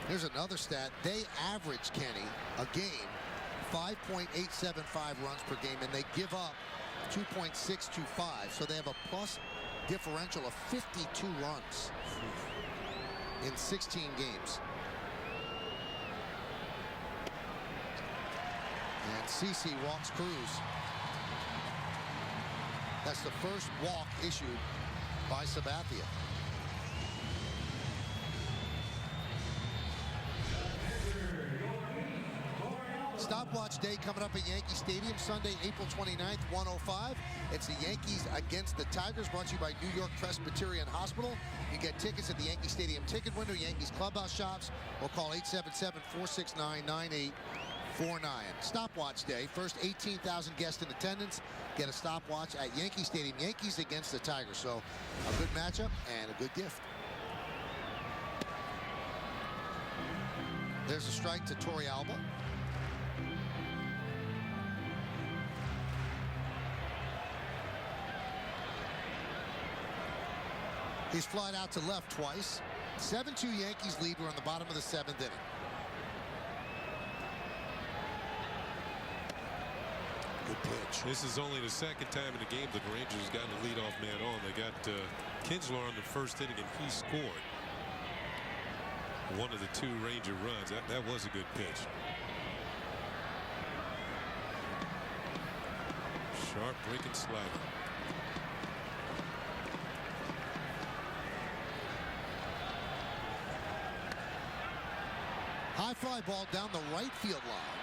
Here's another stat. They average, Kenny, a game 5.875 runs per game, and they give up 2.625. So they have a plus differential of 52 runs in 16 games. And CC walks Cruz. That's the first walk issued by Sabathia. Stopwatch day coming up at Yankee Stadium Sunday, April 29th, 1:05. It's the Yankees against the Tigers, brought to you by New York Presbyterian Hospital. You get tickets at the Yankee Stadium ticket window, Yankees clubhouse shops, or call 877-469-9849. Stopwatch day, first 18,000 guests in attendance get a stopwatch at Yankee Stadium. Yankees against the Tigers, so a good matchup and a good gift. There's a strike to Torey Alba. He's flied out to left twice. 7-2 Yankees lead. We're on the bottom of the seventh inning. Good pitch. This is only the second time in the game that the Rangers have gotten a leadoff man on. They got Kinsler on the first inning, and he scored one of the two Ranger runs. That was a good pitch. Sharp breaking slider. High fly ball down the right field line.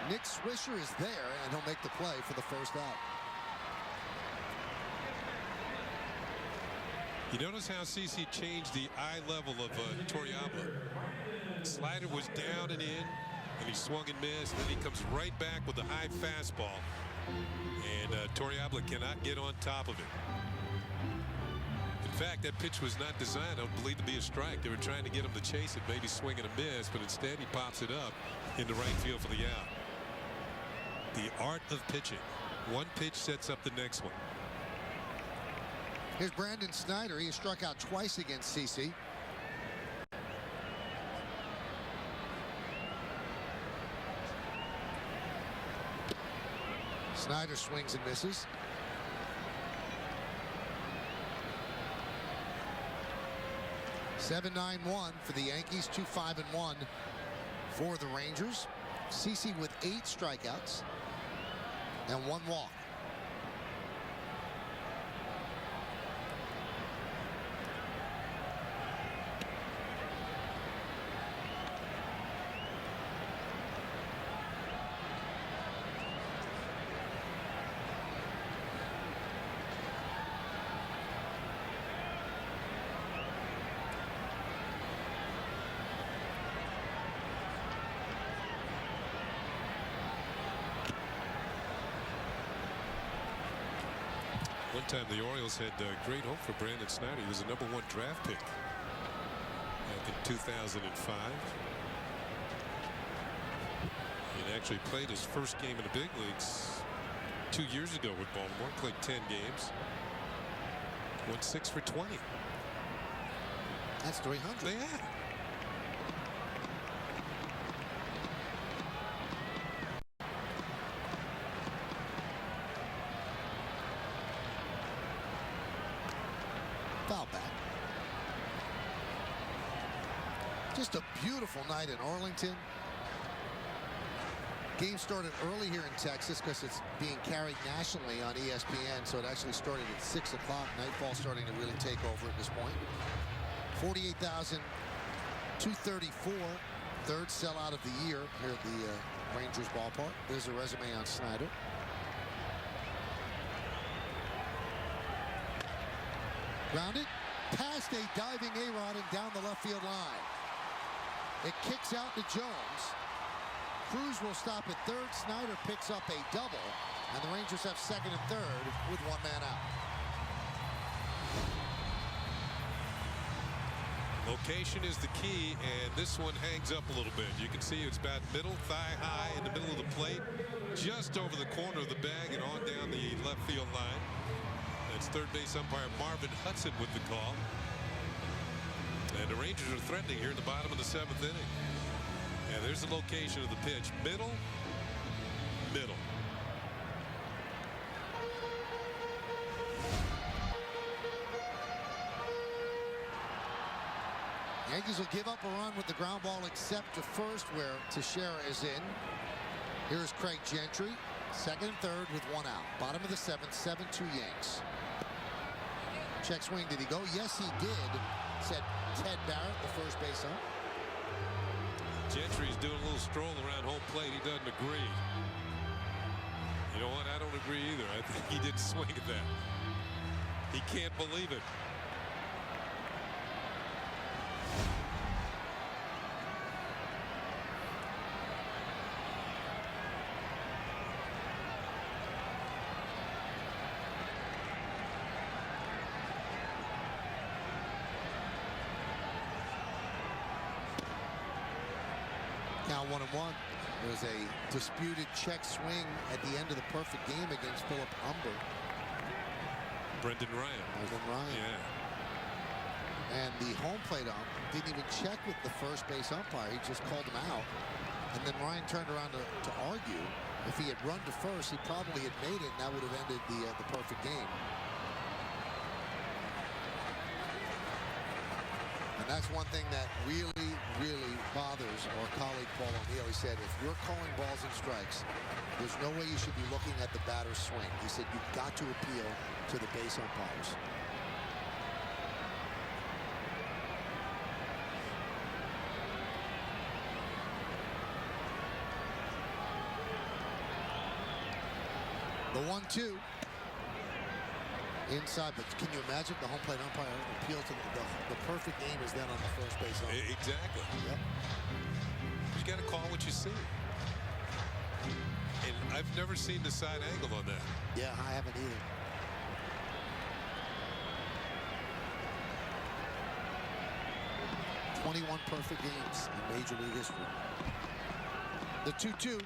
Nick Swisher is there, and he'll make the play for the first out. You notice how CC changed the eye level of Torrealba. Slider was down and in, and he swung and missed. Then he comes right back with a high fastball, and Torrealba cannot get on top of it. In fact, that pitch was not designed, I believe, to be a strike. They were trying to get him to chase it, maybe swing and a miss, but instead he pops it up into right field for the out. The art of pitching. One pitch sets up the next one. Here's Brandon Snyder. He has struck out twice against CC. Snyder swings and misses. (7-9-1) for the Yankees. 2-5-1 for the Rangers. CC with 8 strikeouts and 1 walk. One time the Orioles had great hope for Brandon Snyder. He was a #1 draft pick back in 2005. He actually played his first game in the big leagues 2 years ago with Baltimore. Played 10 games. Went 6 for 20. That's 300. Yeah. Foul back. Just a beautiful night in Arlington. Game started early here in Texas because it's being carried nationally on ESPN, so it actually started at 6 o'clock. Nightfall starting to really take over at this point. 48,234, third sellout of the year here at the Rangers ballpark. There's a resume on Snyder. Grounded, past a diving A-Rod and down the left field line. It kicks out to Jones. Cruz will stop at third. Snyder picks up a double, and the Rangers have second and third with 1 man out. Location is the key, and this one hangs up a little bit. You can see it's about middle, thigh high in the middle of the plate, just over the corner of the bag and on down the left field line. That's third base umpire Marvin Hudson with the call. And the Rangers are threatening here in the bottom of the 7th inning. And there's the location of the pitch. Middle. Yankees will give up a run with the ground ball except to first, where Teixeira is in. Here's Craig Gentry, second and third with 1 out. Bottom of the 7th, 7-2 Yanks. Check swing, did he go? Yes, he did, said Ted Barrett, the first base ump. Gentry's doing a little stroll around home plate. He doesn't agree. You know what? I don't agree either. I think he didn't swing at that. He can't believe it. Now 1-1. There was a disputed check swing at the end of the perfect game against Philip Humber. Brendan Ryan. Yeah. And the home plate ump didn't even check with the first base umpire. He just called him out. And then Ryan turned around to argue. If he had run to first, he probably had made it, and that would have ended the perfect game. And that's one thing that really, really bothers our colleague Paul O'Neill. He said, if you're calling balls and strikes, there's no way you should be looking at the batter's swing. He said, you've got to appeal to the base umpires. The 1-2. Inside, but can you imagine the home plate umpire appeal to the perfect game is then on the first base line? Exactly. Yep. You got to call what you see. And I've never seen the side angle on that. Yeah, I haven't either. 21 perfect games in Major League history. The 2-2.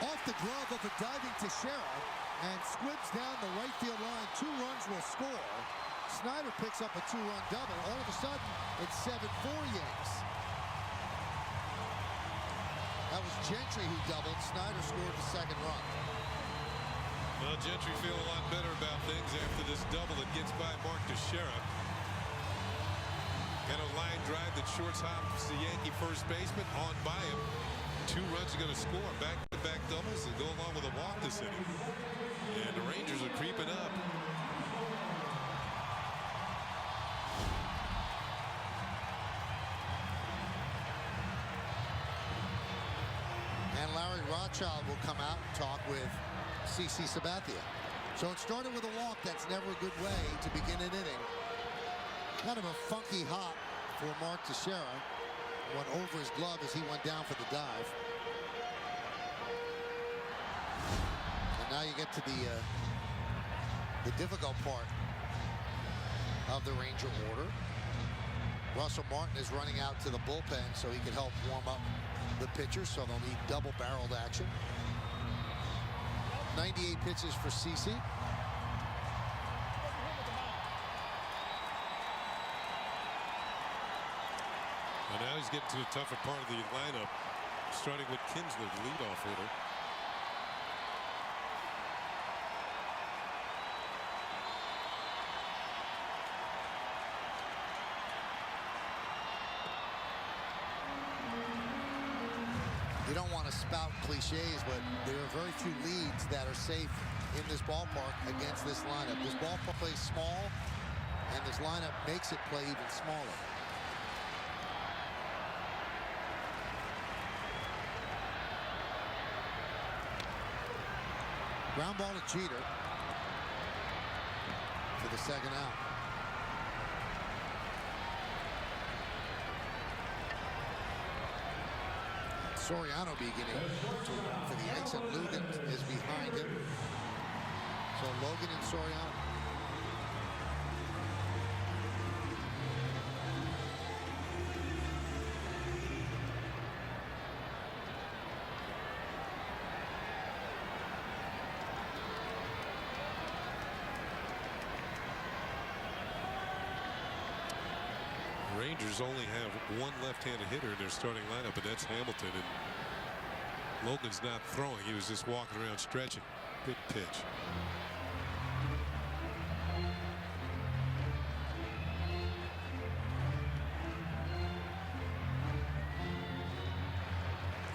Off the glove of a diving Teixeira and squibs down the right field line. 2 runs will score. Snyder picks up a 2-run double. All of a sudden, it's 7-4 Yanks. That was Gentry who doubled. Snyder scored the second run. Well, Gentry feel a lot better about things after this double that gets by Mark Teixeira. And a line drive that shorts hops the Yankee first baseman on by him. 2 runs are going to score. Back-to-back doubles and go along with a walk this inning. And the Rangers are creeping up. And Larry Rothschild will come out and talk with CC Sabathia. So it started with a walk. That's never a good way to begin an inning. Kind of a funky hop for Mark Teixeira. Went over his glove as he went down for the dive. And now you get to the difficult part of the Ranger order. Russell Martin is running out to the bullpen so he can help warm up the pitchers, so they'll need double-barreled action. 98 pitches for CC. And now he's getting to the tougher part of the lineup, starting with Kinsler, the leadoff hitter. You don't want to spout cliches, but there are very few leads that are safe in this ballpark against this lineup. This ballpark plays small, and this lineup makes it play even smaller. Ground ball to Jeter for the second out. Soriano beginning for the Yanks, and Logan is behind him. So Logan and Soriano. Rangers only have 1 left-handed hitter in their starting lineup, and that's Hamilton. And Logan's not throwing. He was just walking around stretching. Good pitch.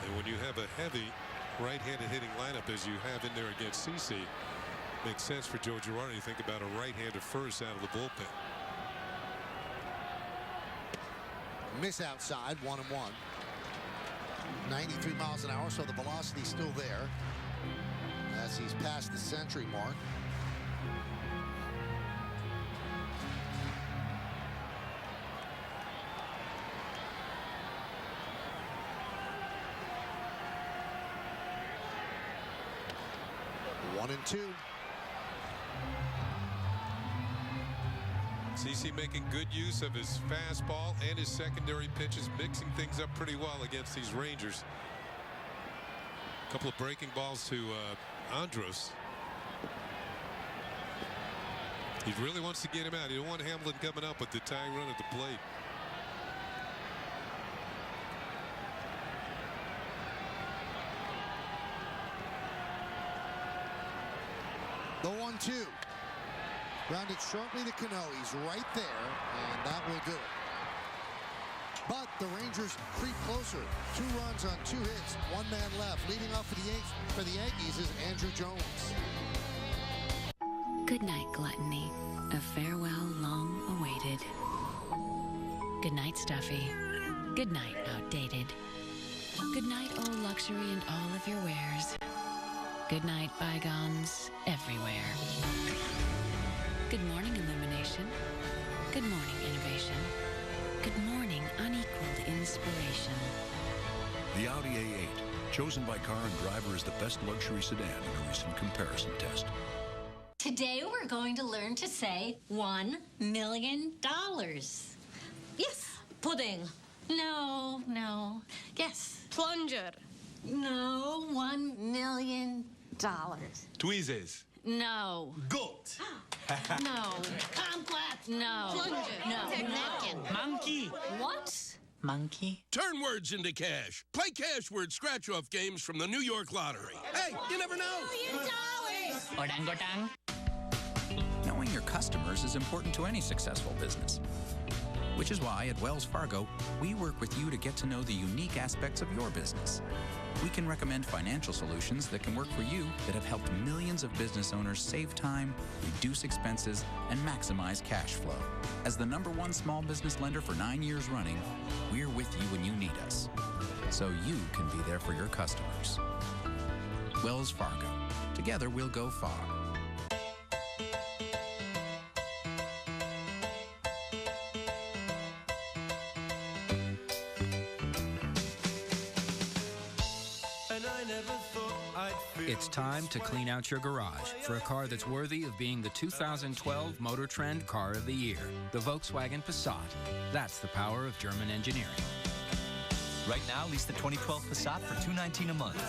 And when you have a heavy right-handed hitting lineup as you have in there against CC, makes sense for Joe Girardi to think about a right-hander first out of the bullpen. Miss outside, 1-1. 93 miles an hour, so the velocity's still there as he's past the century mark. One and 2. CC making good use of his fastball and his secondary pitches, mixing things up pretty well against these Rangers. A couple of breaking balls to Andros. He really wants to get him out. He don't want Hamilton coming up with the tying run at the plate. The 1-2. Grounded sharply to Cano. He's right there, and that will do it. But the Rangers creep closer. 2 runs on 2 hits, 1 man left. Leading off for the Yankees is Andrew Jones. Good night, gluttony. A farewell long awaited. Good night, stuffy. Good night, outdated. Good night, old luxury and all of your wares. Good night, bygones everywhere. Good morning, illumination. Good morning, innovation. Good morning, unequaled inspiration. The Audi A8, chosen by Car and Driver as the best luxury sedan in a recent comparison test. Today we're going to learn to say $1 million. Yes, Pudding. No, no. Yes. Plunger. No, $1 million. Tweezers. No. Goat. No. Kumquat. No. Plunger. No. Napkin. Monkey. What? Monkey. Turn words into cash. Play cash word scratch-off games from the New York Lottery. Hey, you never know. Orangutan. Knowing your customers is important to any successful business. Which is why at Wells Fargo, we work with you to get to know the unique aspects of your business. We can recommend financial solutions that can work for you that have helped millions of business owners save time, reduce expenses, and maximize cash flow. As the #1 small business lender for 9 years running, we're with you when you need us, so you can be there for your customers. Wells Fargo. Together we'll go far. It's time to clean out your garage for a car that's worthy of being the 2012 Motor Trend Car of the Year, the Volkswagen Passat. That's the power of German engineering. Right now, lease the 2012 Passat for $219 a month.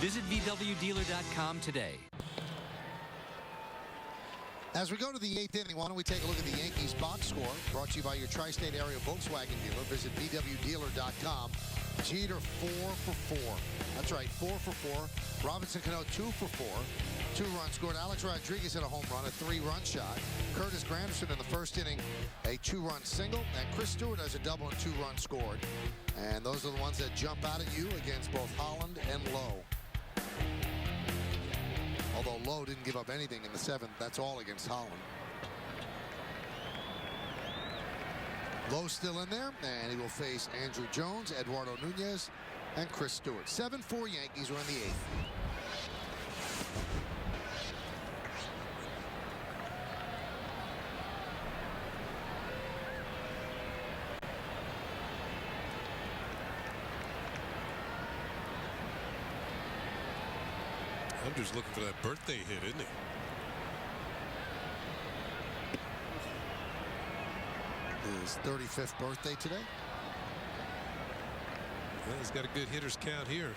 Visit VWDealer.com today. As we go to the 8th inning, why don't we take a look at the Yankees box score, brought to you by your tri-state area Volkswagen dealer. Visit VWDealer.com. Jeter 4 for 4. That's right, 4 for 4. Robinson Cano 2 for 4. 2 runs scored. Alex Rodriguez hit a home run, a 3-run shot. Curtis Granderson in the first inning, a 2-run single. And Chris Stewart has a double and 2 runs scored. And those are the ones that jump out at you against both Holland and Lowe. Although Lowe didn't give up anything in the 7th, that's all against Holland. Lowe's still in there, and he will face Andrew Jones, Eduardo Nunez, and Chris Stewart. 7-4 Yankees are in the 8th. Andrew's looking for that birthday hit, isn't he? His 35th birthday today. Well, he's got a good hitter's count here.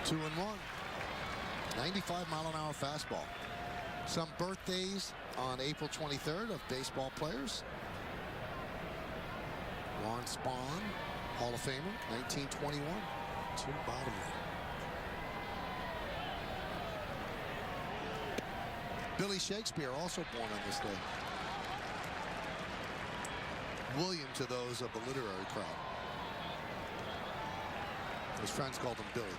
Two and 1. 95-mile-an-hour fastball. Some birthdays on April 23rd of baseball players. Ron Spahn, Hall of Famer, 1921. Tim Bottomley. Billy Shakespeare, also born on this day. William to those of the literary crowd. His friends called him Billy.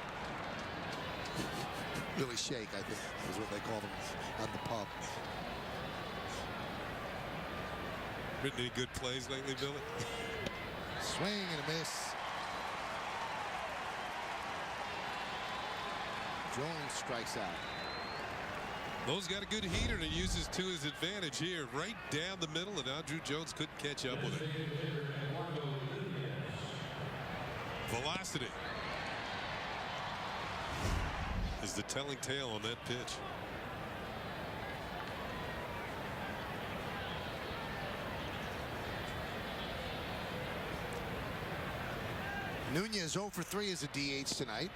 Billy Shake, I think, is what they called him at the pub. Written any good plays lately, Billy? Swing and a miss. Jones strikes out. Lowe's got a good heater and he uses to his advantage here, right down the middle, and Andrew Jones couldn't catch up with it. Velocity is the telling tale on that pitch. Nunez 0 for 3 as a DH tonight.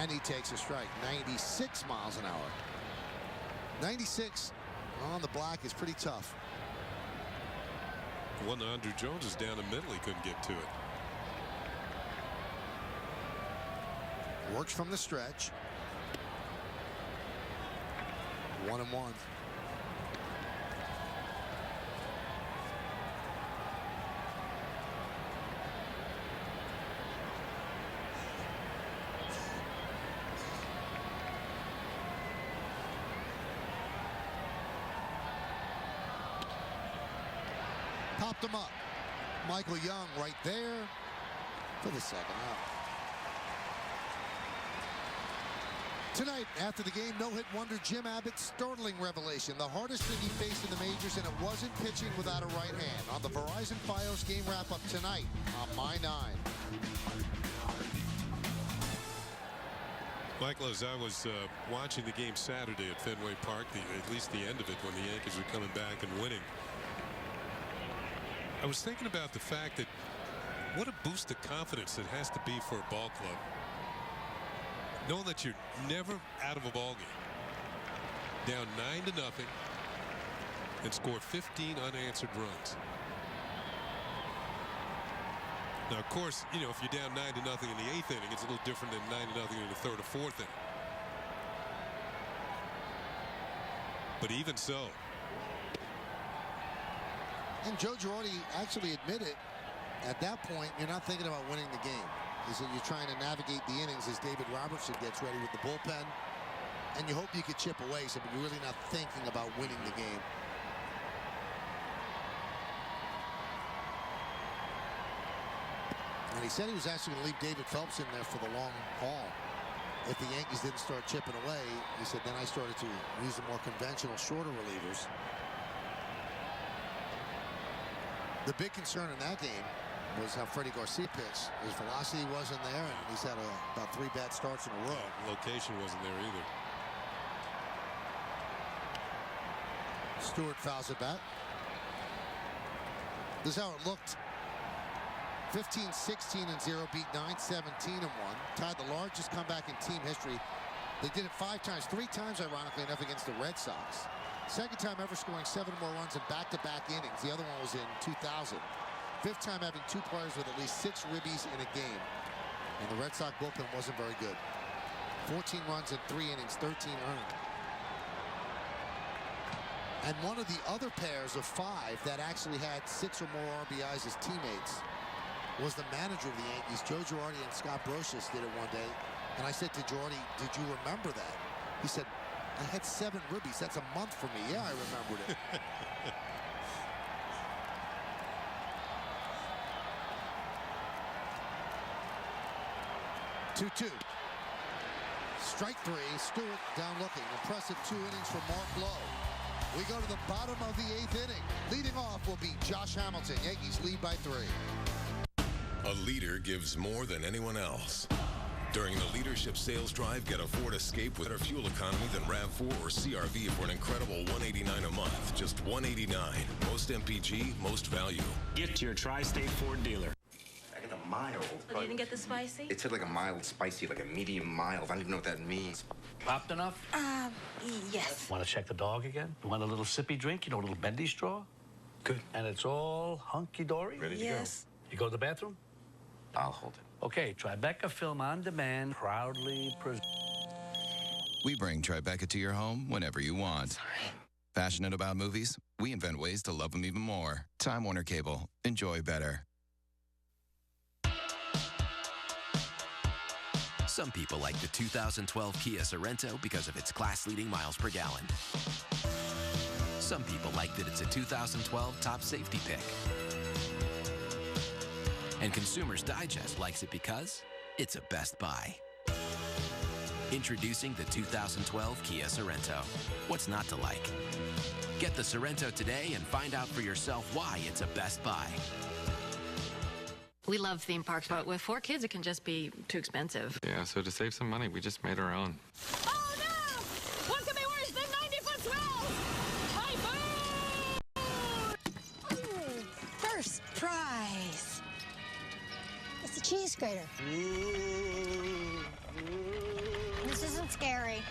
And he takes a strike. 96 miles an hour. 96 on the black is pretty tough. One to Andrew Jones is down the middle. He couldn't get to it. Works from the stretch. 1-1. Popped him up. Michael Young right there for the second out. Tonight, after the game, no-hit wonder Jim Abbott's startling revelation. The hardest thing he faced in the majors, and it wasn't pitching without a right hand. On the Verizon Fios game wrap-up tonight on My 9. Michael, as I was watching the game Saturday at Fenway Park, at least the end of it when the Yankees were coming back and winning, I was thinking about the fact that what a boost of confidence it has to be for a ball club. Knowing that you're never out of a ball game, down 9-0, and score 15 unanswered runs. Now, of course, you know, if you're down 9-0 in the 8th inning, it's a little different than 9-0 in the 3rd or 4th inning. But even so. And Joe Girardi actually admitted at that point you're not thinking about winning the game. He said you're trying to navigate the innings as David Robertson gets ready with the bullpen, and you hope you could chip away, so you're really not thinking about winning the game. And he said he was actually going to leave David Phelps in there for the long haul. If the Yankees didn't start chipping away, he said, then I started to use the more conventional, shorter relievers. The big concern in that game was how Freddie Garcia pitched. His velocity wasn't there, and he's had about 3 bad starts in a row. Location wasn't there either. Stewart fouls it back. This is how it looked. 15-16-0, beat 9-17-1. Tied the largest comeback in team history. They did it 5 times, 3 times, ironically enough, against the Red Sox. Second time ever scoring 7 more runs in back-to-back innings. The other one was in 2000. 5th time having 2 players with at least 6 ribbies in a game. And the Red Sox bullpen wasn't very good. 14 runs in 3 innings, 13 earned. And one of the other pairs of 5 that actually had 6 or more RBIs as teammates was the manager of the Yankees. Joe Girardi and Scott Brocious did it one day. And I said to Girardi, did you remember that? He said, I had 7 ribbies. That's a month for me. Yeah, I remembered it. 2-2. Strike 3. Stewart down looking. Impressive 2 innings for Mark Lowe. We go to the bottom of the 8th inning. Leading off will be Josh Hamilton. Yankees lead by 3. A leader gives more than anyone else. During the leadership sales drive, get a Ford Escape with better fuel economy than RAV4 or CRV for an incredible $189 a month. Just $189. Most MPG, most value. Get to your Tri-State Ford dealer. I got a mild. Oh, you didn't get the spicy? It said like a mild spicy, like a medium mild. I don't even know what that means. Popped enough? Yes. Want to check the dog again? You want a little sippy drink? You know, a little bendy straw? Good. And it's all hunky-dory? Ready to go. You go to the bathroom? I'll hold it. Okay, Tribeca Film on Demand proudly presents. We bring Tribeca to your home whenever you want. Passionate about movies? We invent ways to love them even more. Time Warner Cable. Enjoy better. Some people like the 2012 Kia Sorento because of its class-leading miles per gallon. Some people like that it's a 2012 top safety pick. And Consumers Digest likes it because it's a best buy. Introducing the 2012 Kia Sorento. What's not to like? Get the Sorento today and find out for yourself why it's a best buy. We love theme parks, but with 4 kids, it can just be too expensive. Yeah, so to save some money, we just made our own. Oh, no! What could be worse than 90-foot swells? Typhoon! First prize. It's a cheese grater. This isn't scary.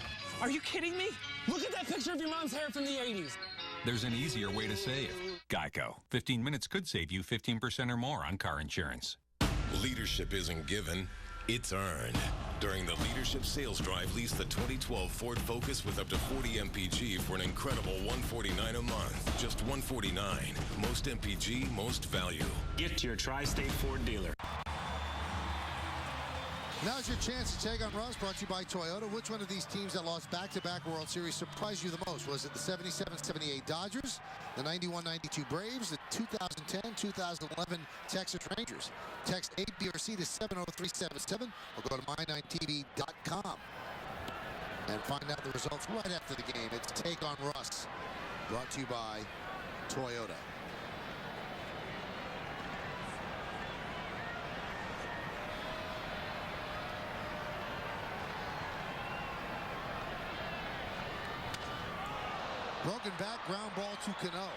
Are you kidding me? Look at that picture of your mom's hair from the 80s. There's an easier way to save. Geico. 15 minutes could save you 15% or more on car insurance. Leadership isn't given, it's earned. During the leadership sales drive, lease the 2012 Ford Focus with up to 40 MPG for an incredible $149 a month. Just $149. Most MPG, most value. Get to your Tri-State Ford dealer. Now's your chance to take on Russ, brought to you by Toyota. Which one of these teams that lost back-to-back World Series surprised you the most? Was it the 77-78 Dodgers, the 91-92 Braves, the 2010-2011 Texas Rangers? Text 8BRC to 70377 or go to my9tv.com. and find out the results right after the game. It's Take on Russ, brought to you by Toyota. Broken back, ground ball to Cano.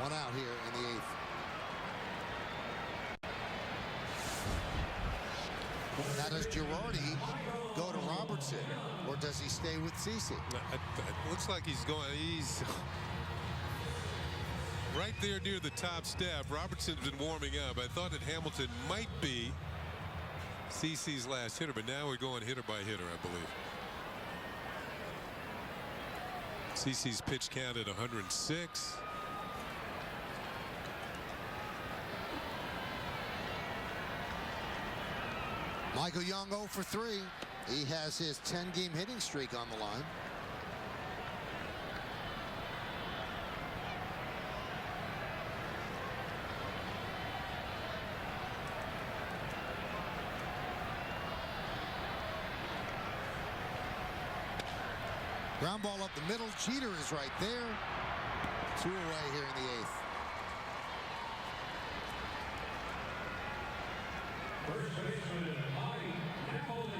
One out here in the 8th. Now does Girardi go to Robertson, or does he stay with CeCe? It looks like he's going. He's right there near the top step. Robertson's been warming up. I thought that Hamilton might be CeCe's last hitter, but now we're going hitter by hitter, I believe. CeCe's pitch count at 106. Michael Young 0 for 3. He has his 10-game hitting streak on the line. Ground ball up the middle. Jeter is right there. 2 away here in the 8th. First baseman, Napoli.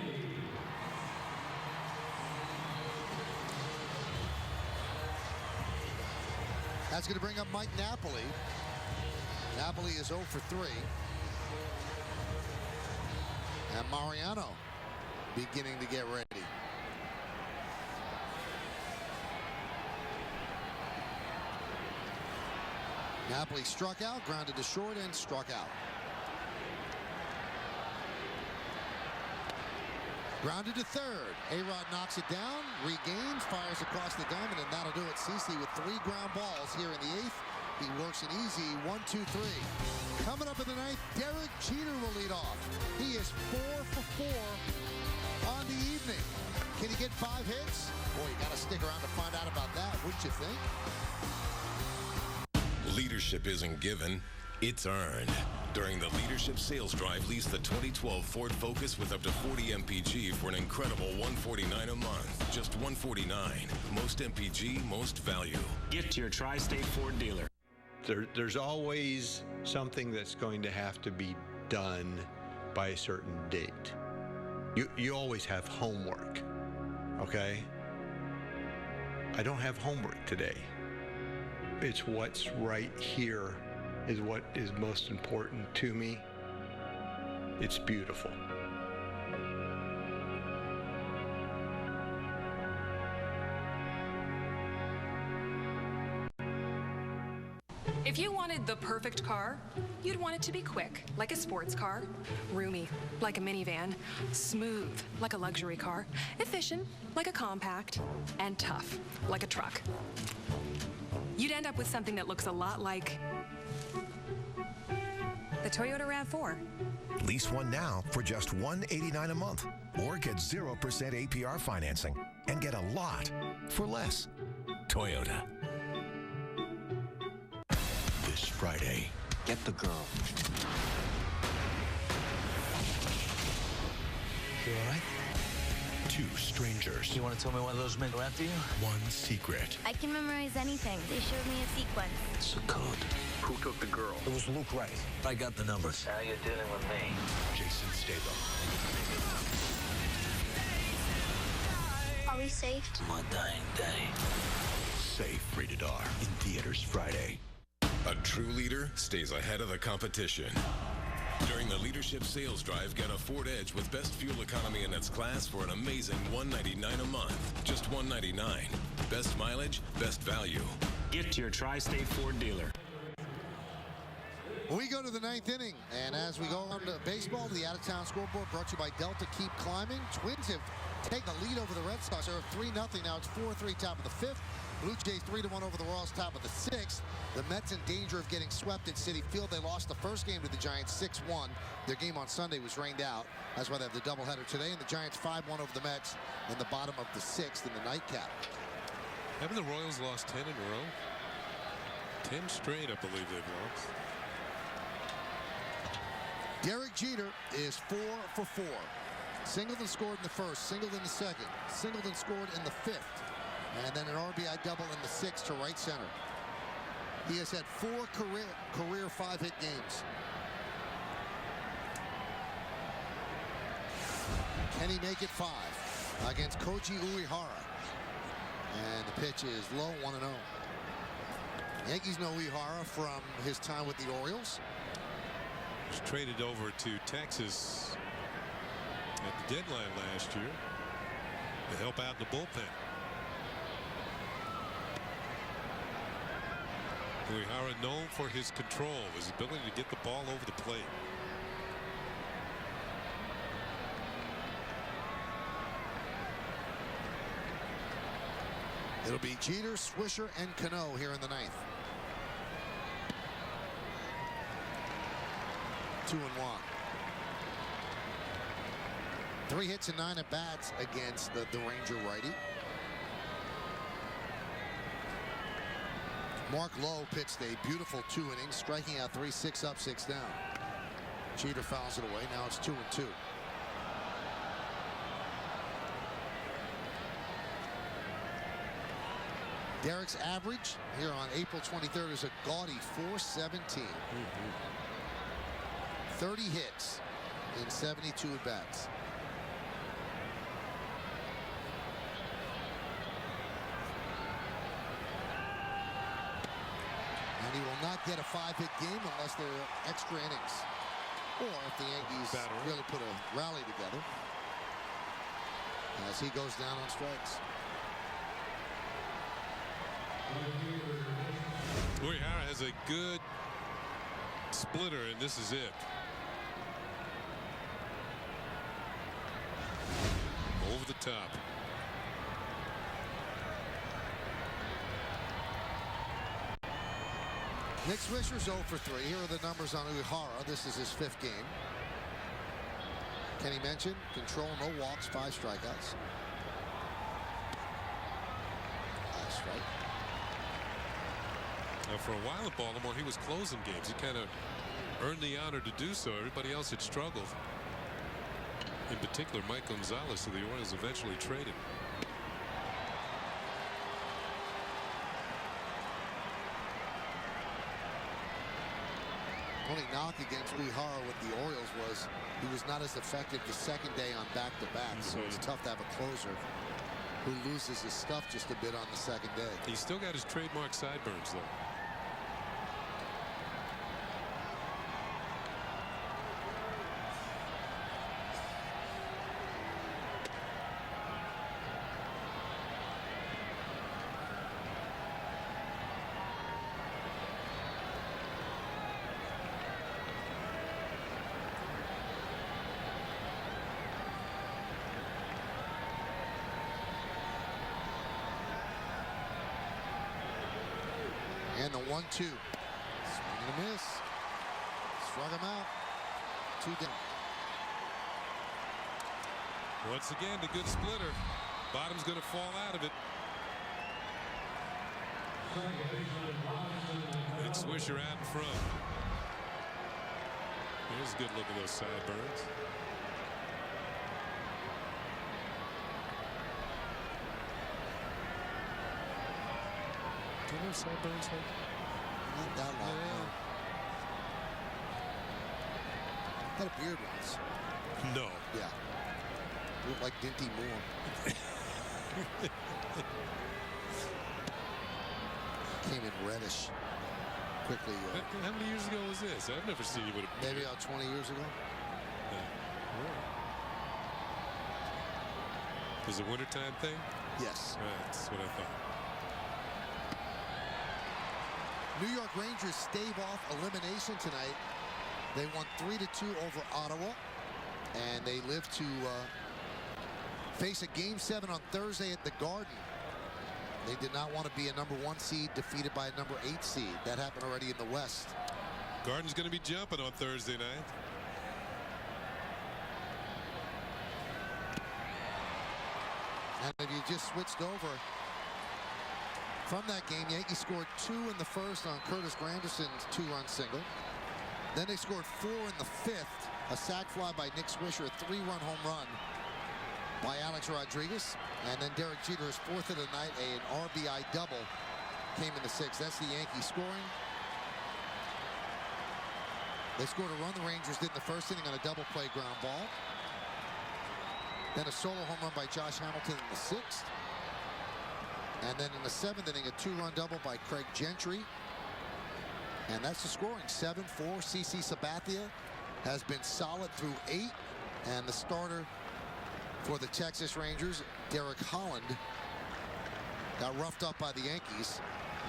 That's going to bring up Mike Napoli. Napoli is 0 for 3. And Mariano beginning to get ready. Napoli struck out, grounded to short, and struck out. Grounded to third. A-Rod knocks it down, regains, fires across the diamond, and that'll do it. CeCe with 3 ground balls here in the 8th. He works an easy 1, 2, 3. Coming up in the 9th, Derek Jeter will lead off. He is 4 for 4 on the evening. Can he get 5 hits? Boy, you got to stick around to find out about that, wouldn't you think? Leadership isn't given, it's earned. During the Leadership Sales Drive, lease the 2012 Ford Focus with up to 40 MPG for an incredible $149 a month. Just $149. Most MPG, most value. Get to your Tri-State Ford dealer. There's always something that's going to have to be done by a certain date. You always have homework, okay? I don't have homework today. It's what's right here is what is most important to me. It's beautiful. If you wanted the perfect car, you'd want it to be quick, like a sports car, roomy, like a minivan, smooth, like a luxury car, efficient, like a compact, and tough, like a truck. You'd end up with something that looks a lot like the Toyota RAV4. Lease one now for just $189 a month, or get 0% APR financing and get a lot for less. Toyota. This Friday. Get the girl. You all right? 2 strangers. You want to tell me why those men are after you? 1 secret. I can memorize anything. They showed me a sequence. It's a code. Who took the girl? It was Luke Wright. I got the numbers. Now you're dealing with me. Jason Statham. Are we safe? It's my dying day. Safe. Rated R. In theaters Friday. A true leader stays ahead of the competition. During the Leadership Sales Drive, get a Ford Edge with best fuel economy in its class for an amazing $199 a month. Just $199. Best mileage, best value. Get to your Tri-State Ford dealer. We go to the 9th inning, and as we go on to baseball, the out-of-town scoreboard brought to you by Delta Keep Climbing. Twins have taken the lead over the Red Sox. They're 3-0. Now it's 4-3 top of the 5th. Blue Jays 3-1 over the Royals top of the 6th. The Mets in danger of getting swept at Citi Field. They lost the first game to the Giants 6-1. Their game on Sunday was rained out. That's why they have the doubleheader today. And the Giants 5-1 over the Mets in the bottom of the 6th in the nightcap. Haven't the Royals lost 10 in a row? 10 straight, I believe they've lost. Derek Jeter is 4 for 4. Singleton scored in the first, singled in the second, Singleton scored in the fifth, and then an RBI double in the sixth to right center. He has had 4 career 5-hit games. Can he make it 5 against Koji Uehara? And the pitch is low, 1-0. Yankees know Uehara from his time with the Orioles. Was traded over to Texas at the deadline last year to help out in the bullpen. Uehara known for his control, his ability to get the ball over the plate. It'll be Jeter, Swisher, and Cano here in the ninth. 2-1. 3 hits and 9 at-bats against the Ranger righty. Mark Lowe pitched a beautiful 2 innings, striking out 3, 6 up, 6 down. Jeter fouls it away. Now it's 2-2. Derek's average here on April 23rd is a gaudy 417. 30 hits in 72 at-bats. And he will not get a 5-hit game unless there are extra innings. Or if the Yankees really put a rally together. As he goes down on strikes. Uehara has a good splitter, and this is it. Over the top. Nick Swisher's 0 for 3. Here are the numbers on Uehara. This is his 5th game. Kenny mentioned control, no walks, 5 strikeouts. Strike. Now, for a while at Baltimore, he was closing games. He kind of earned the honor to do so. Everybody else had struggled. In particular, Mike Gonzalez, who the Orioles eventually traded. Only knock against Uehara with the Orioles was he was not as effective the second day on back-to-backs. So it's tough to have a closer who loses his stuff just a bit on the second day. He's still got his trademark sideburns, though. And the 1-2. Swing and a miss. Struck him out. 2 down. Once again, the good splitter. Bottom's going to fall out of it. Nick Swisher out in front. Here's a good look at those sideburns. Do you know sideburns like? Not that long. Had a beard once. No. Yeah. Looked like Dinty Moore. Came in reddish. Quickly. How many years ago was this? I've never seen you with a beard. Maybe about 20 years ago. Was it a wintertime thing? Yes. That's what I thought. New York Rangers stave off elimination tonight. They won 3-2 over Ottawa, and they live to face a Game 7 on Thursday at the Garden. They did not want to be a #1 seed defeated by a #8 seed. That happened already in the West. Garden's going to be jumping on Thursday night. And if you just switched over from that game, Yankees scored 2 in the first on Curtis Granderson's 2-run single. Then they scored 4 in the 5th. A sac fly by Nick Swisher, a 3-run home run by Alex Rodriguez. And then Derek Jeter, his 4th of the night, an RBI double, came in the 6th. That's the Yankees scoring. They scored a run, the Rangers did in the 1st inning on a double play ground ball. Then a solo home run by Josh Hamilton in the 6th. And then in the 7th inning, a 2-run double by Craig Gentry. And that's the scoring, 7-4. CC Sabathia has been solid through 8. And the starter for the Texas Rangers, Derek Holland, got roughed up by the Yankees.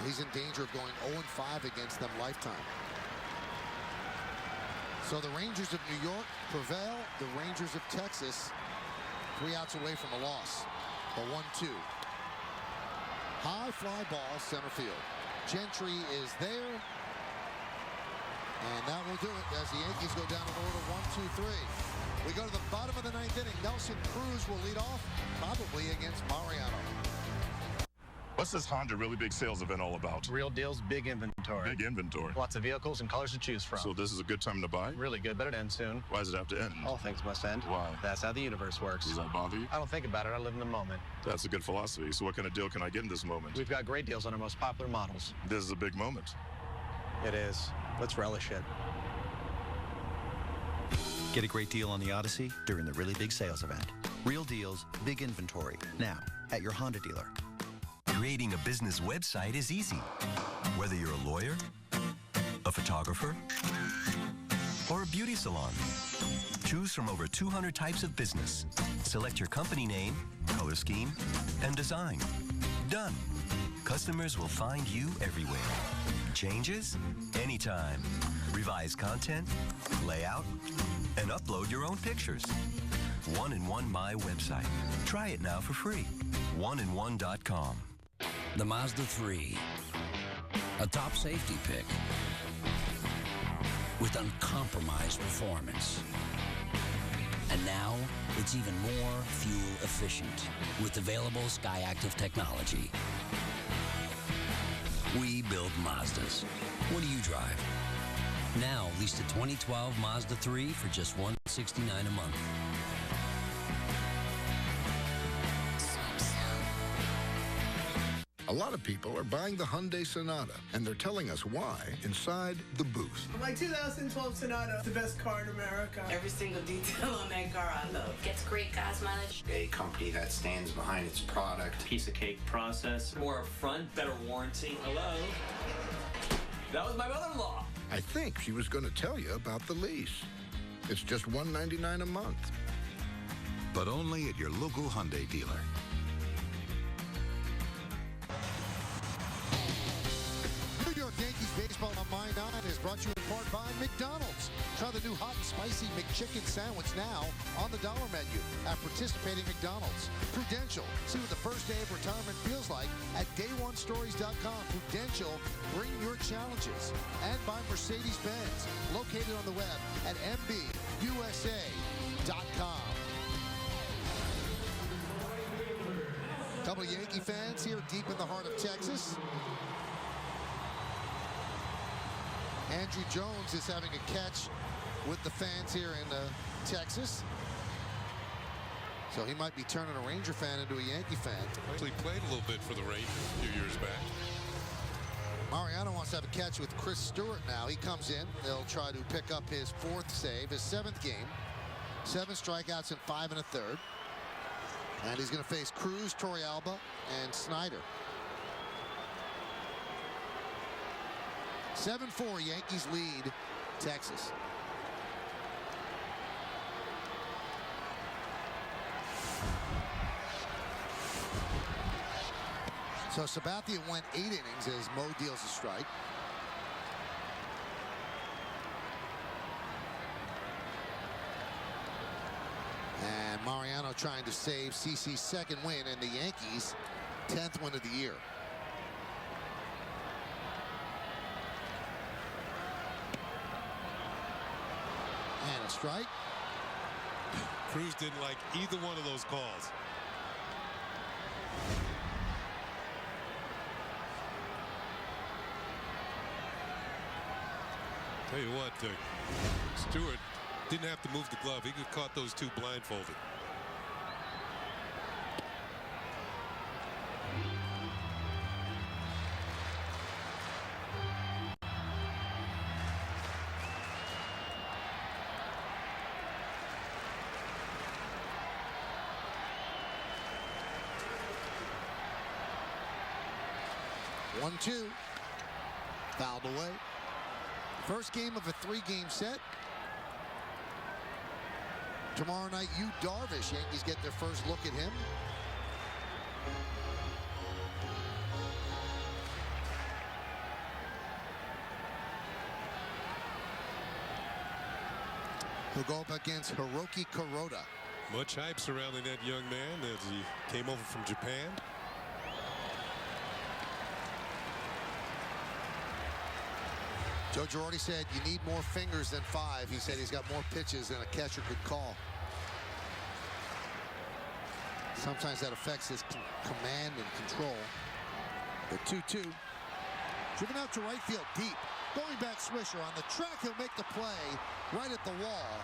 He's in danger of going 0-5 against them lifetime. So the Rangers of New York prevail. The Rangers of Texas 3 outs away from a loss. A 1-2. High fly ball, center field. Gentry is there. And that will do it as the Yankees go down in order 1-2-3. We go to the bottom of the 9th inning. Nelson Cruz will lead off, probably against Mariano. What's this Honda really big sales event all about? Real deals, big inventory. Big inventory. Lots of vehicles and colors to choose from. So this is a good time to buy? Really good, but it ends soon. Why does it have to end? All things must end. Why? That's how the universe works. Does that bother you? I don't think about it. I live in the moment. That's a good philosophy. So what kind of deal can I get in this moment? We've got great deals on our most popular models. This is a big moment. It is. Let's relish it. Get a great deal on the Odyssey during the really big sales event. Real deals, big inventory. Now, at your Honda dealer. Creating a business website is easy. Whether you're a lawyer, a photographer, or a beauty salon, choose from over 200 types of business. Select your company name, color scheme, and design. Done. Customers will find you everywhere. Changes? Anytime. Revise content, layout, and upload your own pictures. 1-in-1 My Website. Try it now for free. 1-in-1.com. The Mazda 3. A top safety pick with uncompromised performance. And now, it's even more fuel efficient with available SkyActiv technology. We build Mazdas. What do you drive? Now, lease the 2012 Mazda 3 for just $169 a month. A lot of people are buying the Hyundai Sonata, and they're telling us why inside the booth. My 2012 Sonata is the best car in America. Every single detail on that car I love. Gets great gas mileage. A company that stands behind its product. Piece of cake process. More upfront, better warranty. Hello? That was my mother-in-law. I think she was going to tell you about the lease. It's just $199 a month. But only at your local Hyundai dealer. New York Yankees baseball on My 9 is brought to you in part by McDonald's. Try the new hot and spicy McChicken sandwich now on the dollar menu at participating McDonald's. Prudential. See what the first day of retirement feels like at day1stories.com. Prudential, bring your challenges. And by Mercedes-Benz, located on the web at mbusa.com. A couple of Yankee fans here deep in the heart of Texas. Andrew Jones is having a catch with the fans here in Texas. So he might be turning a Ranger fan into a Yankee fan. Actually played a little bit for the Rangers a few years back. Mariano wants to have a catch with Chris Stewart now. He comes in. They'll try to pick up his 4th save, his 7th game. 7 strikeouts in 5 1/3. And he's going to face Cruz, Torrealba, and Snyder. 7-4, Yankees lead Texas. So Sabathia went 8 innings as Mo deals a strike. And Mariano trying to save CC's 2nd win and the Yankees' 10th win of the year. And a strike. Cruz didn't like either one of those calls. Tell you what, Stewart didn't have to move the glove. He could have caught those two blindfolded. One-two. Fouled away. First game of a three-game set. Tomorrow night, Darvish. Yankees get their first look at him. He'll go up against Hiroki Kuroda. Much hype surrounding that young man as he came over from Japan. Joe Girardi said you need more fingers than 5. He said he's got more pitches than a catcher could call. Sometimes that affects his command and control. The 2-2. Driven out to right field deep. Going back Swisher on the track. He'll make the play right at the wall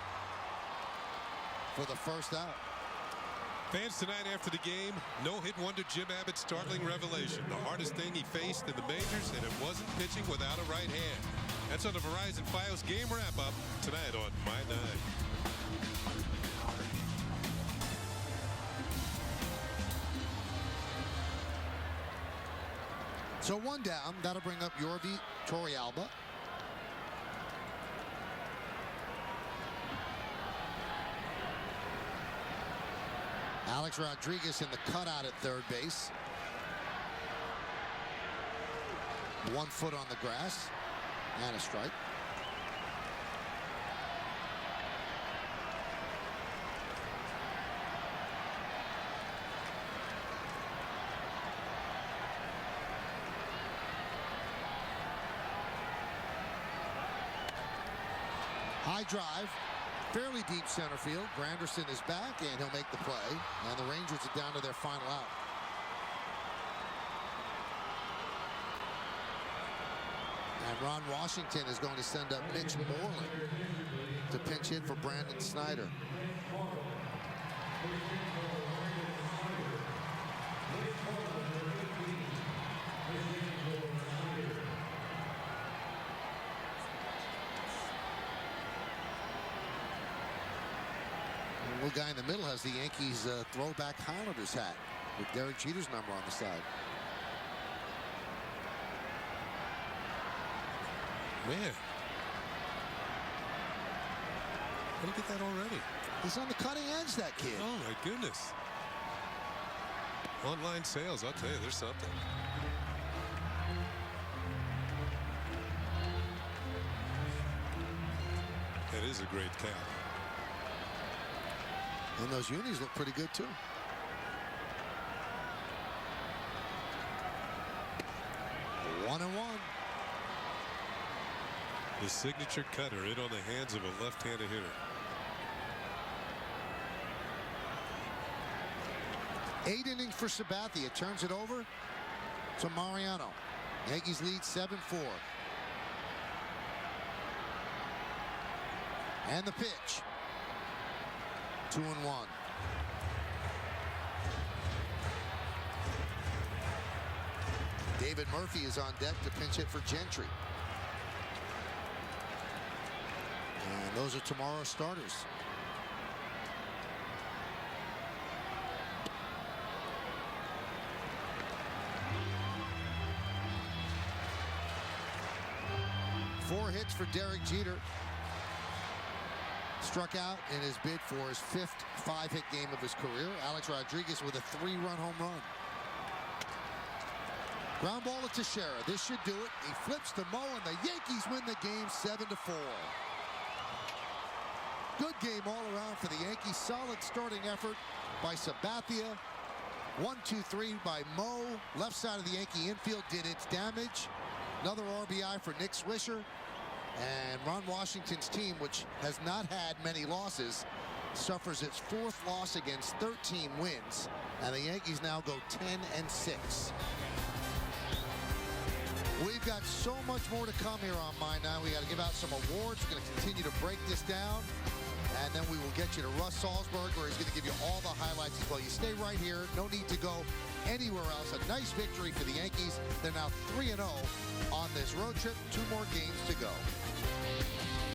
for the first out. Fans tonight after the game, no-hit wonder Jim Abbott's startling revelation. The hardest thing he faced in the majors, and it wasn't pitching without a right hand. That's on the Verizon Fios game wrap-up tonight on My 9. So one down. That'll bring up Yorvi Torrealba. Alex Rodriguez in the cutout at third base. 1 foot on the grass. And a strike. High drive. Fairly deep center field. Granderson is back, and he'll make the play. And the Rangers are down to their final out. And Ron Washington is going to send up Mitch Moreland to pinch hit for Brandon Snyder. The little guy in the middle has the Yankees throwback Highlanders hat with Derek Jeter's number on the side. Man. Look at that already. He's on the cutting edge, that kid. Oh, my goodness. Online sales, I'll tell you, there's something. That is a great cap. And those unis look pretty good, too. One and one. The signature cutter in on the hands of a left-handed hitter. 8 innings for Sabathia. Turns it over to Mariano. Yankees lead 7-4. And the pitch. 2-1. David Murphy is on deck to pinch hit for Gentry. And those are tomorrow's starters. Four hits for Derek Jeter. Struck out in his bid for his 5th 5-hit game of his career. Alex Rodriguez with a 3-run home run. Ground ball to Teixeira. This should do it. He flips to Mo, and the Yankees win the game 7-4. Good game all around for the Yankees. Solid starting effort by Sabathia. 1-2-3 by Mo. Left side of the Yankee infield did its damage. Another RBI for Nick Swisher. And Ron Washington's team, which has not had many losses, suffers its 4th loss against 13 wins. And the Yankees now go 10-6. We've got so much more to come here on Mine Now. We got to give out some awards. We're going to continue to break this down. And then we will get you to Russ Salzberg, where he's going to give you all the highlights as well. You stay right here. No need to go anywhere else. A nice victory for the Yankees. They're now 3-0 on this road trip. 2 more games to go.